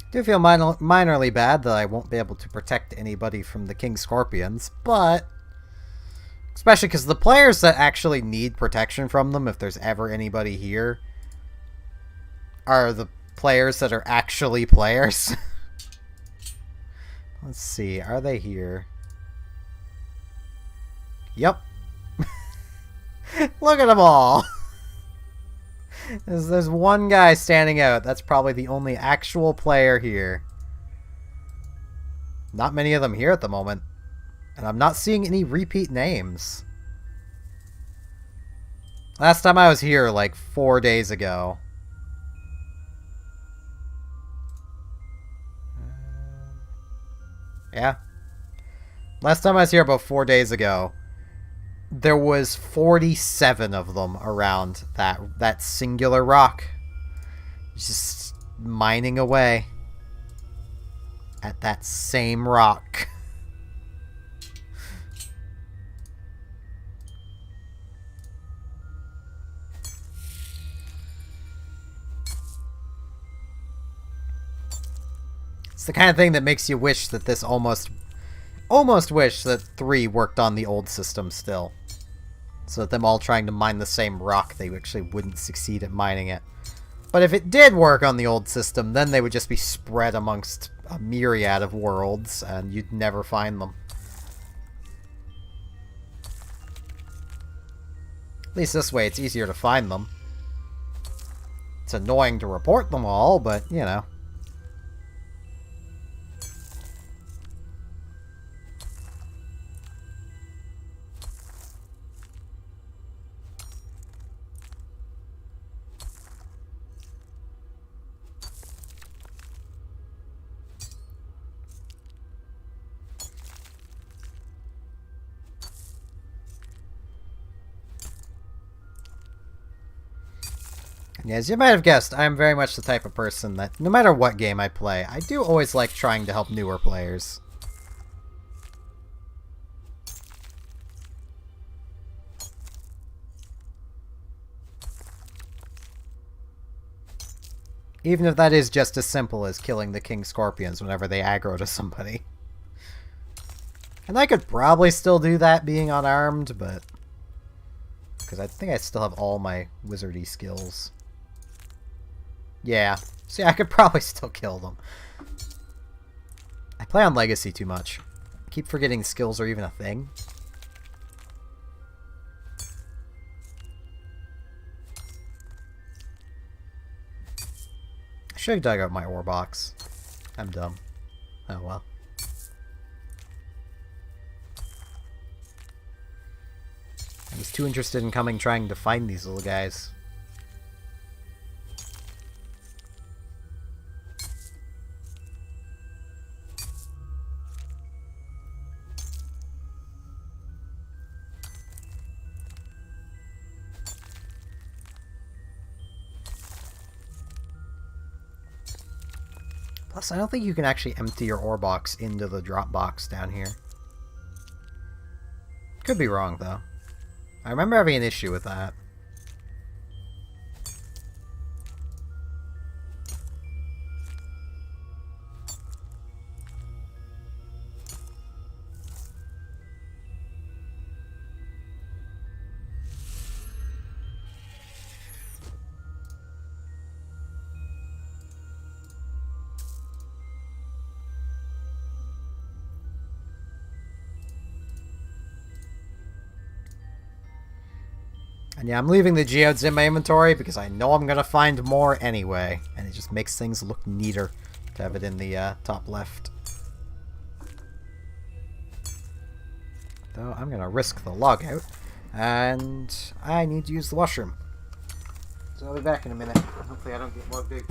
I do feel minorly bad that I won't be able to protect anybody from the King Scorpions, but... Especially because the players that actually need protection from them, if there's ever anybody here, are the players that are actually players. Let's see, are they here? Yep. Look at them all! There's one guy standing out. That's probably the only actual player here. Not many of them here at the moment. And I'm not seeing any repeat names. Last time I was here, like, 4 days ago. Yeah. Last time I was here about 4 days ago, there was 47 of them around that singular rock. Just mining away at that same rock. It's the kind of thing that makes you wish that this almost wish that 3 worked on the old system still. So that them all trying to mine the same rock, they actually wouldn't succeed at mining it. But if it did work on the old system, then they would just be spread amongst a myriad of worlds, and you'd never find them. At least this way, it's easier to find them. It's annoying to report them all, but, you know. Yeah, as you might have guessed, I'm very much the type of person that, no matter what game I play, I do always like trying to help newer players. Even if that is just as simple as killing the King Scorpions whenever they aggro to somebody. And I could probably still do that being unarmed, but... because I think I still have all my wizardy skills. Yeah. See, I could probably still kill them. I play on Legacy too much. I keep forgetting skills are even a thing. I should have dug out my ore box. I'm dumb. Oh well. I was too interested in trying to find these little guys. Plus, I don't think you can actually empty your ore box into the drop box down here. Could be wrong, though. I remember having an issue with that. And yeah, I'm leaving the geodes in my inventory because I know I'm going to find more anyway. And it just makes things look neater to have it in the top left. Though I'm going to risk the log out. And I need to use the washroom. So I'll be back in a minute. Hopefully I don't get logged out.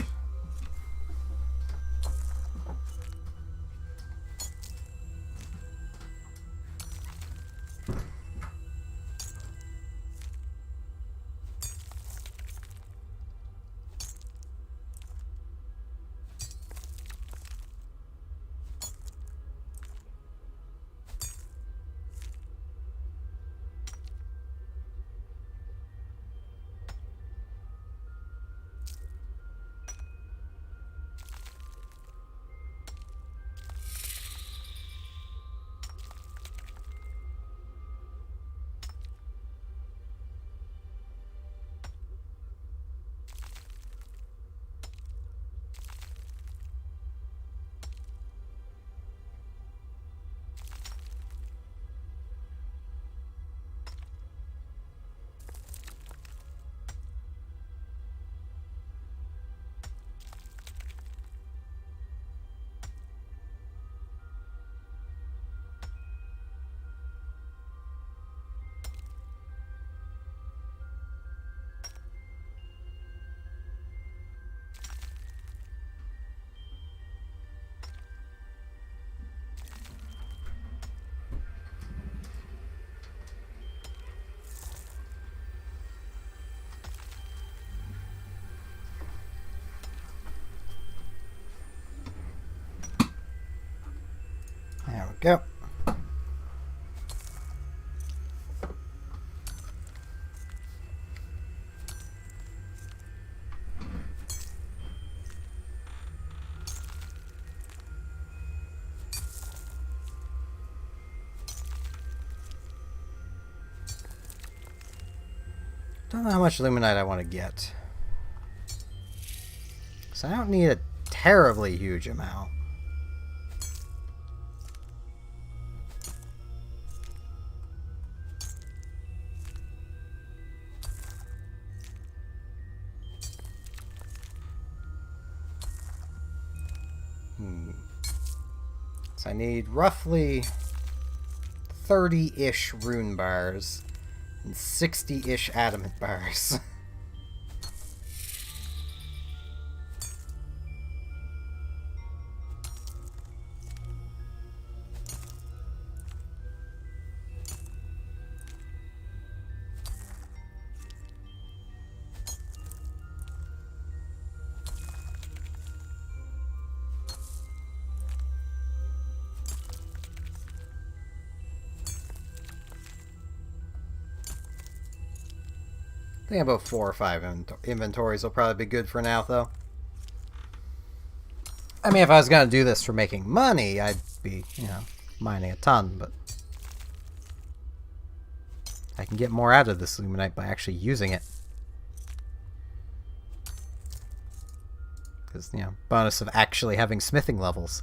There we go. Don't know how much luminite I want to get. So I don't need a terribly huge amount. So I need roughly 30-ish rune bars and 60-ish adamant bars. I think about 4 or 5 inventories will probably be good for now, though. I mean, if I was going to do this for making money, I'd be, you know, mining a ton, but I can get more out of this luminite by actually using it. Because, you know, bonus of actually having smithing levels.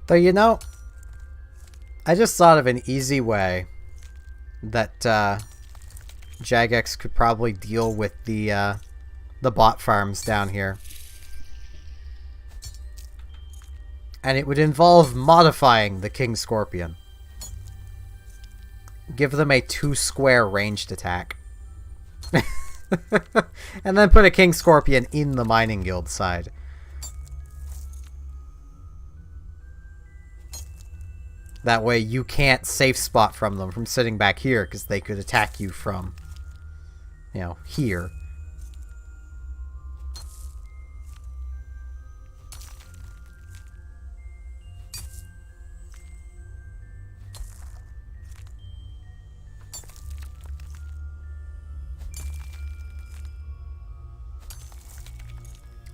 Though, you know, I just thought of an easy way that Jagex could probably deal with the bot farms down here. And it would involve modifying the King Scorpion. Give them a 2-square ranged attack. And then put a King Scorpion in the Mining Guild side. That way you can't safe spot from them from sitting back here, because they could attack you from, you know, here.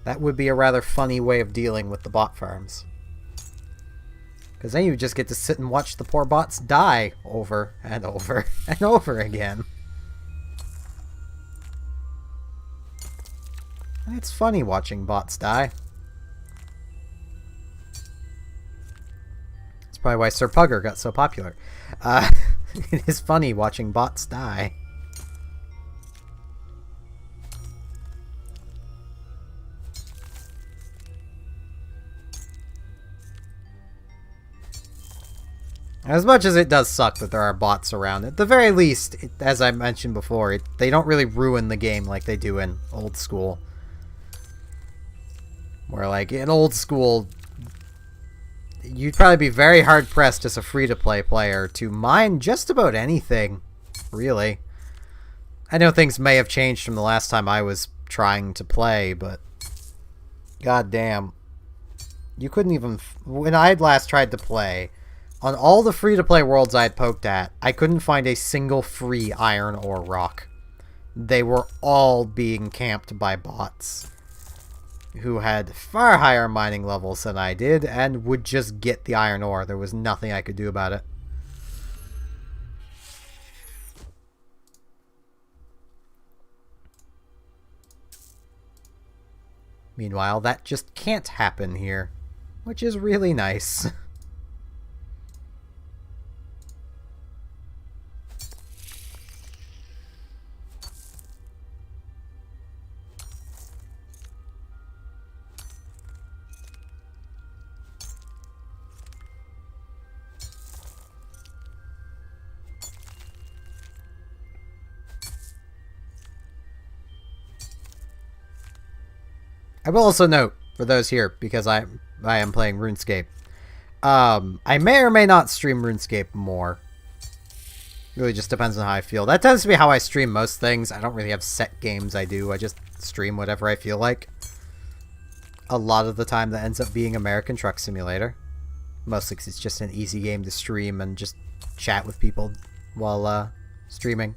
That would be a rather funny way of dealing with the bot farms. Because then you just get to sit and watch the poor bots die over and over and over again. And it's funny watching bots die. That's probably why Sir Pugger got so popular. It is funny watching bots die. As much as it does suck that there are bots around, at the very least, as I mentioned before, they don't really ruin the game like they do in old school. Where, like, in old school, you'd probably be very hard-pressed as a free-to-play player to mine just about anything, really. I know things may have changed from the last time I was trying to play, but goddamn. You couldn't even... When I had last tried to play... On all the free-to-play worlds I had poked at, I couldn't find a single free iron or rock. They were all being camped by bots who had far higher mining levels than I did and would just get the iron ore. There was nothing I could do about it. Meanwhile, that just can't happen here, which is really nice. I will also note, for those here, because I am playing Runescape, I may or may not stream Runescape more. Really just depends on how I feel. That tends to be how I stream most things. I don't really have set games I do. I just stream whatever I feel like. A lot of the time that ends up being American Truck Simulator. Mostly because it's just an easy game to stream and just chat with people while streaming.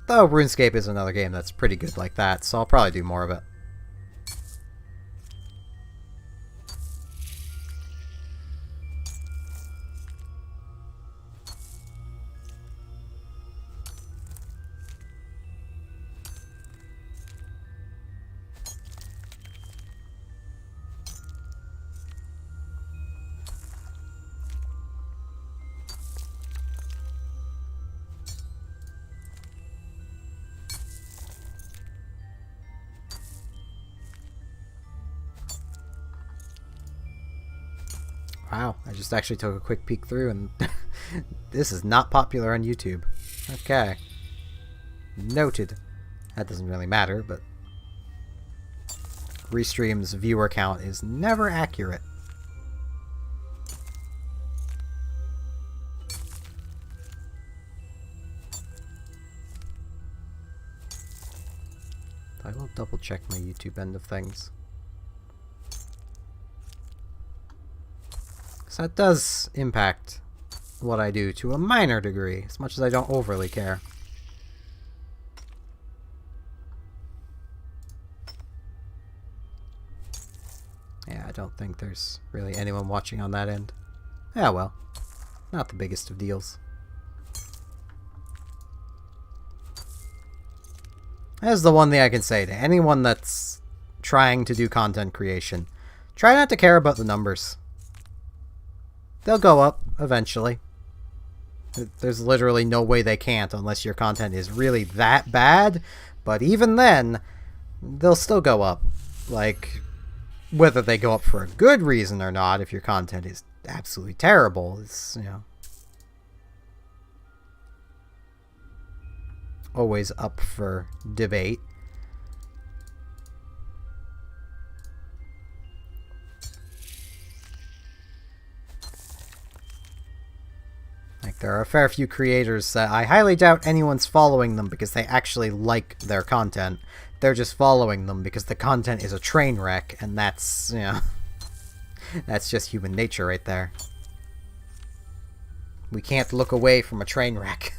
Though RuneScape is another game that's pretty good like that, so I'll probably do more of it. Wow, I just actually took a quick peek through and this is not popular on YouTube. Okay. Noted. That doesn't really matter, but Restream's viewer count is never accurate. I will double check my YouTube end of things. So that does impact what I do to a minor degree, as much as I don't overly care. Yeah, I don't think there's really anyone watching on that end. Yeah, well, not the biggest of deals. That's the one thing I can say to anyone that's trying to do content creation. Try not to care about the numbers. They'll go up eventually. There's literally no way they can't unless your content is really that bad. But even then, they'll still go up. Like, whether they go up for a good reason or not, if your content is absolutely terrible, is, you know, always up for debate. Like, there are a fair few creators that I highly doubt anyone's following them because they actually like their content. They're just following them because the content is a train wreck, and that's, you know, that's just human nature right there. We can't look away from a train wreck.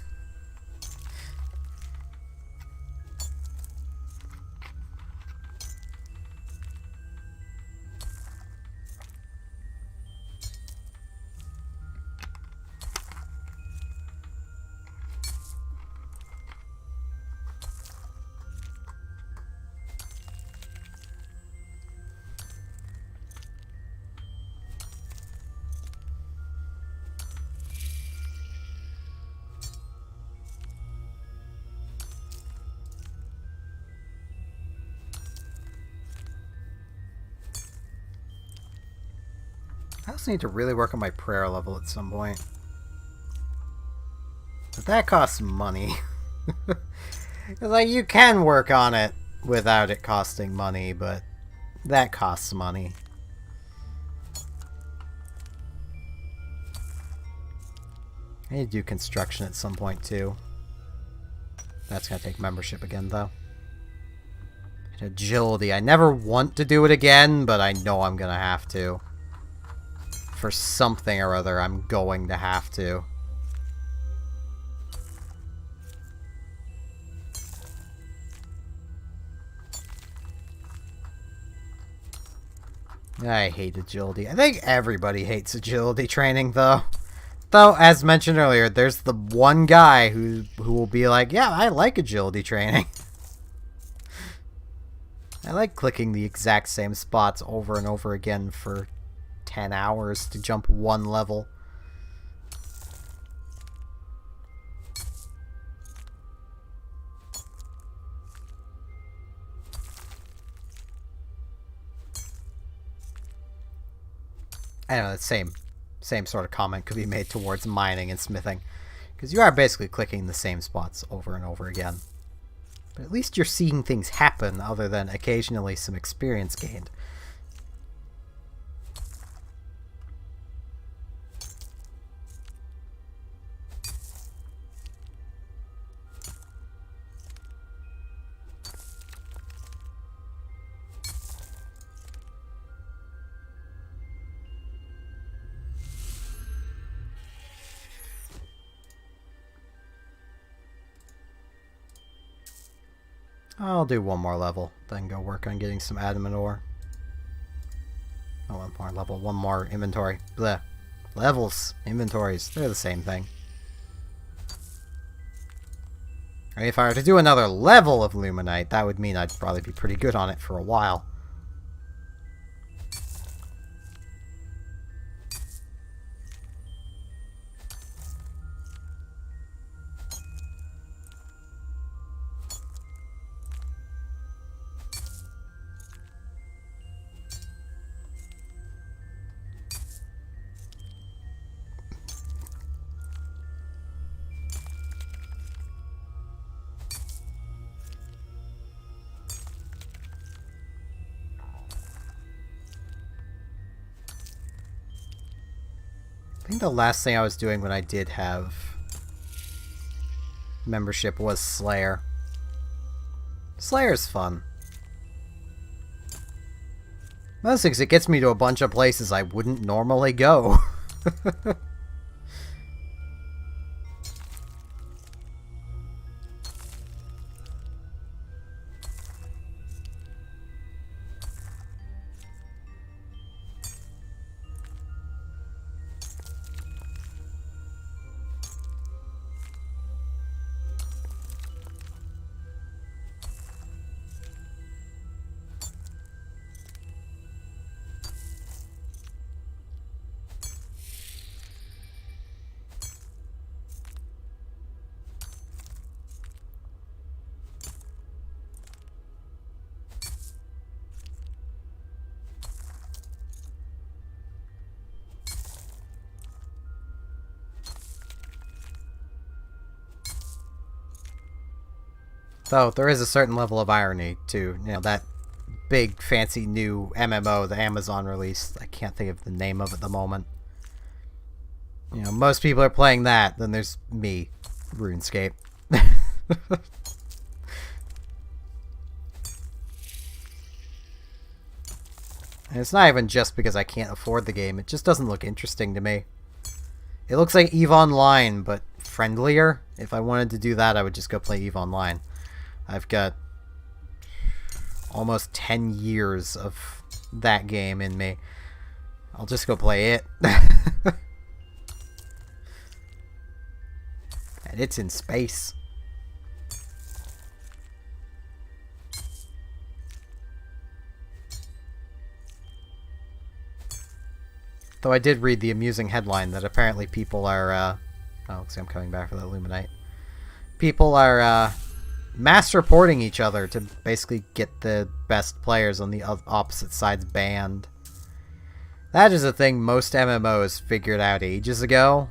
I also need to really work on my prayer level at some point. But that costs money. Like, you can work on it without it costing money, but that costs money. I need to do construction at some point, too. That's gonna take membership again, though. And agility. I never want to do it again, but I know I'm gonna have to. For something or other, I'm going to have to. I hate agility. I think everybody hates agility training, though. Though, as mentioned earlier, there's the one guy who will be like, yeah, I like agility training. I like clicking the exact same spots over and over again for 10 hours to jump one level. I know, the same sort of comment could be made towards mining and smithing, because you are basically clicking the same spots over and over again. But at least you're seeing things happen other than occasionally some experience gained. I'll do one more level, then go work on getting some adamant ore. Oh, one more level, one more inventory. Blech. Levels, inventories, they're the same thing. I mean, if I were to do another level of Luminite, that would mean I'd probably be pretty good on it for a while. I think the last thing I was doing when I did have membership was Slayer. Slayer's fun. Mostly because it gets me to a bunch of places I wouldn't normally go. Though, there is a certain level of irony to, you know, that big, fancy new MMO that Amazon released. I can't think of the name of it at the moment. You know, most people are playing that, then there's me, Runescape. And it's not even just because I can't afford the game, it just doesn't look interesting to me. It looks like EVE Online, but friendlier. If I wanted to do that, I would just go play EVE Online. I've got almost 10 years of that game in me. I'll just go play it. And it's in space. Though I did read the amusing headline that apparently people are, oh, see, I'm coming back for that Luminite. People are, mass reporting each other to basically get the best players on the opposite sides banned. That is a thing most MMOs figured out ages ago.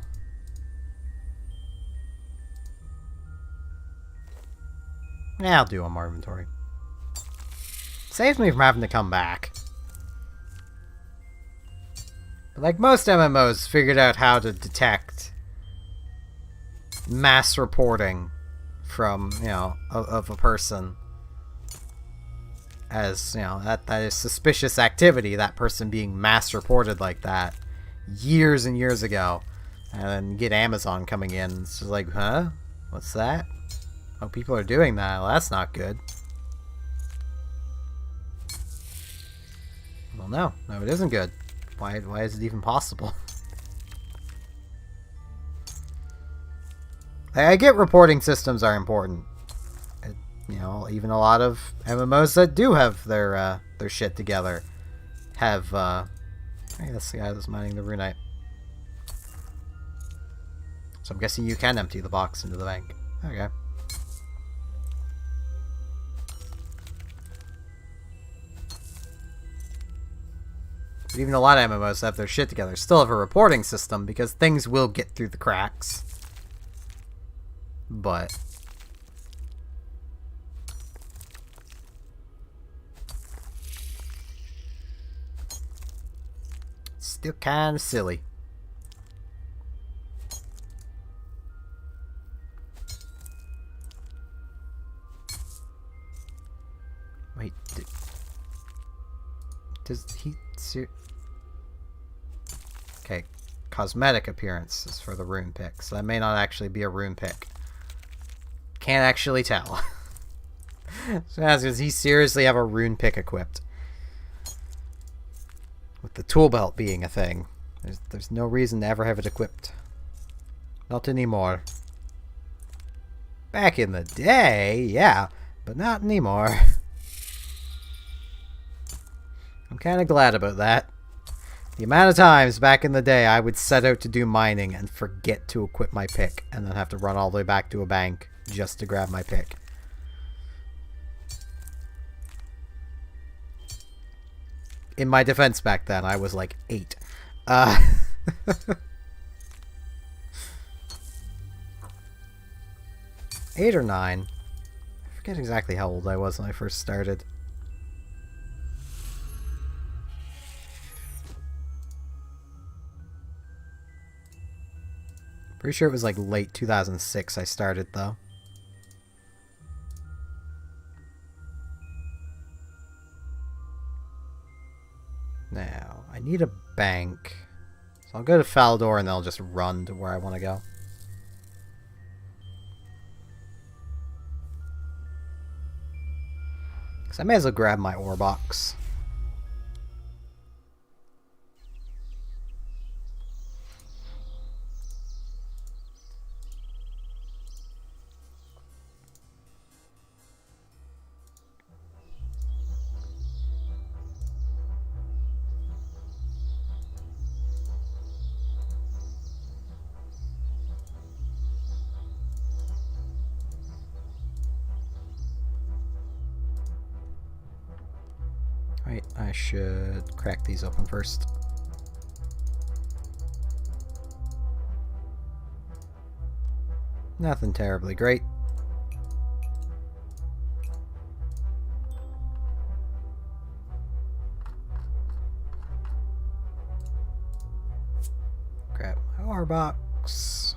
Yeah, I'll do one more inventory. Saves me from having to come back. But like most MMOs figured out how to detect mass reporting from, you know, of a person as, you know, that is suspicious activity, that person being mass reported like that years and years ago. And then get Amazon coming in. It's just like, huh? What's that? Oh, people are doing that. Well, that's not good. Well, no. No, it isn't good. Why is it even possible? I get reporting systems are important. You know, even a lot of MMOs that do have their shit together have, hey, that's the guy that's mining the Runite. So I'm guessing you can empty the box into the bank. Okay. But even a lot of MMOs that have their shit together still have a reporting system because things will get through the cracks. But still kind of silly. Wait, does he... Okay, cosmetic appearance is for the rune pick, so that may not actually be a rune pick. Can't actually tell. So does he seriously have a rune pick equipped? With the tool belt being a thing. There's no reason to ever have it equipped. Not anymore. Back in the day, yeah, but not anymore. I'm kind of glad about that. The amount of times back in the day I would set out to do mining and forget to equip my pick and then have to run all the way back to a bank just to grab my pick. In my defense back then, I was like 8. 8 or 9. I forget exactly how old I was when I first started. Pretty sure it was like late 2006 I started, though. Now, I need a bank. So I'll go to Faldor and then I'll just run to where I want to go. Because I may as well grab my ore box. Right, I should crack these open first. Nothing terribly great. Grab my ore box.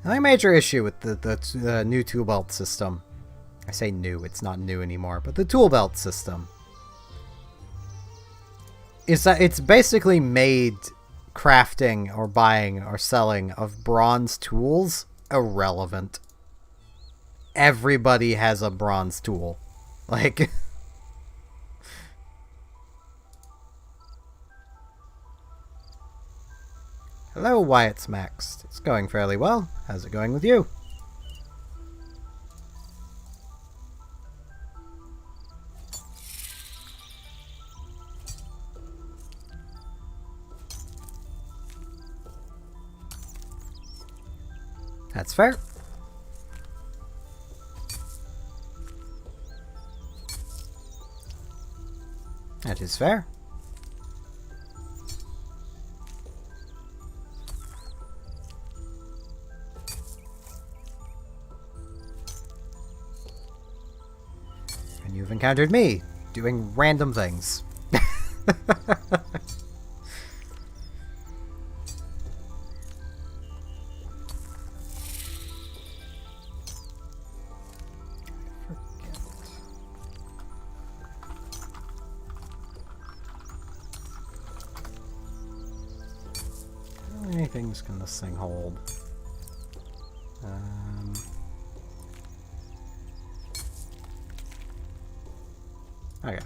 My major issue with the new tool belt system, I say new, it's not new anymore, but the tool belt system, is that it's basically made crafting or buying or selling of bronze tools irrelevant. Everybody has a bronze tool. Like... Hello, Wyatt's Maxed. It's going fairly well. How's it going with you? That's fair. That is fair. And you've encountered me doing random things. How many things can this thing hold? Okay.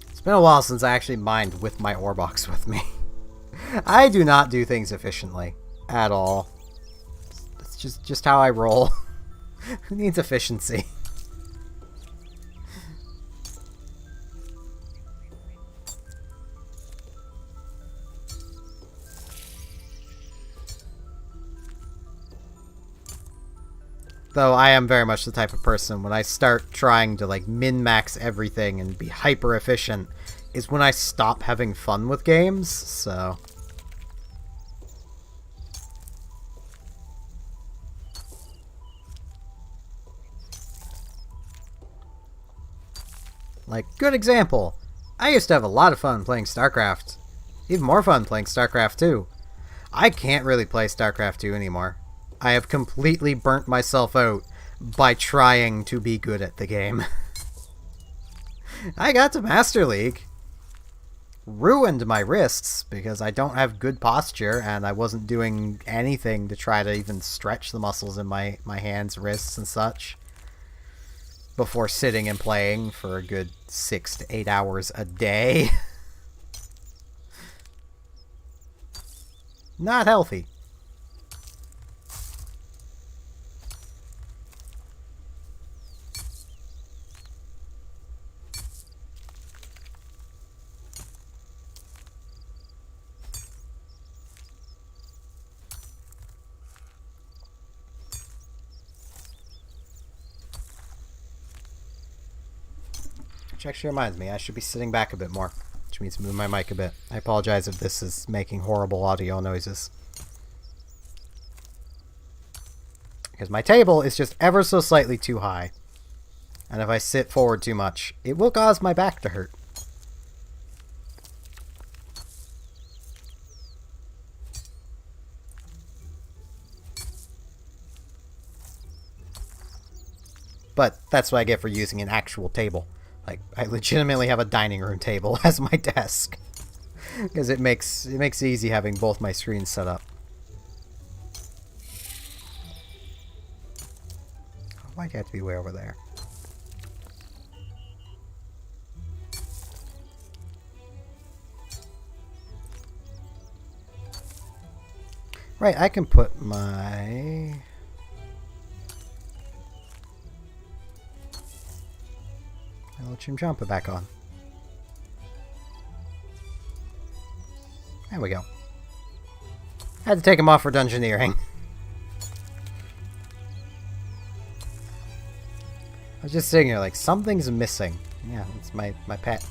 It's been a while since I actually mined with my ore box with me. I do not do things efficiently at all. It's just how I roll. Who needs efficiency? Though I am very much the type of person, when I start trying to like min-max everything and be hyper efficient, is when I stop having fun with games, so... Like, good example. I used to have a lot of fun playing StarCraft. Even more fun playing StarCraft 2. I can't really play StarCraft 2 anymore. I have completely burnt myself out by trying to be good at the game. I got to Master League. Ruined my wrists because I don't have good posture and I wasn't doing anything to try to even stretch the muscles in my hands, wrists, and such before sitting and playing for a good 6 to 8 hours a day. Not healthy. Which actually reminds me, I should be sitting back a bit more, which means move my mic a bit. I apologize if this is making horrible audio noises. Because my table is just ever so slightly too high. And if I sit forward too much, it will cause my back to hurt. But that's what I get for using an actual table. Like, I legitimately have a dining room table as my desk. Because it makes it easy having both my screens set up. Why'd you have to be way over there? Right, I can put my... little Chimchampa back on. There we go. Had to take him off for dungeoneering. I was just sitting here like, something's missing. Yeah, it's my pet.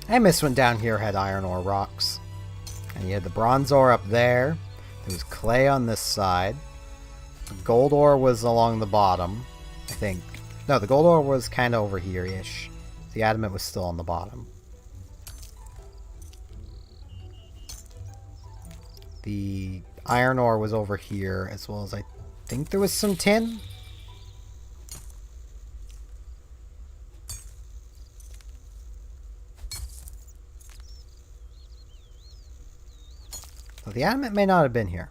I miss when down here had iron ore rocks. And you had the bronze ore up there. There was clay on this side. The gold ore was along the bottom, I think. No, the gold ore was kind of over here-ish. The adamant was still on the bottom. The iron ore was over here, as well as I think there was some tin. So the adamant may not have been here.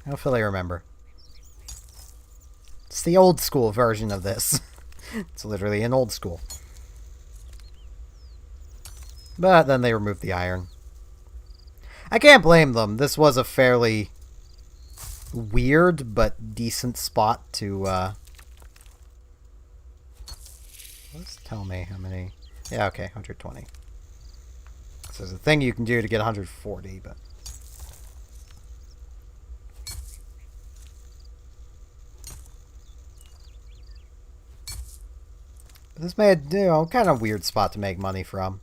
I don't fully remember. It's the old school version of this. It's literally an old school. But then they removed the iron. I can't blame them. This was a fairly weird but decent spot to, let's tell me how many. Yeah, okay, 120. So there's a thing you can do to get 140, but... This made, you know, kind of weird spot to make money from.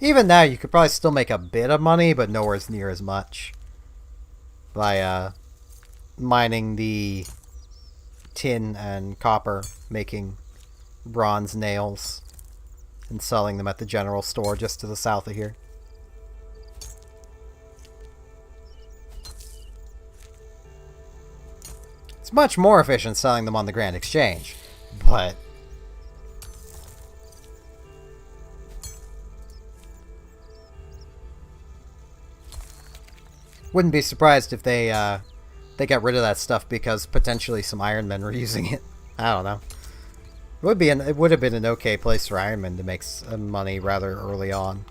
Even now, you could probably still make a bit of money, but nowhere near as much. By, mining the tin and copper, making bronze nails, and selling them at the general store just to the south of here. It's much more efficient selling them on the Grand Exchange, but... Wouldn't be surprised if they got rid of that stuff because potentially some Iron Men were using it. I don't know. It would have been an okay place for Iron Men to make some money rather early on.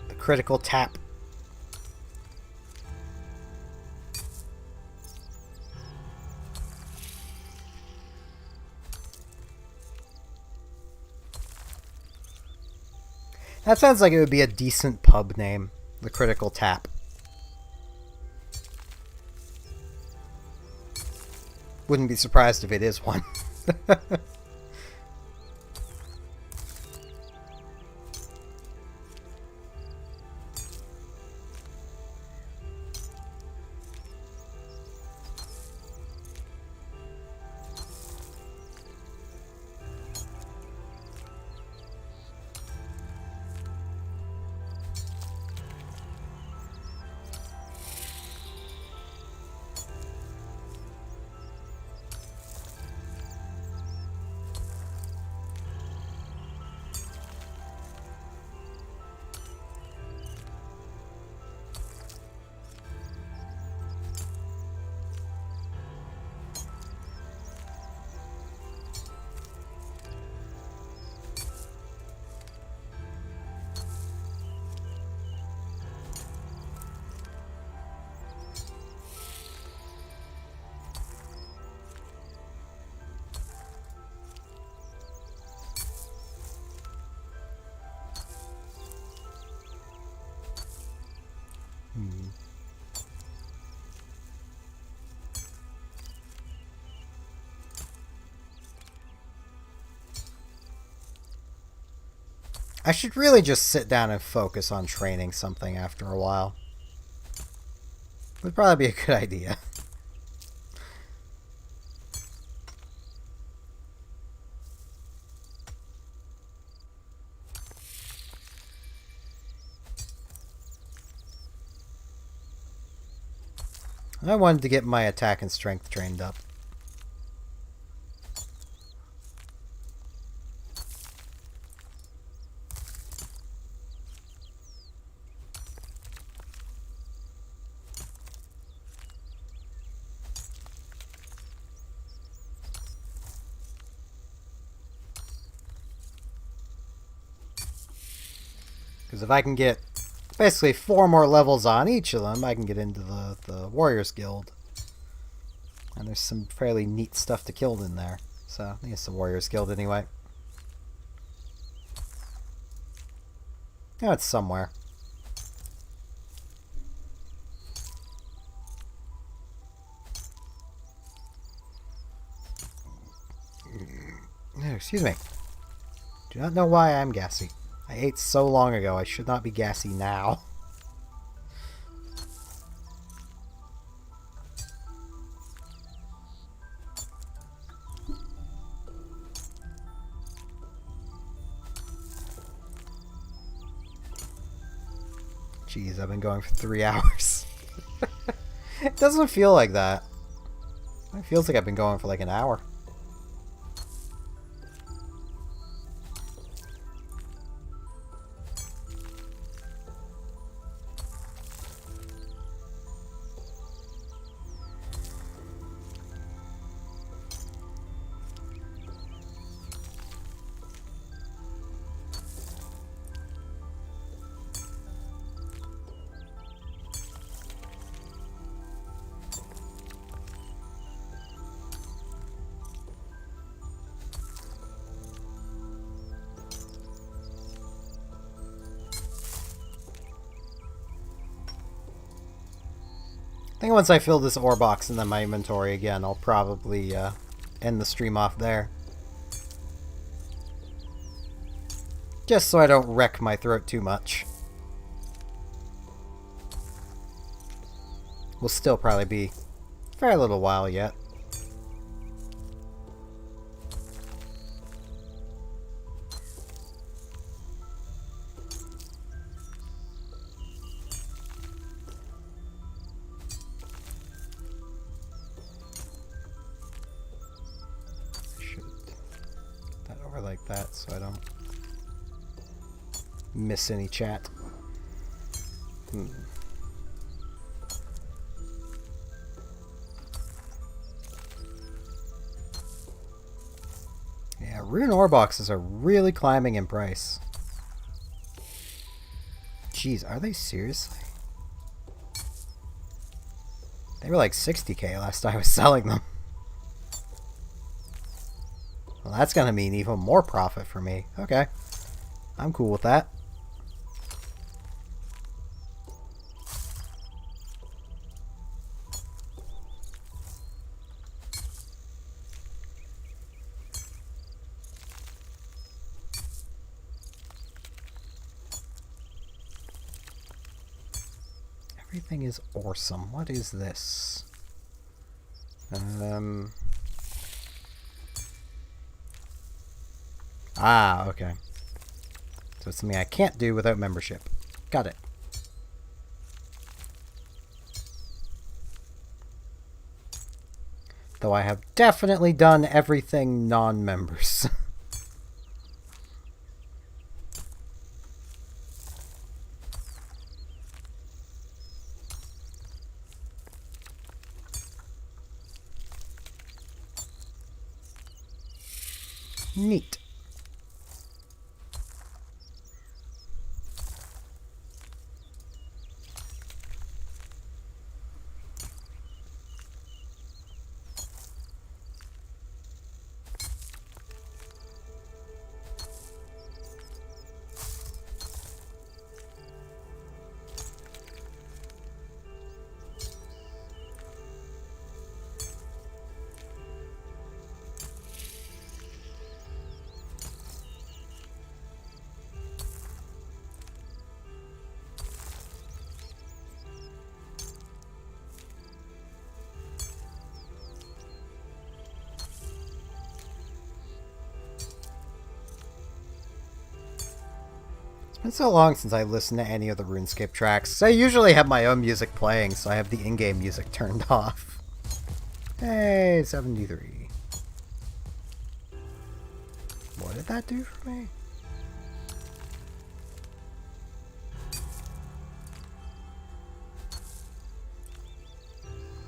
The critical tap. That sounds like it would be a decent pub name. The Critical Tap. Wouldn't be surprised if it is one. I should really just sit down and focus on training something after a while. Would probably be a good idea. I wanted to get my attack and strength trained up. Because if I can get basically 4 more levels on each of them, I can get into the Warriors Guild. And there's some fairly neat stuff to kill in there. So, I think it's the Warriors Guild anyway. Oh, it's somewhere. Excuse me. Do not know why I'm gassy. I ate so long ago, I should not be gassy now. Jeez, I've been going for 3 hours. It doesn't feel like that. It feels like I've been going for like an hour. I think once I fill this ore box and then my inventory again, I'll probably end the stream off there. Just so I don't wreck my throat too much. We'll still probably be a fair little while yet. Like that so I don't miss any chat. Yeah, rune ore boxes are really climbing in price. Jeez, are they seriously? They were like 60k last time I was selling them. Well, that's going to mean even more profit for me. Okay. I'm cool with that. Everything is awesome. What is this? Ah, okay. So it's something I can't do without membership. Got it. Though I have definitely done everything non-members. Neat. It's been so long since I listened to any of the Runescape tracks. I usually have my own music playing, so I have the in-game music turned off. Hey, 73. What did that do for me?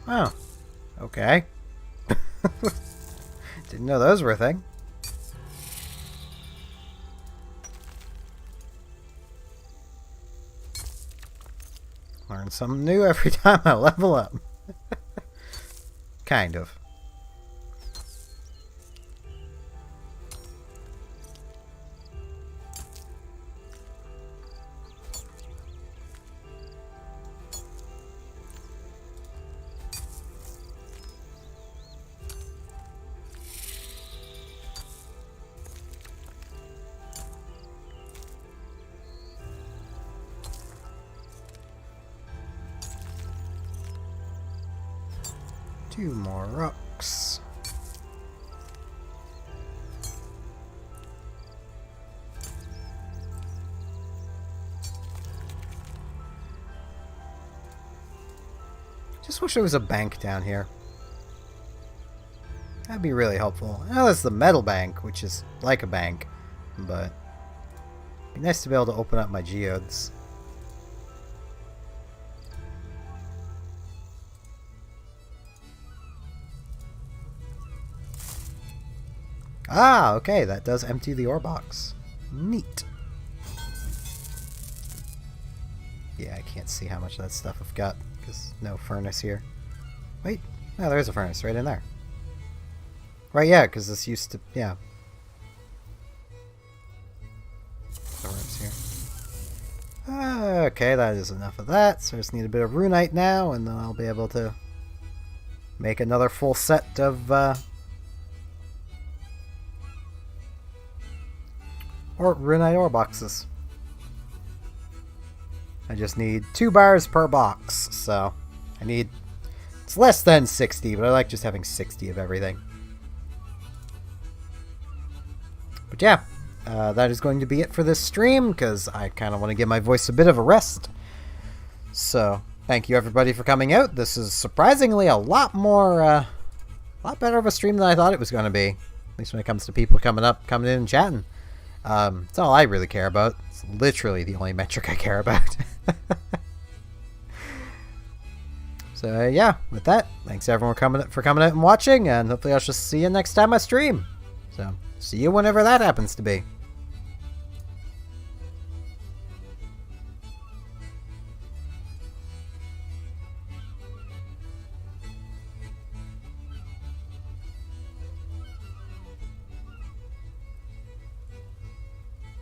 Oh. Okay. Didn't know those were a thing. Learn something new every time I level up. Kind of. 2 more rocks. Just wish there was a bank down here. That'd be really helpful. I know that's the metal bank, which is like a bank, but it'd be nice to be able to open up my geodes. Ah, okay, that does empty the ore box. Neat. Yeah, I can't see how much of that stuff I've got, because no furnace here. Wait, no, there is a furnace right in there. Right, yeah, because this used to, yeah. Furnace here. Okay, that is enough of that, so I just need a bit of runite now, and then I'll be able to make another full set of, runite ore boxes. I just need 2 bars per box, so I need... It's less than 60, but I like just having 60 of everything. But yeah, that is going to be it for this stream, because I kind of want to give my voice a bit of a rest. So, thank you everybody for coming out. This is surprisingly a lot more, a lot better of a stream than I thought it was going to be. At least when it comes to people coming in and chatting. It's all I really care about. It's literally the only metric I care about. So yeah, with that, thanks everyone for coming out and watching, and hopefully I shall see you next time I stream. So, see you whenever that happens to be.